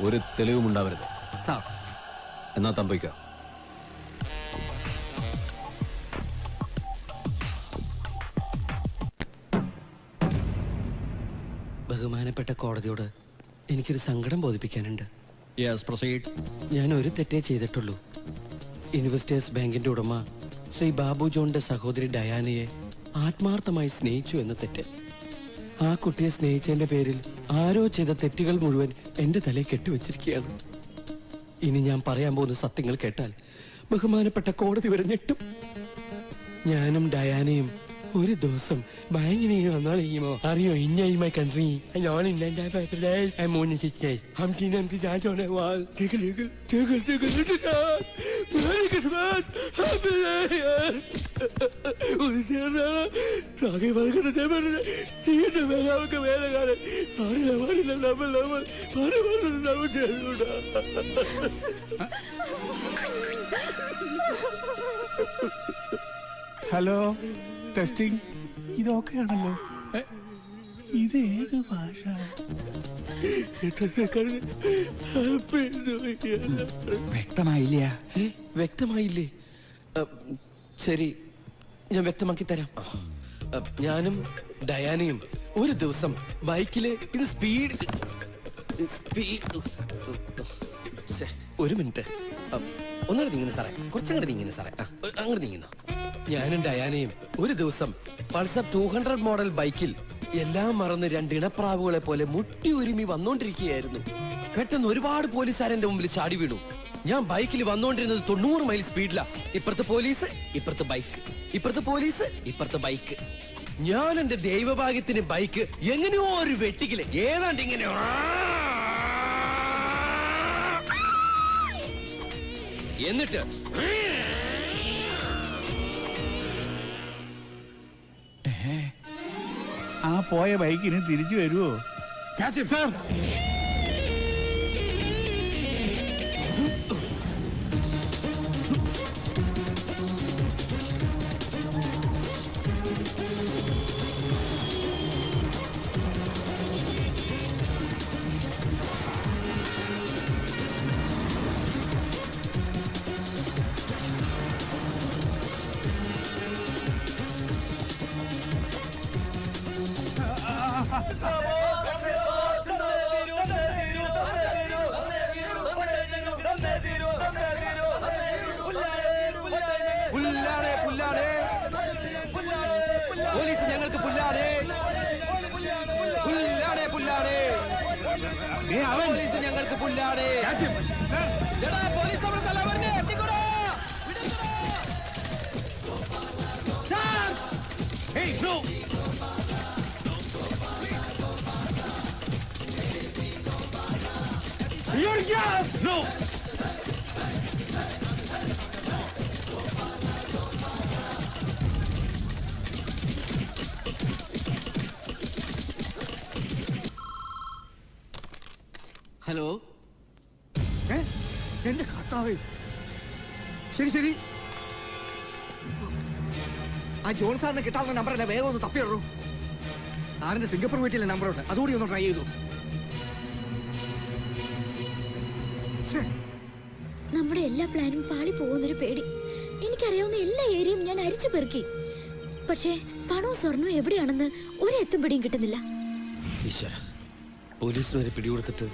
ഒരു തെളിവും ഉണ്ടാവരുത്. എന്നാ തമ്പിക്കോ. ബഹുമാനപ്പെട്ട കോടതിയോട് എനിക്കൊരു സങ്കടം ബോധിപ്പിക്കാനുണ്ട്. ഞാൻ ഒരു തെറ്റേ ചെയ്തിട്ടുള്ളൂ. ഇൻവെസ്റ്റേഴ്സ് ബാങ്കിന്റെ ഉടമ ശ്രീ ബാബു ജോണിന്റെ സഹോദരി ഡയാനയെ ആത്മാർത്ഥമായി സ്നേഹിച്ചു എന്ന തെറ്റ്. ആ കുട്ടിയെ സ്നേഹിച്ചതിന്റെ പേരിൽ ആരോ ചെയ്ത തെറ്റുകൾ മുഴുവൻ എന്റെ തലയിൽ കെട്ടിവെച്ചിരിക്കുകയാണ്. ഇനി ഞാൻ പറയാൻ പോകുന്ന സത്യങ്ങൾ കേട്ടാൽ ബഹുമാനപ്പെട്ട കോടതി വരെ ഞെട്ടും. ഞാനും ഡയാനയും ഒരു ദിവസം ബാങ്കിന് വന്നോ അറിയോ? ഇന്ന കൺട്രി ഹലോ, ടെസ്റ്റിംഗ്. ഇതൊക്കെയാണല്ലോ. ഇത് ഏത് ഭാഷ? വ്യക്തമായില്ല. വ്യക്തമായില്ലേ? ശരി, ഞാൻ വ്യക്തമാക്കി തരാം. ഞാനും ഡയാനയും ഒരു ദിവസം ബൈക്കില് ഇത് സ്പീഡ് ഒരു മിനിറ്റ്, ഒന്നുകൂടെ നീങ്ങുന്നു സാറേ, കുറച്ചങ്ങോട്ട് നീങ്ങുന്നു സാറേ, അങ്ങോട്ട് നീങ്ങുന്നു. ഞാനും ഡയാനയും ഒരു ദിവസം പൾസർ 200 മോഡൽ ബൈക്കിൽ എല്ലാം മറന്ന് രണ്ടിണപ്രാവുകളെ പോലെ മുട്ടി ഒരുമി വന്നോണ്ടിരിക്കുകയായിരുന്നു. പെട്ടെന്ന് ഒരുപാട് പോലീസുകാർ എന്റെ മുമ്പിൽ ചാടി വീണു. ഞാൻ ബൈക്കിൽ വന്നോണ്ടിരുന്നത് 90 മൈൽ സ്പീഡിലാ. ഇപ്പുറത്ത് പോലീസ്, ഇപ്പുറത്ത് ബൈക്ക്, ഇപ്പുറത്ത് പോലീസ്, ഇപ്പുറത്ത് ബൈക്ക്. ഞാൻ എന്റെ ദൈവഭാഗ്യത്തിന് ബൈക്ക് എങ്ങനെയോ ഒരു വെട്ടിക്കില് ഏതാണ്ട് ഇങ്ങനെ എന്നിട്ട് ആ പോയ ബൈക്കിന് തിരിച്ചു വരുമോ? സാർ, പോലീസ് ഞങ്ങൾക്ക് പുല്ലാടേ, പുല്ലാടേ, പുല്ലാടേ, പോലീസ് ഞങ്ങൾക്ക് പുല്ലാടേ. പോലീസ് നമ്മുടെ തലവരനെ എത്തിക്കൂടാ. No! ഹലോ, എന്റെ കർത്താവേ, ശരി ശരി, ആ ജോൺ സാറിന് കിട്ടാവുന്ന നമ്പറല്ല, വേഗം ഒന്ന് തപ്പിയിടൂ. സാറിന്റെ സിംഗപ്പൂർ വീട്ടിലെ നമ്പറുണ്ട്, അതുകൂടി ഒന്ന് ട്രൈ ചെയ്തു. നമ്മുടെ എല്ലാ പ്ലാനും പാളി പോകുന്നൊരു പേടി. എനിക്കറിയാവുന്ന എല്ലാ ഏരിയയും ഞാൻ അരിച്ചു പെറുക്കി. പക്ഷേ പണവും സ്വർണവും എവിടെയാണെന്ന് ഒരു എത്തും പിടിയും കിട്ടുന്നില്ല. ഈശ്വര, പോലീസിന് വരെ പിടികൊടുത്തിട്ട്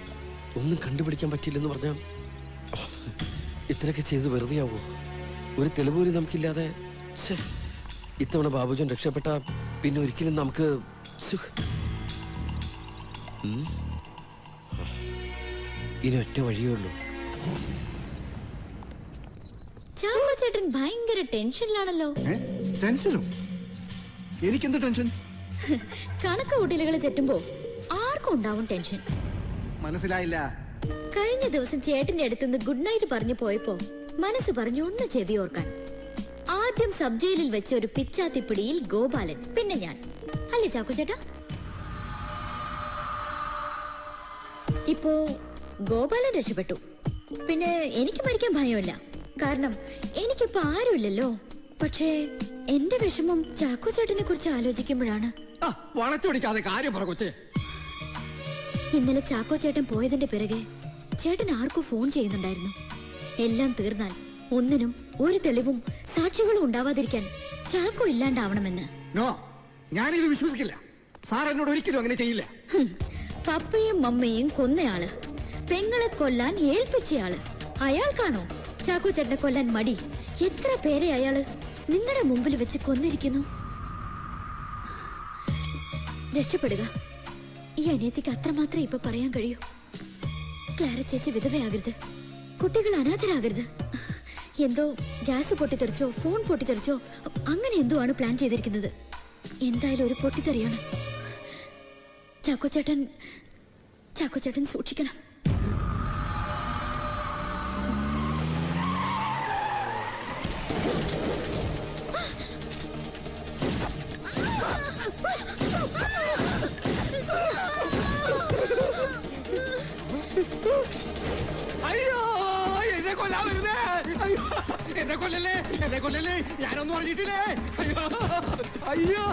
ഒന്നും കണ്ടുപിടിക്കാൻ പറ്റില്ലെന്ന് പറഞ്ഞാൽ ഇത്രയൊക്കെ ചെയ്ത് വെറുതെയാവോ? ഒരു തെളിവ് പോലും നമുക്കില്ലാതെ. ഇത്തവണ ബാബുജൻ രക്ഷപ്പെട്ട പിന്നെ ഒരിക്കലും നമുക്ക് ഇനി ഒറ്റ വഴിയേ ഉള്ളൂ. ചേട്ടൻ ഭയങ്കര ടെൻഷനിലാണല്ലോ. ടെൻഷനോ? എനിക്കെന്ത് ടെൻഷൻ? കണക്ക് കൂട്ടലുകൾ തെറ്റുമ്പോ ആർക്കും ഉണ്ടാവും ടെൻഷൻ. മനസ്സിലായില്ല. കഴിഞ്ഞ ദിവസം ചേട്ടന്റെ അടുത്തുനിന്ന് ഗുഡ് നൈറ്റ് പറഞ്ഞു പോയപ്പോ മനസ്സ് പറഞ്ഞു ഒന്ന് ചെവി ഓർക്കാൻ. ആദ്യം സബ് ജയിലിൽ വെച്ച ഒരു പിച്ചാത്തിപ്പിടിയിൽ ഗോപാലൻ, പിന്നെ ഞാൻ, അല്ലേ ചാക്കോ ചേട്ടാ? ഇപ്പോ ഗോപാലൻ രക്ഷപ്പെട്ടു. പിന്നെ എനിക്ക് മരിക്കാൻ ഭയമില്ല, കാരണം എനിക്കിപ്പോ ആരുമില്ലല്ലോ. പക്ഷേ എന്റെ വിഷമം ചാക്കോ ചേട്ടനെ കുറിച്ച് ആലോചിക്കുമ്പോഴാണ്. വളച്ചൊടിക്കാതെ കാര്യം പറ കൊച്ചേ. ഇന്നലെ ചാക്കോ ചേട്ടൻ പോയതിന്റെ പിറകെ ചേട്ടൻ ആർക്കോ ഫോൺ ചെയ്യുന്നുണ്ടായിരുന്നു. എല്ലാം തീർന്നാൽ ഒന്നിനും ഒരു തെളിവും സാക്ഷികളും ഉണ്ടാവാതിരിക്കാൻ ചാക്കോ ഇല്ലാണ്ടാവണമെന്ന്. ഞാനിത് വിശ്വസിക്കില്ല. സാർ എന്നോട് ഒരിക്കലും അങ്ങനെ ചെയ്യില്ല. പപ്പയും മമ്മയും കൊന്നയാള്, പെങ്ങളെ കൊല്ലാൻ ഏൽപ്പിച്ചയാള്, അയാൾക്കാണോ ചാക്കോ ചേട്ടനെ കൊല്ലാൻ മടി? എത്ര പേരെ അയാള് നിങ്ങളുടെ മുമ്പിൽ വെച്ച് കൊന്നിരിക്കുന്നു. രക്ഷപ്പെടുക. ഈ അനിയത്തിക്ക് അത്രമാത്രം ഇപ്പൊ പറയാൻ കഴിയൂ. ക്ലാര ചേച്ചി വിധവയാകരുത്, കുട്ടികൾ അനാഥരാകരുത്. എന്തോ ഗ്യാസ് പൊട്ടിത്തെറിച്ചോ ഫോൺ പൊട്ടിത്തെറിച്ചോ അങ്ങനെ എന്തോ ആണ് പ്ലാൻ ചെയ്തിരിക്കുന്നത്. എന്തായാലും ഒരു പൊട്ടിത്തെറിയാണ്. ചാക്കോ ചേട്ടൻ സൂക്ഷിക്കണം. അയ്യോ, എന്നെ കൊല്ലാൻ വരുന്നേ! അയ്യോ, എന്നെ കൊല്ലല്ലേ, എന്നെ കൊല്ലല്ലേ, ഞാനൊന്നും അറിഞ്ഞിട്ടില്ലേ. അയ്യോ അയ്യോ,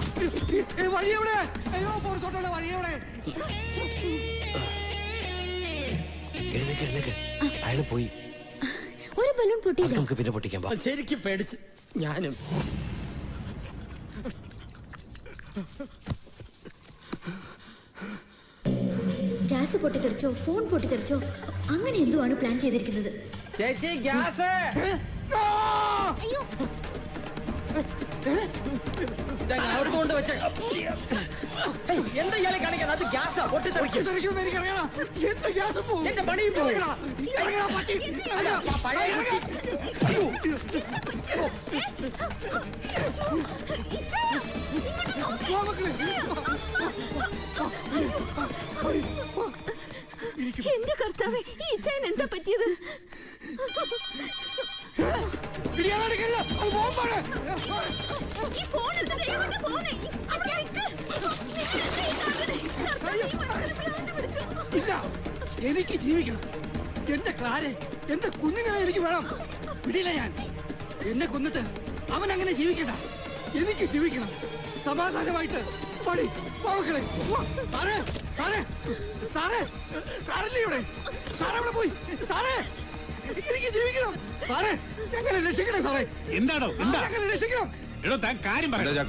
വഴി എവിടെ? അയ്യോ, പുറത്തോട്ടുള്ള വഴി എവിടെ? എഴുന്നേക്ക്, അയാള് പോയി. ഒരു ബലൂൺ പൊട്ടിയില്ല. നമുക്ക് പിന്നെ പൊട്ടിക്കാൻ പറ്റും. ശരിക്കും പേടിച്ച് ഞാനും. ഗ്യാസ് പൊട്ടിത്തെറിച്ചോ ഫോൺ പൊട്ടിത്തെറിച്ചോ അങ്ങനെ എന്തോ ആണ് പ്ലാൻ ചെയ്തിരിക്കുന്നത്. ചേച്ചി, ഗ്യാസ്! അയ്യോ, കൊണ്ട് വെച്ച എന്താ ഇയാളെ കാണിക്കാൻ? അത് ഗ്യാസാ, പൊട്ടിത്തെറിക്കും. എനിക്കറിയാം. എന്റെ ഗ്യാസ് പോകും. എന്റെ പണിയും പോകും. പഴയ എന്റെ കർത്താവേ, ഈ ഇച്ചായൻ എന്താ പറ്റിയത്? ഈ ഫോൺ എടുത്തിട്ട് എവിടെ പോന്നേ? അവിടെ നിൽക്ക്. ഇല്ല, എനിക്ക് ജീവിക്കണം. എന്റെ ക്ലാരെ, എന്റെ കുഞ്ഞുങ്ങളെ എനിക്ക് വേണം. വിടില്ല ഞാൻ. എന്നെ കൊന്നിട്ട് അവൻ അങ്ങനെ ജീവിക്കണ്ട. എനിക്ക് ജീവിക്കണം സമാധാനമായിട്ട്. പടി മക്കളെ. സാറേ, സാറേ, സാറേ, സാറല്ലേ ഇവിടെ? സാറേ ഇവിടെ പോയി. സാറേ, എനിക്ക് ജീവിക്കണം. സാറേ, ഞങ്ങളെ രക്ഷിക്കണം. സാറേ, എന്താണോ? എന്താ ഞങ്ങളെ രക്ഷിക്കണം. എടോ, താൻ കാര്യം പറയാ.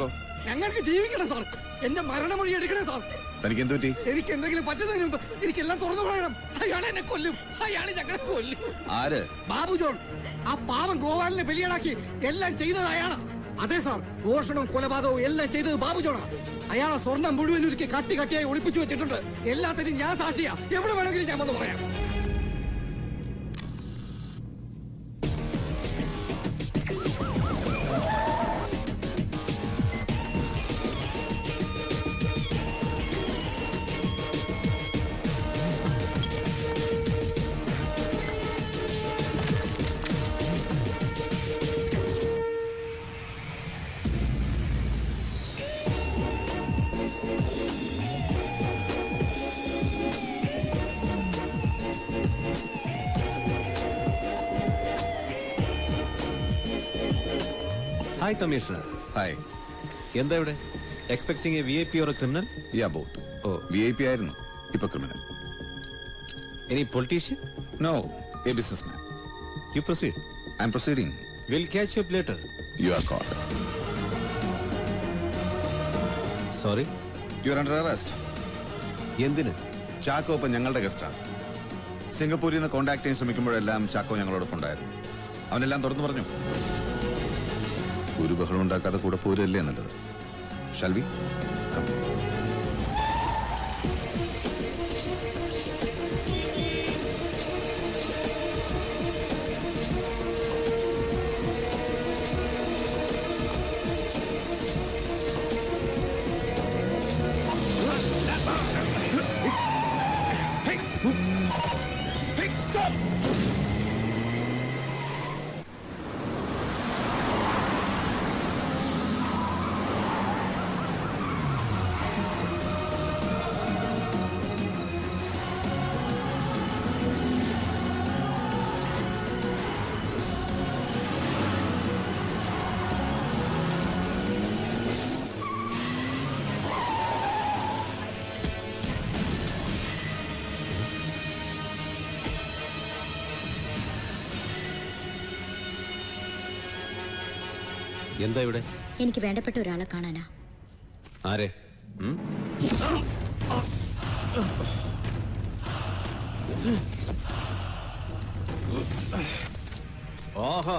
ഞങ്ങൾക്ക് ജീവിക്കണം സാർ. എന്റെ മരണമൊഴി എടുക്കണം സാർ. തനിക്ക് എന്ത് പറ്റി? എനിക്ക് എന്തെങ്കിലും പറ്റുന്നതിന് മുമ്പ് എനിക്കെല്ലാം തുറന്നു പറയണം. അയാളെ എന്നെ കൊല്ലും. അയാളെ ഞങ്ങളെ കൊല്ലും. ആര്? ബാബു ജോൺ. ആ പാവം ഗോപാലിനെ ബലിയാടാക്കി എല്ലാം ചെയ്തത് അയാളാ. അതെ സാർ, മോഷണവും കൊലപാതകവും എല്ലാം ചെയ്തത് ബാബു ജോണാ. അയാളെ സ്വർണം മുഴുവൻ ഒരുക്കി കട്ടി കട്ടിയായി ഒളിപ്പിച്ചു വെച്ചിട്ടുണ്ട്. എല്ലാത്തിനും ഞാൻ സാക്ഷിയാ. എവിടെ വേണമെങ്കിലും ഞാൻ വന്ന് പറയാം. Hi commissioner. ഹായ്. എന്താ ഇവിടെ? Expecting a VIP or a criminal? Ya both. ഓ, VIP ആയിരുന്നു, ഇപ്പൊ criminal. Any politician? No, a businessman. You proceed. I am proceeding. Will catch you up later. You are caught. Sorry. You are under arrest. എന്തിന്? ചാക്കോ ഇപ്പൊ ഞങ്ങളുടെ ഗസ്റ്റാണ്. സിംഗപ്പൂരിൽ നിന്ന് contact ചെയ്യാൻ ശ്രമിക്കുമ്പോഴെല്ലാം ചാക്കോ ഞങ്ങളോടൊപ്പം ഉണ്ടായിരുന്നു. അവനെല്ലാം തുറന്നു പറഞ്ഞു. ഒരു ബഹളം ഉണ്ടാക്കാതെ കൂടെ പോരല്ലേ നല്ലത്. Shall we come? എന്താ ഇവിടെ? എനിക്ക് വേണ്ടപ്പെട്ട ഒരാളെ കാണാനാ. ആരെ? ഓഹോ,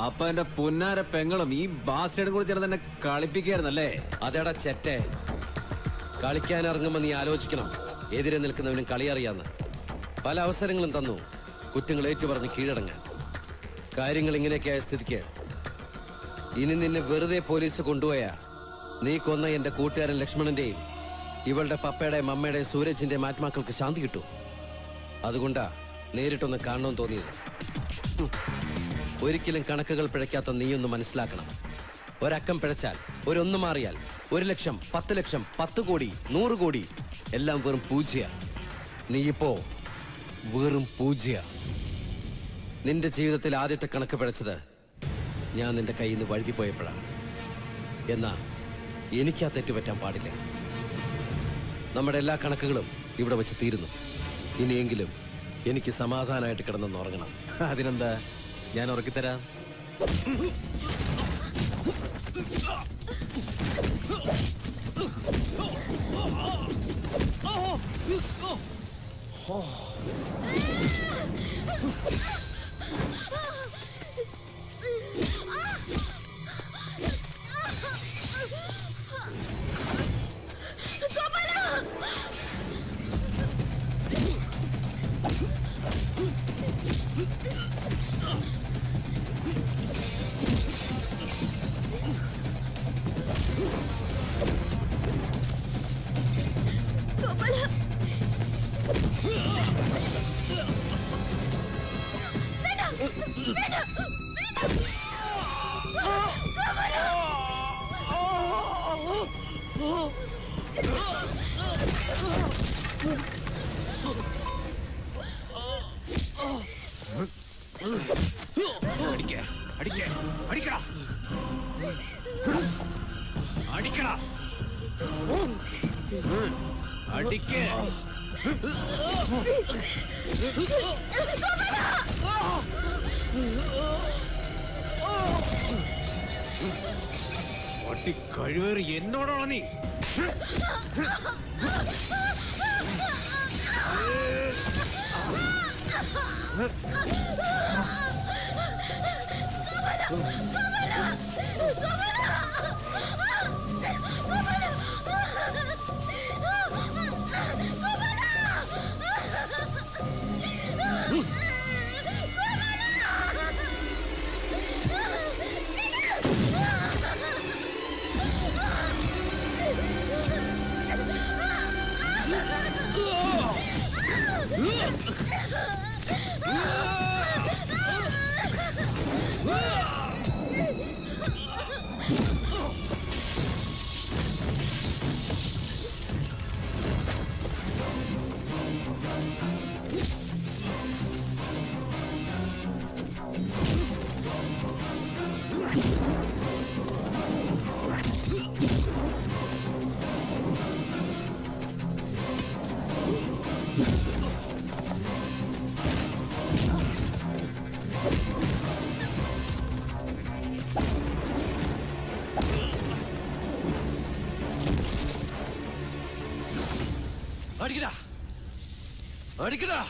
അപ്പൊ എന്റെ പുന്നാര പെങ്ങളും ഈ ബാസ്റ്റേഡും കൂടി ചേർന്ന് എന്നെ കളിപ്പിക്കായിരുന്നല്ലേ? അതേടാ ചെറ്റെ, കളിക്കാൻ ഇറങ്ങുമ്പോ നീ ആലോചിക്കണം എതിരെ നിൽക്കുന്നവനും കളി അറിയാന്ന്. പല അവസരങ്ങളും തന്നു കുറ്റങ്ങൾ ഏറ്റുപറഞ്ഞ് കീഴടങ്ങാൻ. കാര്യങ്ങൾ ഇങ്ങനെയൊക്കെയായ സ്ഥിതിക്ക് ഇനി നിന്നെ വെറുതെ പോലീസ് കൊണ്ടുപോയാ നീ കൊന്ന എന്റെ കൂട്ടുകാരൻ ലക്ഷ്മണന്റെയും ഇവളുടെ പപ്പയുടെയും അമ്മയുടെയും സൂരജിന്റെയും ആത്മാക്കൾക്ക് ശാന്തി കിട്ടൂ. അതുകൊണ്ടാ നേരിട്ടൊന്ന് കാണണമെന്ന് തോന്നിയത്. ഒരിക്കലും കണക്കുകൾ പിഴയ്ക്കാത്ത നീയൊന്ന് മനസ്സിലാക്കണം. ഒരക്കം പിഴച്ചാൽ, ഒരൊന്നു മാറിയാൽ 1 ലക്ഷം, 10 ലക്ഷം, 10 കോടി, 100 കോടി എല്ലാം വെറും പൂജ്യ. നീയിപ്പോ വെറും പൂജ്യ. നിന്റെ ജീവിതത്തിൽ ആദ്യത്തെ കണക്ക് പിഴച്ചത് ഞാൻ നിന്റെ കയ്യിൽ നിന്ന് വഴുതി പോയപ്പോഴാണ്. എന്നാ എനിക്കാ തെറ്റുപറ്റാൻ പാടില്ല. നമ്മുടെ എല്ലാ കണക്കുകളും ഇവിടെ വെച്ച് തീരുന്നു. ഇനിയെങ്കിലും എനിക്ക് സമാധാനമായിട്ട് കിടന്നെന്ന് ഉറങ്ങണം. അതിനെന്താ, ഞാൻ ഉറക്കിത്തരാം. കഴിവേറി എന്നോടാണോ നീ? അടിക്കടാ അടിക്കടാ.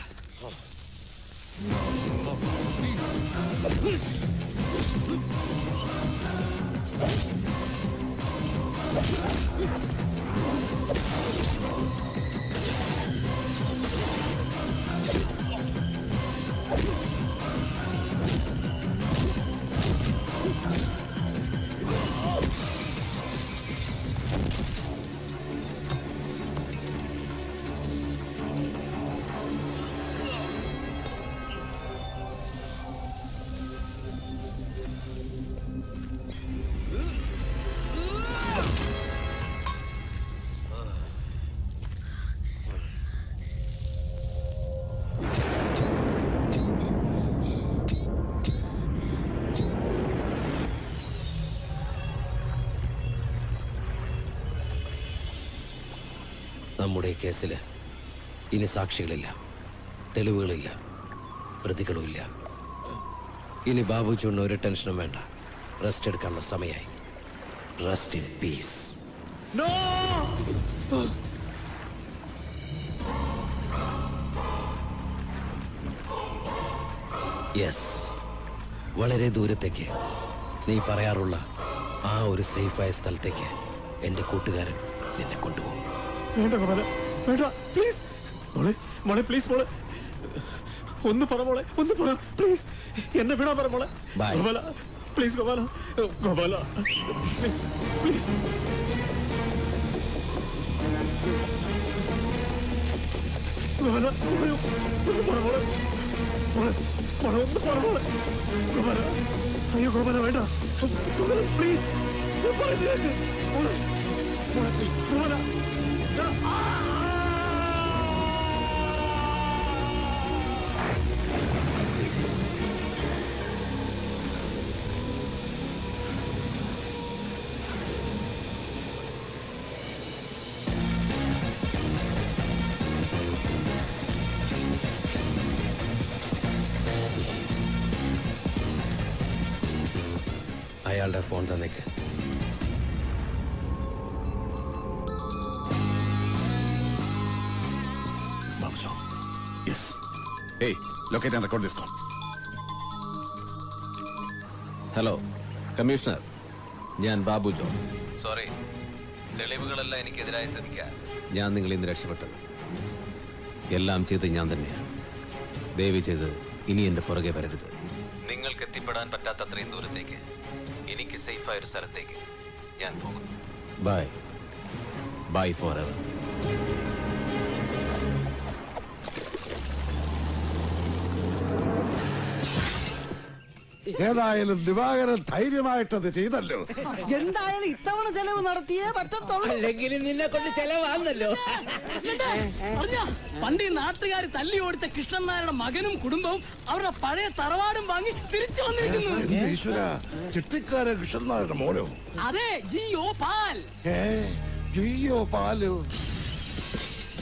നമ്മുടെ ഈ കേസിൽ ഇനി സാക്ഷികളില്ല, തെളിവുകളില്ല, പ്രതികളുമില്ല. ഇനി ബാബു ചൂടിന് ഒരു ടെൻഷനും വേണ്ട. റെസ്റ്റ് എടുക്കാനുള്ള സമയമായി. Rest in piece. യെസ്, വളരെ ദൂരത്തേക്ക്, നീ പറയാറുള്ള ആ ഒരു സേഫായ സ്ഥലത്തേക്ക് എൻ്റെ കൂട്ടുകാരൻ നിന്നെ കൊണ്ടുപോകും. വേണ്ട ഗോപാല, വേണ്ട, പ്ലീസ് മോളെ, മോളെ പ്ലീസ് മോളെ, ഒന്ന് പറ മോളെ, ഒന്ന് പറ പ്ലീസ്, എന്നെ വിടാൻ പറ മോളെ. Gopala please, Gopala, Gopala please, please. Gopala ഒന്ന് പറ മോളെ, മോളെ മോളെ ഒന്ന് പറ മോളെ. ഗോപാല, അയ്യോ ഗോപാല വേണ്ട, ഗോപാല പ്ലീസ്, പറയുന്നത് മോളെ, മോളെ പ്ലീസ്, ഗോപാല. അയാളുടെ ഫോൺ തന്നേക്ക്. Hey, locate and record this call. Hello commissioner, ഞാൻ ബാബു ജോൺ. സോറി, തെളിവുകളെല്ലാം എനിക്കെതിരായ സ്ഥിതിക്ക് ഞാൻ നിങ്ങളിൽ നിന്ന് രക്ഷപ്പെട്ടത് എല്ലാം ചെയ്ത് ഞാൻ തന്നെയാണ്. ദയവ് ചെയ്ത് ഇനി എൻ്റെ പുറകെ വരരുത്. നിങ്ങൾക്ക് എത്തിപ്പെടാൻ പറ്റാത്തത്രയും ദൂരത്തേക്ക്, എനിക്ക് സേഫായ ഒരു സ്ഥലത്തേക്ക് ഞാൻ പോകുന്നു. Bye bye for ever. ഏതായാലും ദിവാകരൻ ധൈര്യമായിട്ടത് ചെയ്തല്ലോ. എന്തായാലും ഇത്തവണ ചെലവ് നടത്തിയേ പറ്റത്തുള്ളൂ. അല്ലെങ്കിൽ നിന്നെ കൊണ്ട് ചെലവാന്നല്ലോ. പണ്ട് ഈ നാട്ടുകാർ തല്ലി ഓടിച്ച കൃഷ്ണൻ നായരുടെ മകനും കുടുംബവും അവരുടെ പഴയ തറവാടും വാങ്ങി തിരിച്ചു വന്നിരിക്കുന്നു. ഈശ്വര, ചിട്ടിക്കാരൻ കൃഷ്ണൻ നായരുടെ മോനോ? അതെ, ജിയോ പാൽ. ജിയോ പാലോ?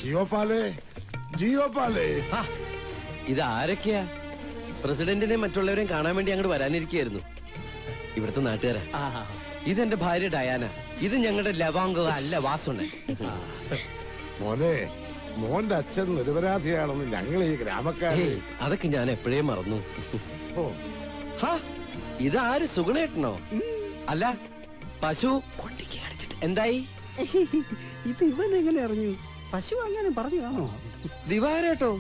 ജിയോ പാലേ, ജിയോ പാലേ. ഇത് ആരൊക്കെയാ? പ്രസിഡന്റിനെ മറ്റുള്ളവരെയും കാണാൻ വേണ്ടി അങ്ങോട്ട് വരാനിരിക്കുകയായിരുന്നു. ഇവിടുത്തെ നാട്ടുകാരാ. ഇതെന്റെ ഭാര്യ ഡയാന. ഇത് ഞങ്ങളുടെ ലവാംഗ അല്ല വാസുണ്ണ. മോനെ, മോന്റെ അച്ഛൻ നിരപരാധിയാണെന്ന് ഞങ്ങൾ ഈ ഗ്രാമക്കാരെ. അതൊക്കെ ഞാൻ എപ്പോഴേ മറന്നു. ഇതാര്? സുഗുണേട്ടനോ? അല്ല, പശു കൊണ്ടിക്ക് അടിച്ചിട്ട് എന്തായി? ഇത് ഇവൻ എങ്ങനെ അറിഞ്ഞു? പശു അങ്ങനെ പറഞ്ഞു കാണോ? ദിവാരേട്ടോ,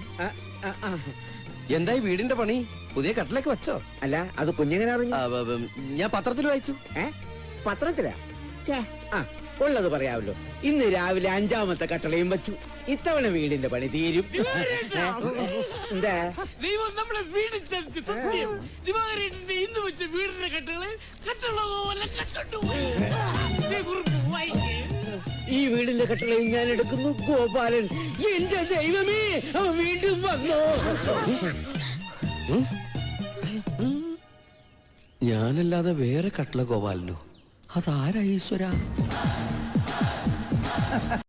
എന്തായി വീടിന്റെ പണി? പുതിയ കട്ടിലേക്ക് വെച്ചോ? അല്ല, അത് കുഞ്ഞെങ്ങനെ അറിഞ്ഞു? ഞാൻ പത്രത്തിൽ വായിച്ചു. പത്രത്തിലാ? ഉള്ളത് പറയാമല്ലോ. ഇന്ന് രാവിലെ 5ാമത്തെ കട്ടളയും വെച്ചു. ഇത്തവണ വീടിന്റെ പണി തീരും. എന്താ ദൈവം നമ്മുടെ വീട് ചരിച്ച് സത്യം. ദിവാകരേട്ടന്റെ ഇന്ന് വെച്ച വീടിന്റെ കട്ടുകളെ കട്ടുള്ള പോലെ കട്ടു. ഈ വീടിന്റെ കട്ടളയും ഞാൻ എടുക്കുന്നു. ഗോപാലൻ, എന്റെ ദൈവമേ, അവൻ വീണ്ടും വന്നോ? ഞാനല്ലാതെ വേറെ കട്ടില ഗോപാലനോ? അതാരാ ഈശ്വര?